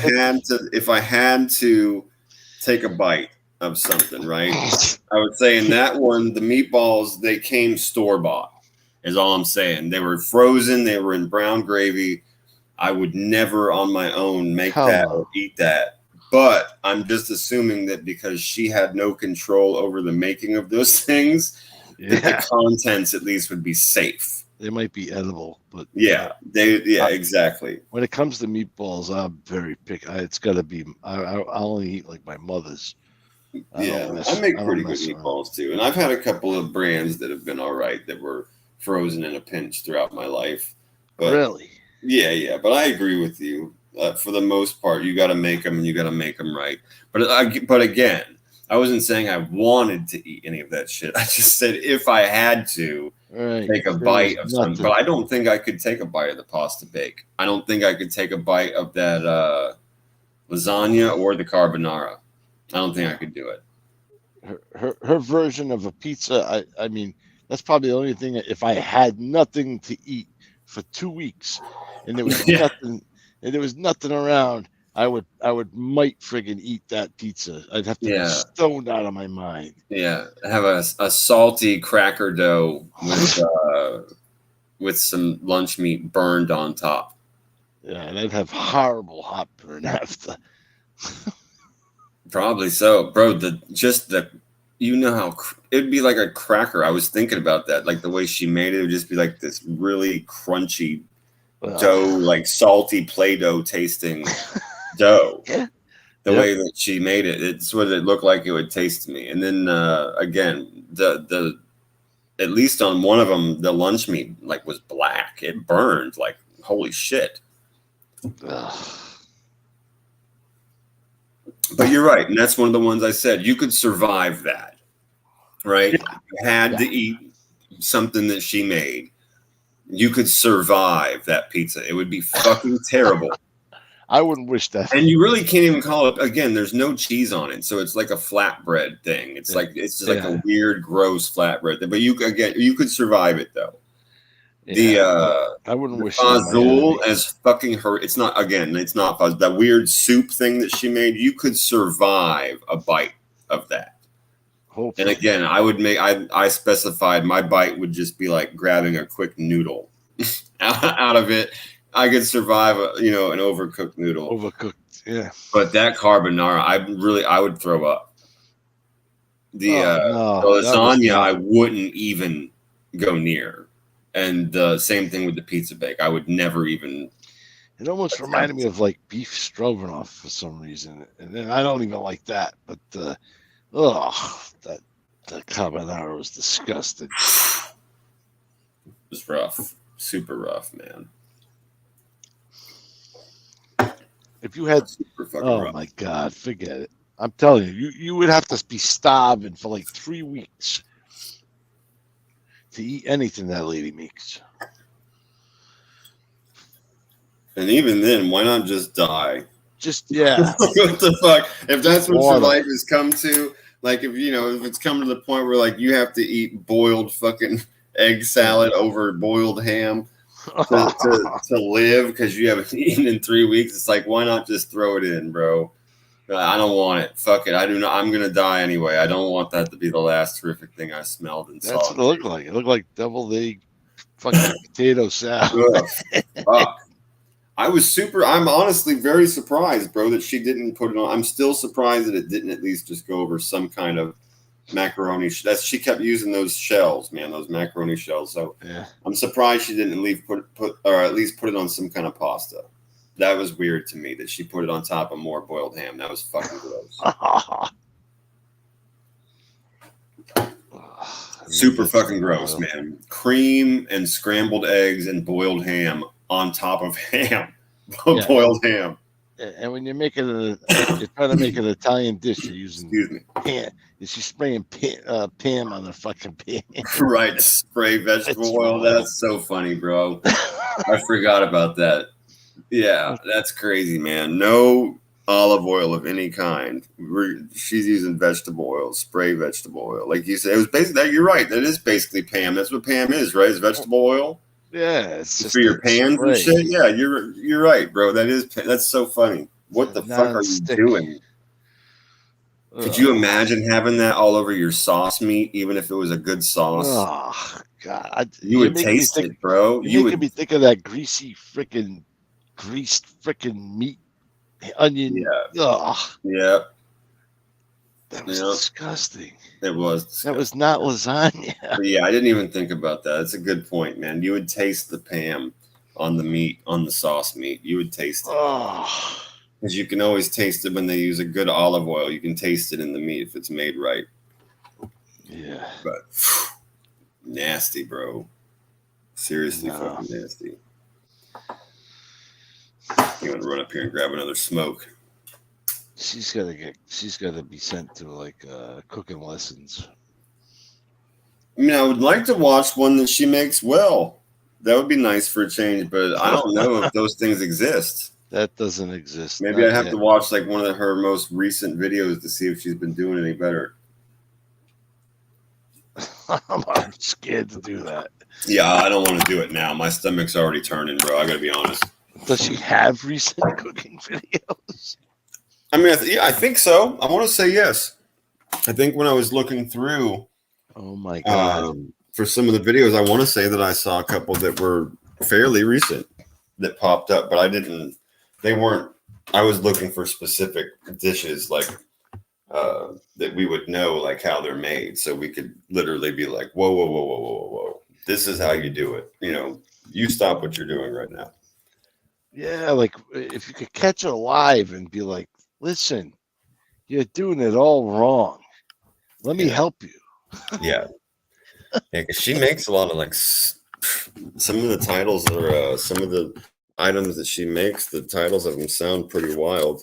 had to take a bite of something, right? I would say in that one, the meatballs, they came store-bought, is all I'm saying. They were frozen, they were in brown gravy. I would never on my own make that or eat that. But I'm just assuming that because she had no control over the making of those things, that the contents at least would be safe. They might be edible, but exactly. When it comes to meatballs, I'm very picky. It's got to be. I'll only eat like my mother's. I make pretty good meatballs too, and I've had a couple of brands that have been all right that were frozen in a pinch throughout my life. But Really? yeah. But I agree with you. For the most part, you got to make them, and you got to make them right. But again, I wasn't saying I wanted to eat any of that shit. I just said if I had to take a bite of something. But I don't think I could take a bite of the pasta bake. I don't think I could take a bite of that lasagna or the carbonara. I don't think I could do it. Her version of a pizza. I mean, that's probably the only thing. If I had nothing to eat for 2 weeks, and there was nothing around, I might friggin' eat that pizza. I'd have to be stoned out of my mind. Yeah, have a salty cracker dough with some lunch meat burned on top. Yeah, and I'd have horrible heartburn after. Probably so, bro. You know how it'd be like a cracker. I was thinking about that, like the way she made it would just be like this really crunchy dough, like salty Play-Doh tasting dough. Yeah. The way that she made it, it's what it looked like it would taste to me. And then again, the at least on one of them, the lunch meat like was black. It burned like holy shit. But you're right, and that's one of the ones I said you could survive that, right? You had to eat something that she made. You could survive that pizza. It would be fucking terrible. I wouldn't wish that. And you really can't even call it. Again, there's no cheese on it, so it's like a flatbread thing. It's just like a weird, gross flatbread thing. But you could survive it though. I wouldn't wish Fazul as fucking her. It's not Fazul. That weird soup thing that she made. You could survive a bite of that. Hopefully. And again, I specified my bite would just be like grabbing a quick noodle out of it. I could survive an overcooked noodle. Overcooked, yeah. But that carbonara, I would throw up. The lasagna, I wouldn't even go near. And the same thing with the pizza bake. I would never even. It almost reminded me of like beef stroganoff for some reason, and then I don't even like that. But the carbonara was disgusting. It was rough, super rough, man. If you had, my God, forget it. I'm telling you, you would have to be starving for like 3 weeks to eat anything that lady makes. And even then, why not just die? What the fuck? If that's what your life has come to, like if it's come to the point where like you have to eat boiled fucking egg salad over boiled ham to live because you haven't eaten in 3 weeks, it's like why not just throw it in, bro? I don't want it. Fuck it. I do not. I'm gonna die anyway. I don't want that to be the last terrific thing I smelled and saw. That's what it looked like. It looked like deviled egg, fucking potato salad. Fuck. I'm honestly very surprised, bro, that she didn't put it on. I'm still surprised that it didn't at least just go over some kind of macaroni. She kept using those shells, man, those macaroni shells. So I'm surprised she didn't at least put it on some kind of pasta. That was weird to me that she put it on top of more boiled ham. That was fucking gross. Super fucking gross, man. Cream and scrambled eggs and boiled ham on top of ham. Boiled ham. And when you're making you're trying to make an Italian dish, you're using pan. She's spraying Pam on the fucking pan. Right, spray vegetable oil. That's so funny, bro. I forgot about that. Yeah, that's crazy, man. No olive oil of any kind. She's using vegetable oil, spray vegetable oil. Like you said, it was basically that. You're right. That is basically Pam. That's what Pam is, right? It's vegetable oil. Yeah, it's just for your pans and shit. Yeah, you're right, bro. That's so funny. What the fuck are you doing? Could you imagine having that all over your sauce meat, even if it was a good sauce? Oh God, you would taste it, bro. You would be thinking of that greased freaking meat, onion. Yeah. Yeah. That was disgusting. It was disgusting. That was not lasagna. But yeah, I didn't even think about that. That's a good point, man. You would taste the Pam on the meat, on the sauce meat. You would taste it. Because you can always taste it when they use a good olive oil. You can taste it in the meat if it's made right. Yeah. But nasty, bro. Seriously fucking nasty. You want to run up here and grab another smoke? She's gotta be sent to like cooking lessons. I mean, I would like to watch one that she makes well. That would be nice for a change, but I don't know if those things exist. That doesn't exist. Maybe I'd have to watch like one of her most recent videos to see if she's been doing any better. I'm scared to do that. Yeah, I don't want to do it now. My stomach's already turning, bro. I gotta be honest. Does she have recent cooking videos? I mean, I think so. I want to say yes. I think when I was looking through, oh my god, for some of the videos, I want to say that I saw a couple that were fairly recent that popped up, but I didn't. They weren't. I was looking for specific dishes like that we would know like how they're made, so we could literally be like, whoa, whoa, whoa, whoa, whoa, whoa. This is how you do it. You know, you stop what you're doing right now. Yeah, like if you could catch it alive and be like, listen, you're doing it all wrong. Let me help you. Yeah. Yeah, because she makes a lot of like some of the titles are some of the items that she makes. The titles of them sound pretty wild.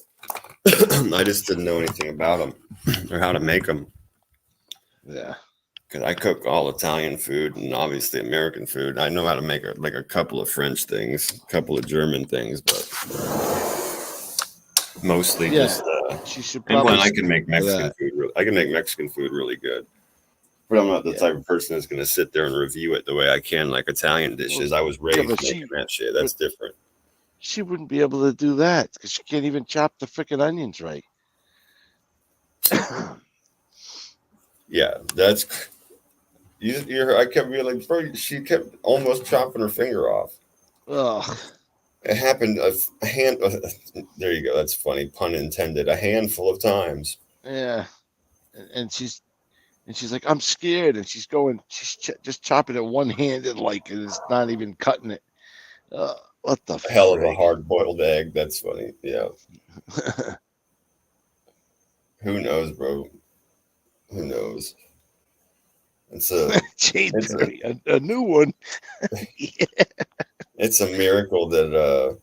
I just didn't know anything about them or how to make them. Yeah, because I cook all Italian food and obviously American food. I know how to make a couple of French things, a couple of German things, but mostly just. She should and probably. I can make Mexican food. I can make Mexican food really good. But I'm not the type of person that's going to sit there and review it the way I can, like Italian dishes. I was raised making that shit. That's different. She wouldn't be able to do that because she can't even chop the freaking onions right. Yeah, that's. I kept being like, bro, she kept almost chopping her finger off. Ugh. It happened a hand. There you go. That's funny, pun intended. A handful of times. Yeah, and she's like, I'm scared, and she's just chopping it one-handed, like it's not even cutting it. What the hell of a hard-boiled egg? That's funny. Yeah. Who knows, bro? Who knows? It's a new one. Yeah. It's a miracle that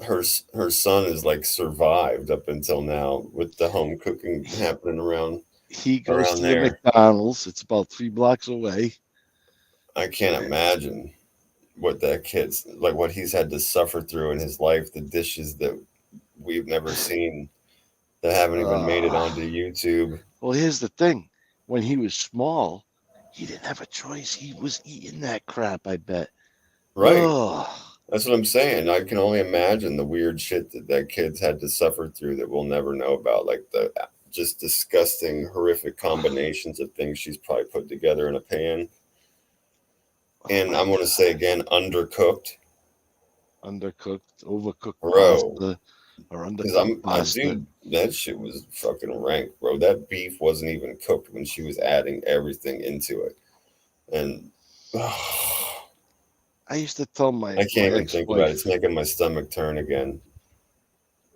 her son is like survived up until now with the home cooking happening around. He goes to the McDonald's. It's about 3 blocks away. I can't imagine what that kid's like, what he's had to suffer through in his life, the dishes that we've never seen that haven't even made it onto YouTube. Well, here's the thing. When he was small, he didn't have a choice. He was eating that crap, I bet. Right. That's what I'm saying. I can only imagine the weird shit that kid's had to suffer through that we'll never know about, like the just disgusting, horrific combinations of things she's probably put together in a pan. And I'm going to say again, undercooked, overcooked, bro. Or undercooked pasta. Dude, that shit was fucking rank, bro. That beef wasn't even cooked when she was adding everything into it, and I used to tell my I can't even think about it. It's making my stomach turn again.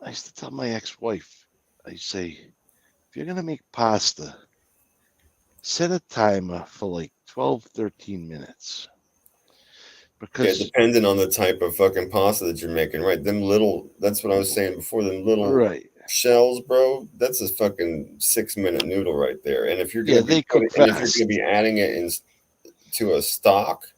I used to tell my ex-wife, I say, if you're gonna make pasta, set a timer for like 12, 13 minutes. Because depending on the type of fucking pasta that you're making, right? That's what I was saying before, them little shells, bro. That's a fucking 6-minute noodle right there. And if you're gonna be adding it to a stock,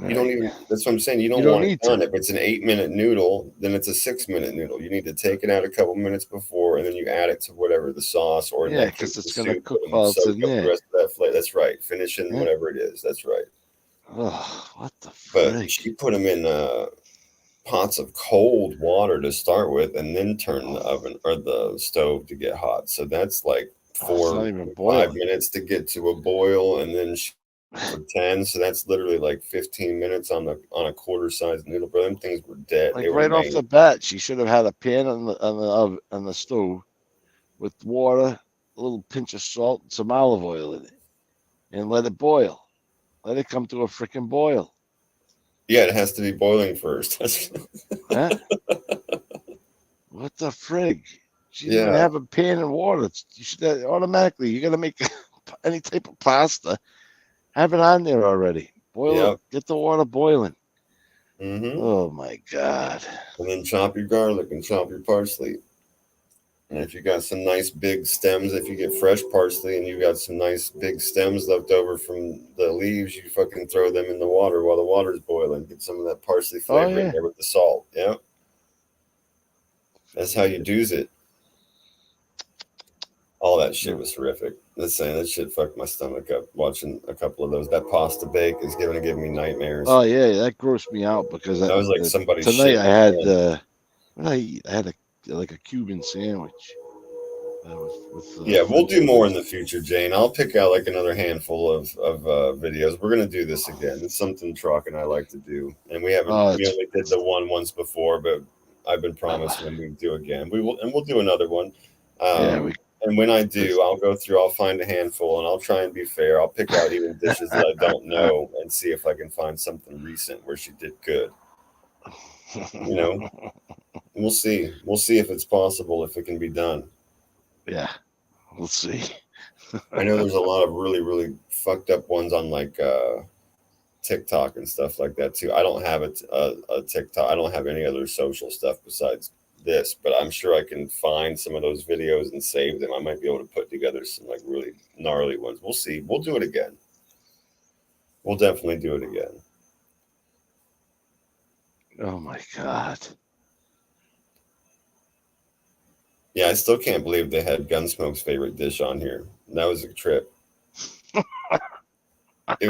you don't even. That's what I'm saying. You don't want it done. If it's an 8-minute noodle, then it's a 6-minute noodle. You need to take it out a couple minutes before, and then you add it to whatever the sauce or because it's gonna cook while it's in there. The rest of that flavor. That's right. Finishing whatever it is. That's right. Oh, what the But she put them in pots of cold water to start with, and then turn the oven or the stove to get hot. So that's like 4 or 5 minutes to get to a boil, and then for 10. So that's literally like 15 minutes on a quarter-sized noodle. Bro, them things were dead. Like right off the bat, she should have had a pan on the stove with water, a little pinch of salt, and some olive oil in it, and let it boil. Let it come to a freaking boil. Yeah, it has to be boiling first. Huh? What the frig? She didn't have a pan and water. You should automatically. You're gonna make any type of pasta. Have it on there already. Boil it. Get the water boiling. Oh my God. And then chop your garlic and chop your parsley. And if you got some nice big stems, if you get fresh parsley and you got some nice big stems left over from the leaves, you fucking throw them in the water while the water's boiling. Get some of that parsley flavor in there with the salt. Yeah. That's how you do's it. All that shit was horrific. That's saying that shit fucked my stomach up watching a couple of those. That pasta bake is gonna give me nightmares. Oh yeah, that grossed me out because that was like somebody's tonight shit. I had what did I eat? I had like a Cuban sandwich. Yeah, we'll do more in the future, Jane. I'll pick out like another handful of videos. We're gonna do this again. It's something Trocc and I like to do, and we haven't. We only did the one once before, but I've been promising we do again. We'll do another one. And when I do, I'll go through. I'll find a handful, and I'll try and be fair. I'll pick out even dishes that I don't know, and see if I can find something recent where she did good. You know, we'll see. We'll see if it's possible, if it can be done. Yeah, we'll see. I know there's a lot of really, really fucked up ones on like TikTok and stuff like that too. I don't have a TikTok. I don't have any other social stuff besides this, but I'm sure I can find some of those videos and save them. I might be able to put together some like really gnarly ones. We'll see. We'll do it again. We'll definitely do it again. Oh my God. Yeah, I still can't believe they had Gunsmoke's favorite dish on here. That was a trip. It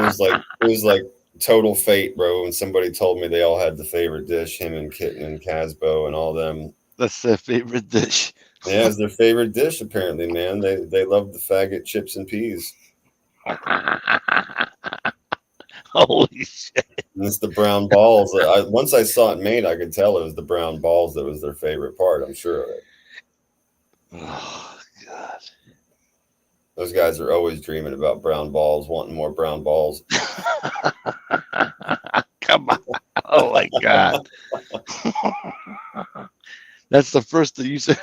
was like total fate, bro. When somebody told me they all had the favorite dish, him and Kitten and Casbo and all them. That's their favorite dish. Yeah, it's their favorite dish, apparently, man. They love the faggot chips and peas. Holy shit. And it's the brown balls. Once I saw it made, I could tell it was the brown balls that was their favorite part. I'm sure of it. Oh, God. Those guys are always dreaming about brown balls, wanting more brown balls. Come on. Oh, my God. That's the first thing you said.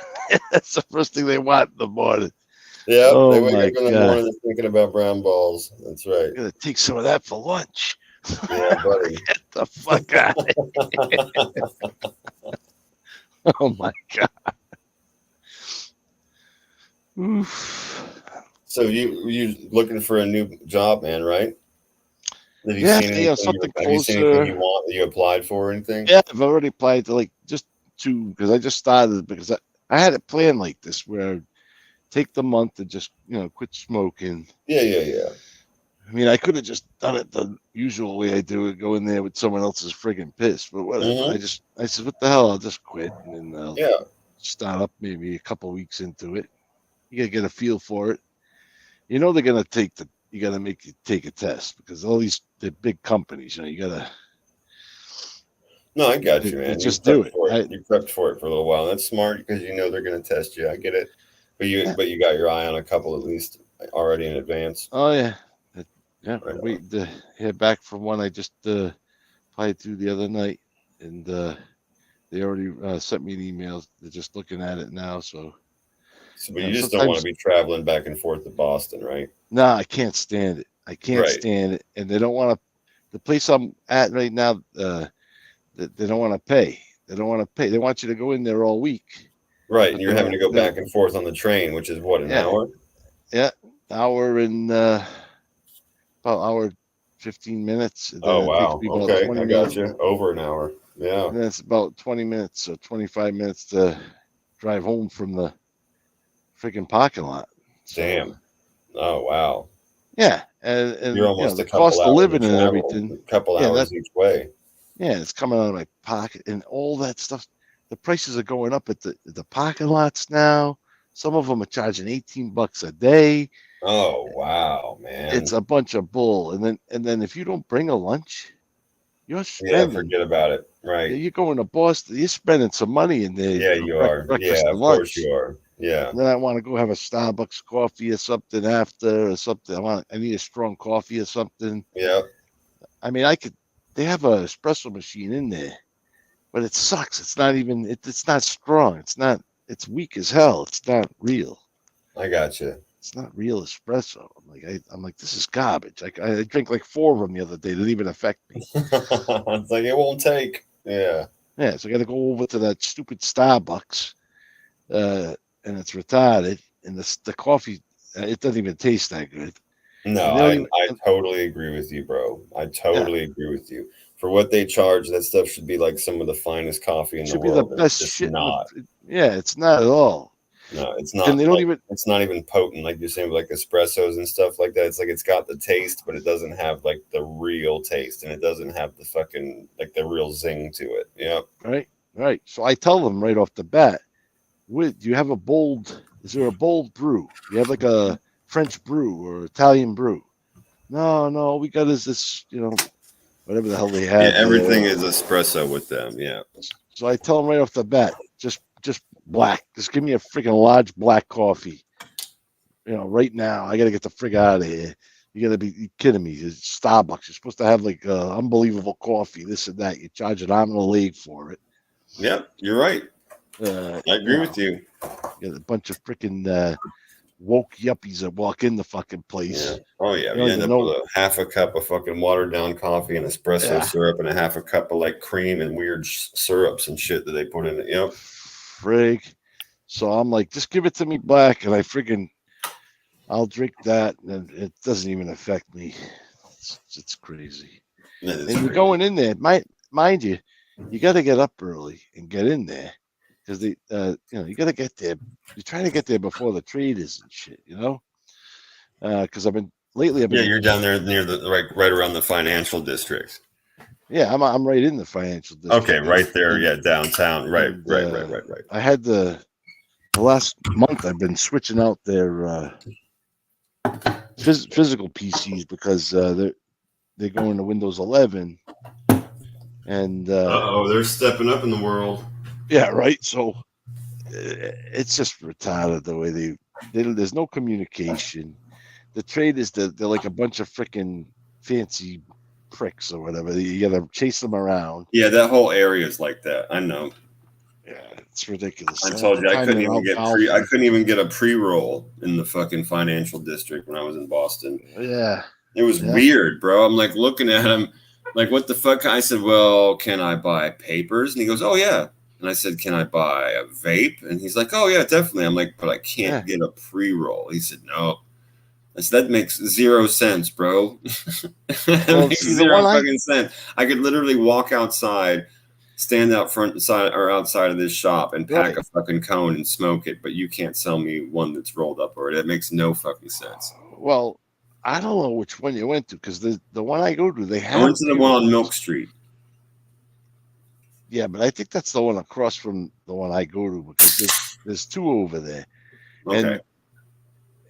That's the first thing they want in the morning. Yeah, oh they wake up in the morning thinking about brown balls. That's right. I'm going to take some of that for lunch. Yeah, buddy. Get the fuck out of here. Oh, my God. Oof. So you looking for a new job, man, right? Have you seen anything? Have you seen anything you want that you applied for or anything? Yeah, I've already applied to because I just started because I had it planned like this where I'd take the month and just quit smoking. Yeah. I mean, I could have just done it the usual way I do it, go in there with someone else's friggin' piss, but whatever. I said, what the hell? I'll just quit and then I'll start up maybe a couple weeks into it. You gotta get a feel for it. They're gonna you gotta make you take a test because all the big companies, you gotta. No, I got you, man. Just do it. You prepped for it for a little while. That's smart because they're gonna test you. I get it, but you got your eye on a couple at least already in advance. Oh yeah. Right. Waiting to hear back from one I just applied to the other night, and they already sent me an email. They're just looking at it now, so but you just don't want to be traveling back and forth to Boston, right? No, I can't stand it. I can't stand it, and they don't want to. The place I'm at right now, they don't want to pay. They don't want to pay. They want you to go in there all week. Right, and you're having to go back and forth on the train, which is what, an hour? Yeah, hour and about hour 15 minutes. Oh wow! Okay, I got you. Over an hour. Yeah. And it's about 20 minutes or 25 minutes to drive home from the freaking parking lot. Damn. Oh wow. Yeah, and you're almost the cost of living and everything. A couple hours each way. Yeah, it's coming out of my pocket and all that stuff. The prices are going up at the parking lots now. Some of them are charging $18 a day. Oh wow, man! It's a bunch of bull. And then if you don't bring a lunch, you're spending. Forget about it. Right. You're going to Boston. You're spending some money in there. Yeah, you are. Yeah, of course you are. Yeah. And then I want to go have a Starbucks coffee or something after or something. I need a strong coffee or something. Yeah. I mean, they have an espresso machine in there, but it sucks. It's not even, it's not strong. It's weak as hell. It's not real. I got you. it's not real espresso. I'm like, this is garbage. I drank like 4 of them the other day. It didn't even affect me. It's like it won't take. Yeah. Yeah, so I got to go over to that stupid Starbucks, and it's retarded. And the coffee, it doesn't even taste that good. No, I totally agree with you, bro. I totally agree with you. For what they charge, that stuff should be like some of the finest coffee in the Should be world. the best It's shit. not. Yeah, it's not at all. No, it's not. And they don't even. It's not even potent, like you're saying, with like espressos and stuff like that. It's like it's got the taste, but it doesn't have like the real taste, and it doesn't have the fucking like the real zing to it. Yeah. Right. So I tell them right off the bat, do you have a bold? Is there a bold brew? You have like a French brew or Italian brew? No, we got this, whatever the hell they have. Yeah, everything is espresso with them. Yeah. So I tell them right off the bat, just black. Just give me a freaking large black coffee. Right now. I got to get the frig out of here. You got to be kidding me. It's Starbucks. You're supposed to have like unbelievable coffee, this and that. You charge an arm and a leg for it. Yeah, you're right. I agree with you. You got a bunch of freaking woke yuppies that walk in the fucking place. Yeah. Oh yeah, you end up with a half a cup of fucking watered down coffee and espresso syrup and a half a cup of like cream and weird syrups and shit that they put in it. Yep. Frig. So I'm like, just give it to me black, and I'll drink that, and it doesn't even affect me. It's crazy. And you're going in there, mind you, you got to get up early and get in there because you got to get there. You're trying to get there before the trade is and shit, because I've been. You're down there near the right around the financial district. Yeah, I'm right in the financial district. Okay, right there, downtown. Right. I had the last month I've been switching out their physical PCs because they're going to Windows 11, and they're stepping up in the world. Yeah, right. So it's just retarded the way there's no communication. The traders, they're like a bunch of freaking fancy pricks or whatever. You gotta chase them around. Yeah, that whole area is like that. I know. Yeah, it's ridiculous. I told you I couldn't even get a pre-roll in the fucking financial district when I was in Boston. Yeah. It was weird, bro. I'm like looking at him like, what the fuck? I said, well, can I buy papers? And he goes, oh yeah. And I said, can I buy a vape? And he's like, oh yeah, definitely. I'm like, but I can't get a pre-roll. He said, no. I said, that makes 0 sense, bro. That makes zero fucking sense. I could literally walk outside, stand out outside of this shop and pack a fucking cone and smoke it, but you can't sell me one that's rolled up already. That makes no fucking sense. Well, I don't know which one you went to because the one I go to, they have. I went to the one on Milk Street. Yeah, but I think that's the one across from the one I go to because there's 2 over there. Okay.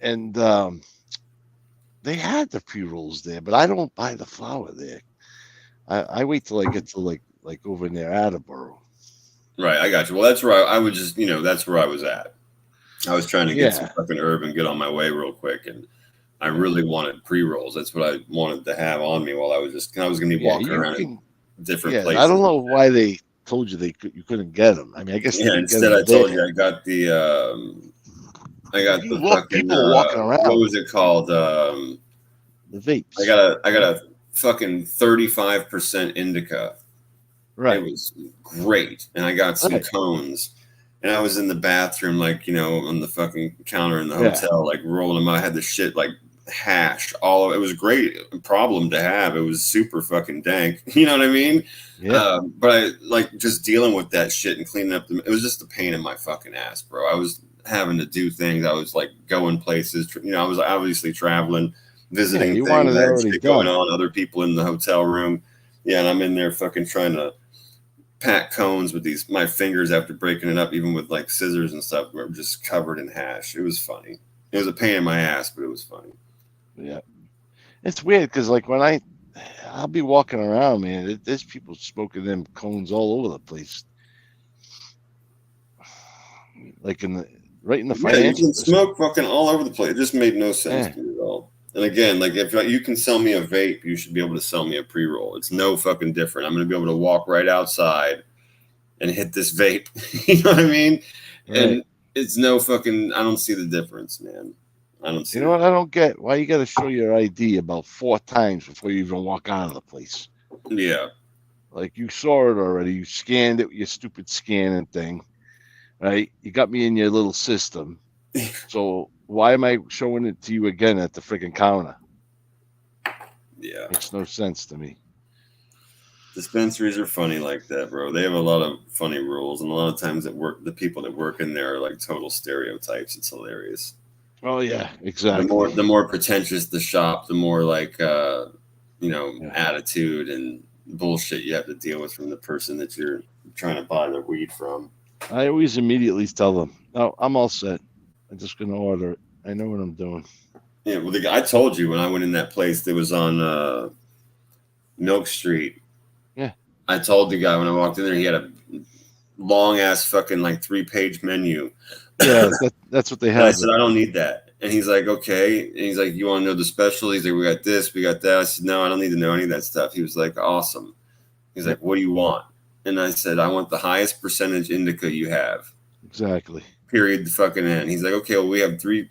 And they had the pre-rolls there, but I don't buy the flour there. I wait till I get to like over near Attleboro. Right, I got you. Well, that's where I would just, that's where I was at. I was trying to get some fucking herb and get on my way real quick, and I really wanted pre-rolls. That's what I wanted to have on me while I was going to be walking around in different places. I don't know why they told you you couldn't get them. I mean, I guess instead I told you I got the fucking people walking around. What was it called? The vapes. I got a fucking 35% indica. Right. It was great, and I got some cones. And I was in the bathroom, on the fucking counter in the hotel, rolling them out. I had the shit hash all of it. It was great problem to have. It was super fucking dank. You know what I mean? Yeah. But I just dealing with that shit and cleaning up. It was just a pain in my fucking ass, bro. I was having to do things. I was going places. I was obviously traveling, visiting things. I had shit going on. Other people in the hotel room. Yeah, and I'm in there fucking trying to pack cones with my fingers after breaking it up, even with scissors and stuff, were just covered in hash. It was funny. It was a pain in my ass, but it was funny. Yeah, it's weird because when I'll be walking around, man, there's people smoking them cones all over the place, right in the financial. You can smoke fucking all over the place. It just made no sense to me at all. And again, if you can sell me a vape, you should be able to sell me a pre-roll. It's no fucking different. I'm going to be able to walk right outside and hit this vape. You know what I mean? Right. And it's no fucking, I don't see the difference, man. I don't see You know what I don't get? Why you got to show your ID about 4 times before you even walk out of the place? Yeah. Like, you saw it already. You scanned it with your stupid scanning thing, right? You got me in your little system. So why am I showing it to you again at the freaking counter? Yeah. Makes no sense to me. Dispensaries are funny like that, bro. They have a lot of funny rules, and a lot of times the people that work in there are like total stereotypes. It's hilarious. Oh yeah, exactly. The more pretentious the shop, the more like Yeah. attitude and bullshit you have to deal with from the person that you're trying to buy the weed from. I always immediately tell them, "No, I'm all set. I'm just gonna order it. I know what I'm doing." Yeah, well, I told you when I went in that place that was on Milk Street. Yeah. I told the guy when I walked in there, he had a long ass fucking like 3-page menu. Yeah, that's what they And have. I said, I don't need that. And he's like, okay. And he's like, you want to know the special? He's like, we got this, we got that. I said, no, I don't need to know any of that stuff. He was like, awesome. He's like, what do you want? And I said, I want the highest percentage indica you have. Exactly. Period. The fucking end. He's like, okay, well, we have three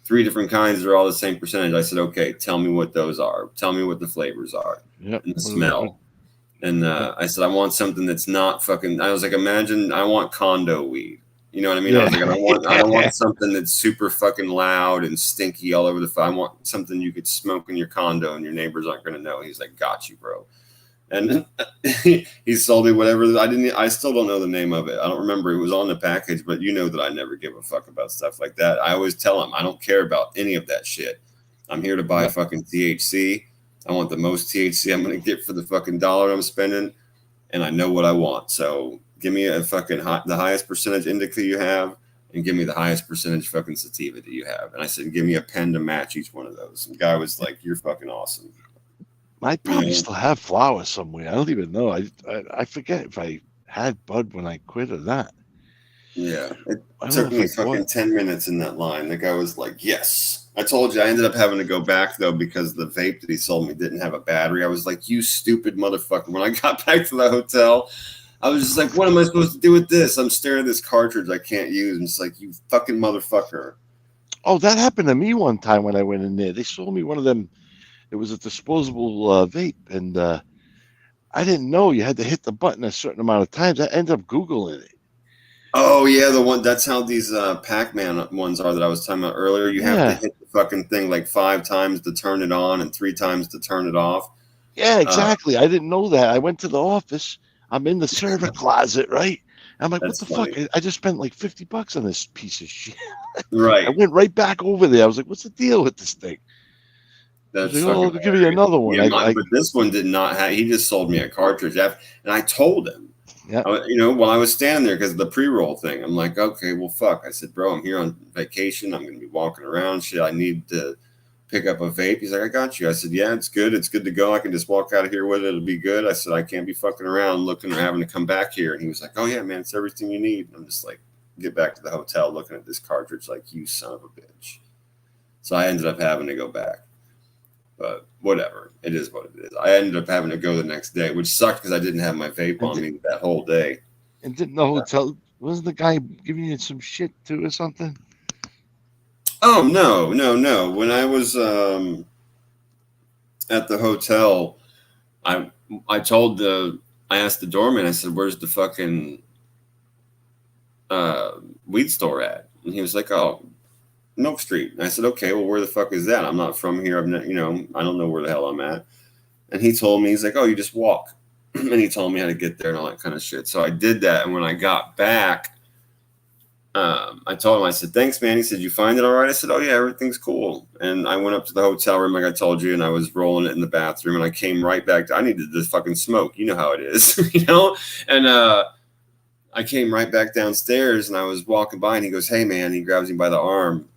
different kinds. They're all the same percentage. I said, okay, tell me what those are. Tell me what the flavors are. Yep. And the smell. And I said, I want something that's not fucking. I was like, imagine I want condo weed. You know what I mean? Yeah. I was like, I don't want something that's super fucking loud and stinky all over the. I want something you could smoke in your condo and your neighbors aren't going to know. He's like, got you, bro. And he sold me whatever. I still don't know the name of it. I don't remember. It was on the package, but you know that I never give a fuck about stuff like that. I always tell him I don't care about any of that shit. I'm here to buy fucking THC. I want the most THC I'm going to get for the fucking dollar I'm spending, and I know what I want. So give me a fucking the highest percentage indica you have, and give me the highest percentage fucking sativa that you have. And I said, give me a pen to match each one of those. And the guy was like, you're fucking awesome. I probably still have flour somewhere. I don't even know. I forget if I had bud when I quit or not. Yeah, it took me fucking 10 minutes in that line. The guy was like, yes. I told you I ended up having to go back, though, because the vape that he sold me didn't have a battery. I was like, you stupid motherfucker. When I got back to the hotel, I was just like, what am I supposed to do with this? I'm staring at this cartridge I can't use. And it's like, you fucking motherfucker. Oh, that happened to me one time when I went in there. They sold me one of them. It was a disposable vape, and I didn't know you had to hit the button a certain amount of times. I ended up Googling it. Oh, yeah, the one. That's how these Pac-Man ones are that I was talking about earlier. You have to hit the fucking thing like 5 times to turn it on and 3 times to turn it off. Yeah, exactly. I didn't know that. I went to the office. I'm in the server closet, right? I'm like, That's what the funny. fuck? I just spent like $50 on this piece of shit. Right. I went right back over there. I was like, what's the deal with this thing? That's like, oh, I'll give you another one. Yeah, but this one did not have. He just sold me a cartridge, and I told him, while I was standing there because of the pre-roll thing, I'm like, okay, well, fuck. I said, bro, I'm here on vacation. I'm going to be walking around. Shit, I need to pick up a vape. He's like, I got you. I said, yeah, it's good. It's good to go. I can just walk out of here with it. It'll be good. I said, I can't be fucking around looking or having to come back here. And he was like, oh yeah, man, it's everything you need. And I'm just like, get back to the hotel looking at this cartridge like, you son of a bitch. So I ended up having to go back. But whatever, it is what it is. I ended up having to go the next day, which sucked because I didn't have my vape on me that whole day. And didn't the hotel, wasn't the guy giving you some shit too or something? Oh, no. When I was at the hotel, I asked the doorman, I said, where's the fucking weed store at? And he was like, oh, Milk Street. And I said, okay, well, where the fuck is that? I'm not from here. I don't know where the hell I'm at. And he told me, he's like, oh, you just walk. And he told me how to get there and all that kind of shit. So I did that. And when I got back, I told him, I said, thanks, man. He said, you find it all right? I said, oh, yeah, everything's cool. And I went up to the hotel room, like I told you, and I was rolling it in the bathroom. And I came right back. I needed to fucking smoke. You know how it is, And I came right back downstairs, and I was walking by, and he goes, hey, man. He grabs me by the arm.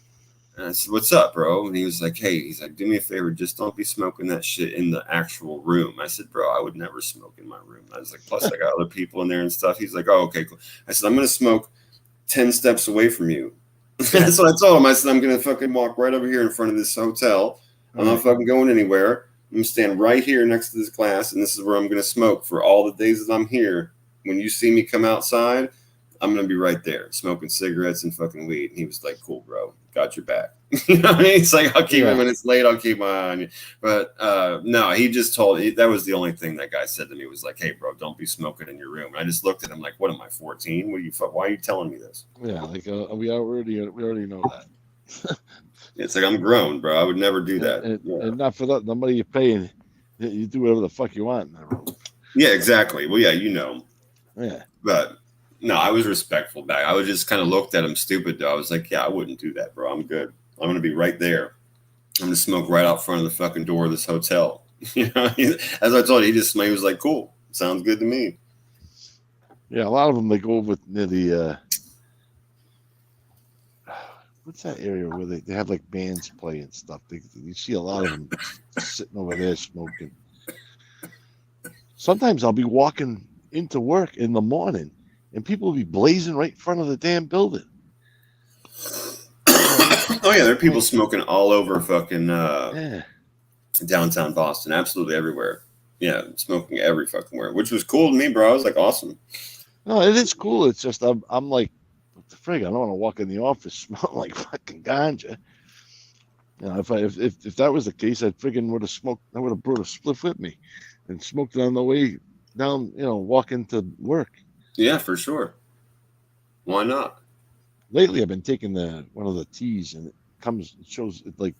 And I said, what's up, bro? And he was like, hey, he's like, do me a favor. Just don't be smoking that shit in the actual room. I said, bro, I would never smoke in my room. I was like, plus I got other people in there and stuff. He's like, oh, okay, cool. I said, I'm going to smoke 10 steps away from you. That's what I told him. I said, I'm going to fucking walk right over here in front of this hotel. I'm not fucking going anywhere. I'm going to stand right here next to this glass, and this is where I'm going to smoke for all the days that I'm here. When you see me come outside, I'm going to be right there smoking cigarettes and fucking weed. And he was like, cool, bro. Got your back. You know what I mean? It's like, I'll keep it when it's late. I'll keep my eye on you. But no, he just that was the only thing that guy said to me was like, hey, bro, don't be smoking in your room. And I just looked at him like, what am I, 14? Why are you telling me this? Yeah, like we already know that. It's like, I'm grown, bro. I would never do that. And not for that, the money you're paying, you do whatever the fuck you want in that room. Yeah, exactly. Well, yeah, you know. Yeah. But no, I was respectful back. I was just kind of looked at him stupid, though. I was like, yeah, I wouldn't do that, bro. I'm good. I'm going to be right there. I'm going to smoke right out front of the fucking door of this hotel. You know, as I told you, he was like, cool. Sounds good to me. Yeah, a lot of them, they go over near the, what's that area where they have like bands playing stuff? You see a lot of them sitting over there smoking. Sometimes I'll be walking into work in the morning and people will be blazing right in front of the damn building. Oh yeah, there are people smoking all over fucking downtown Boston, absolutely everywhere. Yeah, smoking every fucking where, which was cool to me, bro. I was like, awesome. No, it is cool. It's just I'm like, what the frig? I don't want to walk in the office smelling like fucking ganja. You know, if that was the case, I friggin' would have smoked. I would have brought a spliff with me and smoked it on the way down. You know, walking to work. Yeah, for sure. Why not? Lately, I've been taking one of the teas, and it shows it like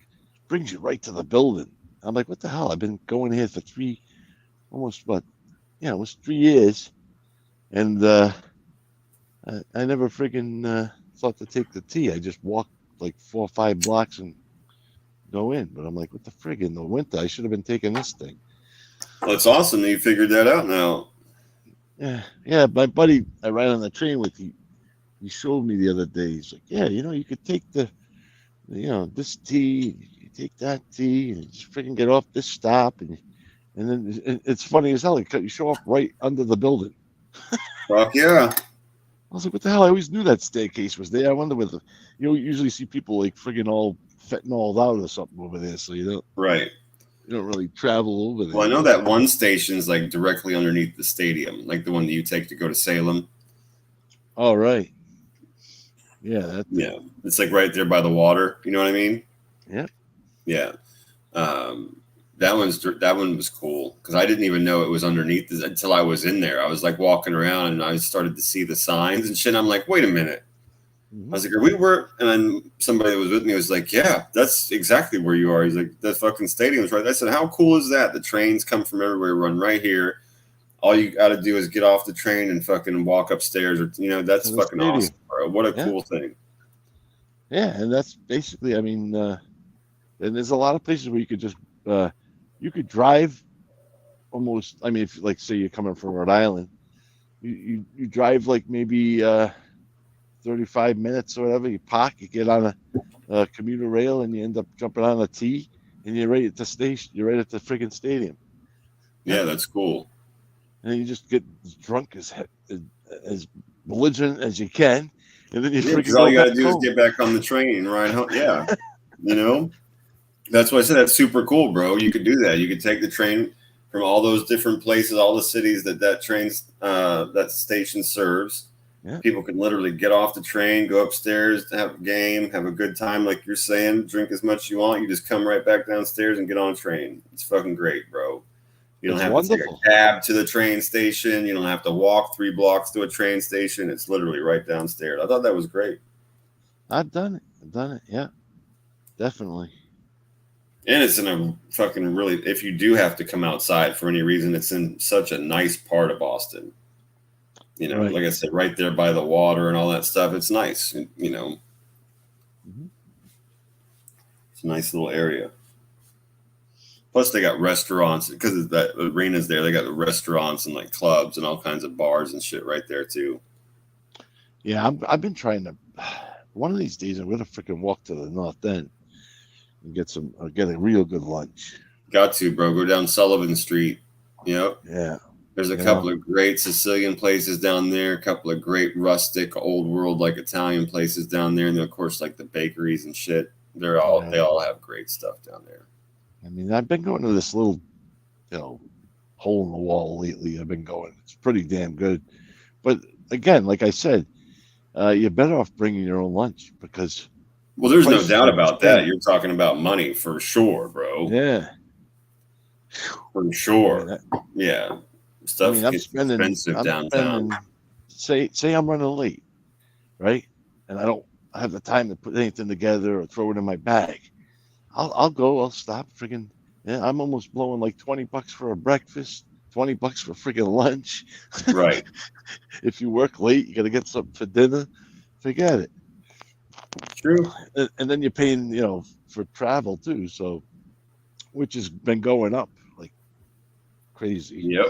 brings you right to the building. I'm like, what the hell? I've been going here for almost 3 years, and I never friggin' thought to take the tea. I just walked like 4 or 5 blocks and go in. But I'm like, what the frig? In the winter, I should have been taking this thing. Well, it's awesome that you figured that out now. Yeah. My buddy I ride on the train with, he showed me the other day. He's like, yeah, you could take this tea, you take that tea, and just freaking get off this stop, and then it's funny as hell. You show up right under the building. Fuck yeah! I was like, what the hell? I always knew that staircase was there. I wonder whether you usually see people like friggin' all fentanyled out or something over there, so you don't really travel over there. Well, I know that one station is like directly underneath the stadium, like the one that you take to go to Salem. Oh, right. Yeah. It's like right there by the water. You know what I mean? Yeah. Yeah. That one was cool because I didn't even know it was underneath this until I was in there. I was like walking around and I started to see the signs and shit. I'm like, wait a minute. I was like, and then somebody that was with me was like, yeah, that's exactly where you are. He's like, the fucking stadium's right. I said, how cool is that? The trains come from everywhere, run right here. All you got to do is get off the train and fucking walk upstairs, or that's fucking stadium. Awesome, bro. What a cool thing. Yeah, and that's basically, I mean, and there's a lot of places where you could just you could drive almost. I mean, if like say you're coming from Rhode Island, you drive like maybe 35 minutes or whatever. You park, you get on a commuter rail, and you end up jumping on a T, and you're right at the station. You're right at the friggin' stadium. Yeah, that's cool. And you just get as drunk as belligerent as you can, and then you freaking all you gotta do is get back on the train and ride home. Yeah, that's why I said that's super cool, bro. You could do that. You could take the train from all those different places, all the cities that station serves. Yeah. People can literally get off the train, go upstairs, have a game, have a good time, like you're saying, drink as much as you want. You just come right back downstairs and get on a train. It's fucking great, bro. You don't have to take a cab to the train station. You don't have to walk 3 blocks to a train station. It's literally right downstairs. I thought that was great. I've done it. Yeah, definitely. And it's in a fucking if you do have to come outside for any reason, it's in such a nice part of Boston. Right. Like I said, right there by the water and all that stuff. It's nice, Mm-hmm. It's a nice little area. Plus, they got restaurants because that arena's there. They got the restaurants and like clubs and all kinds of bars and shit right there too. Yeah, I've been trying to. One of these days, I'm gonna freaking walk to the North End and get a real good lunch. Got to, bro. Go down Sullivan Street. Yep. Yeah. There's a couple of great Sicilian places down there. A couple of great rustic, old world like Italian places down there, and then of course like the bakeries and shit. They all have great stuff down there. I mean, I've been going to this little, hole in the wall lately. I've been going. It's pretty damn good. But again, like I said, you're better off bringing your own lunch because Well, there's no Prices doubt are about insane. that. You're talking about money for sure, bro. Yeah, For sure. Man, Yeah. Stuff I'm gets spending. expensive I'm downtown. spending. Say I'm running late, right? And I don't have the time to put anything together or throw it in my bag. I'll go. I'll stop. Friggin' yeah. I'm almost blowing like $20 for a breakfast. $20 for friggin' lunch. Right. If you work late, you got to get something for dinner. Forget it. True. And then you're paying, for travel too. So, which has been going up like crazy. Yep.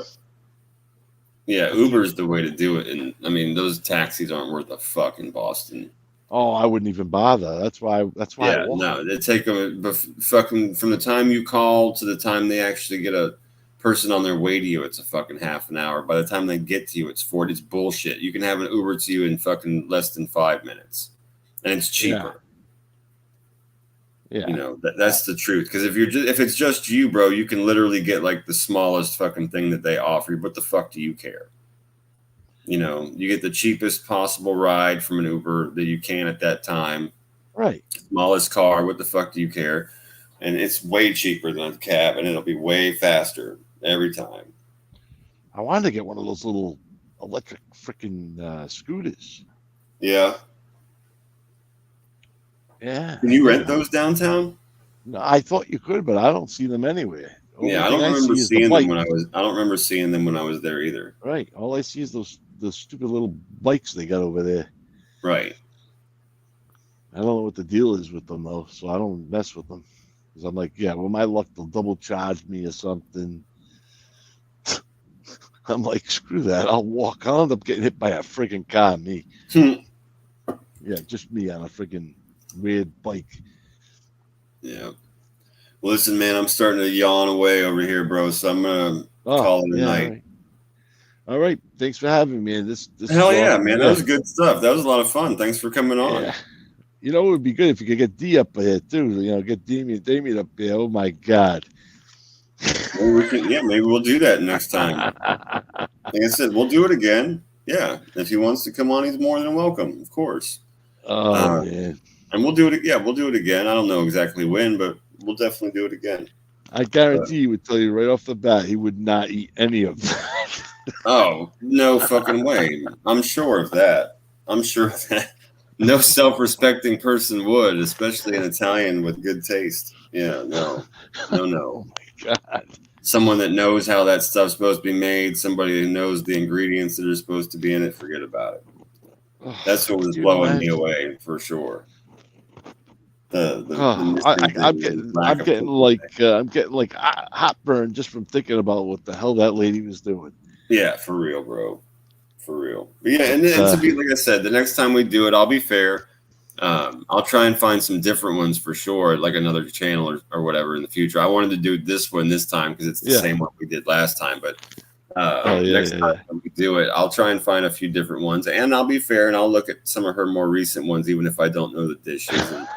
Yeah, But you, Uber's the way to do it. And I mean, those taxis aren't worth a fuck in Boston. oh, I wouldn't even bother. That's why I Yeah, walk. no, they take them fucking from the time you call to the time they actually get a person on their way to you. It's a fucking half an hour. By the time they get to you, it's 40. It's bullshit. You can have an Uber to you in fucking less than 5 minutes, and it's cheaper. Yeah. You know, that's the truth. Because if it's just you, bro, you can literally get like the smallest fucking thing that they offer you. What the fuck do you care? You know, you get the cheapest possible ride from an Uber that you can at that time. Right. Smallest car. What the fuck do you care? And it's way cheaper than a cab, and it'll be way faster every time. I wanted to get one of those little electric freaking scooters. Yeah. Yeah. Can you rent those downtown? No, I thought you could, but I don't see them anywhere. Yeah, I don't remember seeing them when I was. I don't remember seeing them when I was there either. Right. All I see is those stupid little bikes they got over there. Right. I don't know what the deal is with them though, so I don't mess with them. Because I'm like, yeah, well, my luck, they'll double charge me or something. I'm like, screw that. I'll walk. I'll end up getting hit by a freaking car. Me. Yeah, just me on a freaking weird bike. Yeah. Well, listen, man, I'm starting to yawn away over here, bro. So I'm gonna call it a night. All right. Thanks for having me. This Hell yeah, man. That was good stuff. That was a lot of fun. Thanks for coming on. Yeah. You know, it would be good if you could get D up here too. You know, get Damien up here. Oh my God. Maybe we'll do that next time. Like I said, we'll do it again. Yeah. If he wants to come on, he's more than welcome, of course. Oh man. And we'll do it. Yeah, we'll do it again. I don't know exactly when, but we'll definitely do it again. I guarantee he would tell you right off the bat he would not eat any of that. Oh, no fucking way. I'm sure of that. I'm sure of that. No self-respecting person would, especially an Italian with good taste. Yeah, no. Oh my God. Someone that knows how that stuff's supposed to be made, somebody who knows the ingredients that are supposed to be in it, forget about it. That's what was blowing me away for sure. I'm getting like heartburn just from thinking about what the hell that lady was doing. Yeah, for real, bro. For real. But yeah, and to be like I said, the next time we do it, I'll be fair. I'll try and find some different ones for sure, like another channel or whatever in the future. I wanted to do this one this time because it's the same one we did last time. But next time we do it, I'll try and find a few different ones, and I'll be fair and I'll look at some of her more recent ones, even if I don't know the dishes. And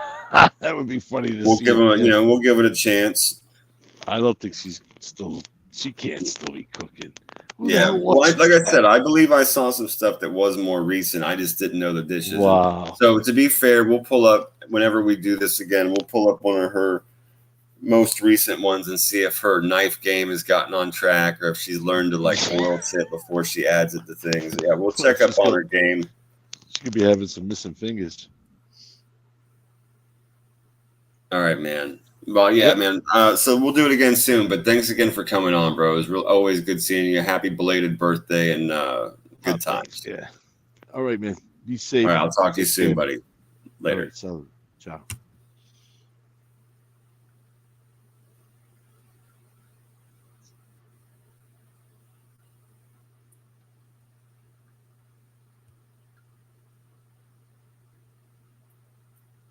that would be funny to we'll see. Give them, we'll give it a chance. I don't think she can't still be cooking. Yeah, well, like I said, I believe I saw some stuff that was more recent. I just didn't know the dishes. Wow. So to be fair, we'll pull up whenever we do this again. We'll pull up one of her most recent ones and see if her knife game has gotten on track or if she's learned to like boil shit before she adds it to things. Yeah, we'll check up on her game. She could be having some missing fingers. All right, man. Well, yeah, man. So we'll do it again soon. But thanks again for coming on, bro. It was always good seeing you. Happy belated birthday and good times. Yeah. All right, man. Be safe. All right, I'll talk to you soon, buddy. Later. Right, so, ciao.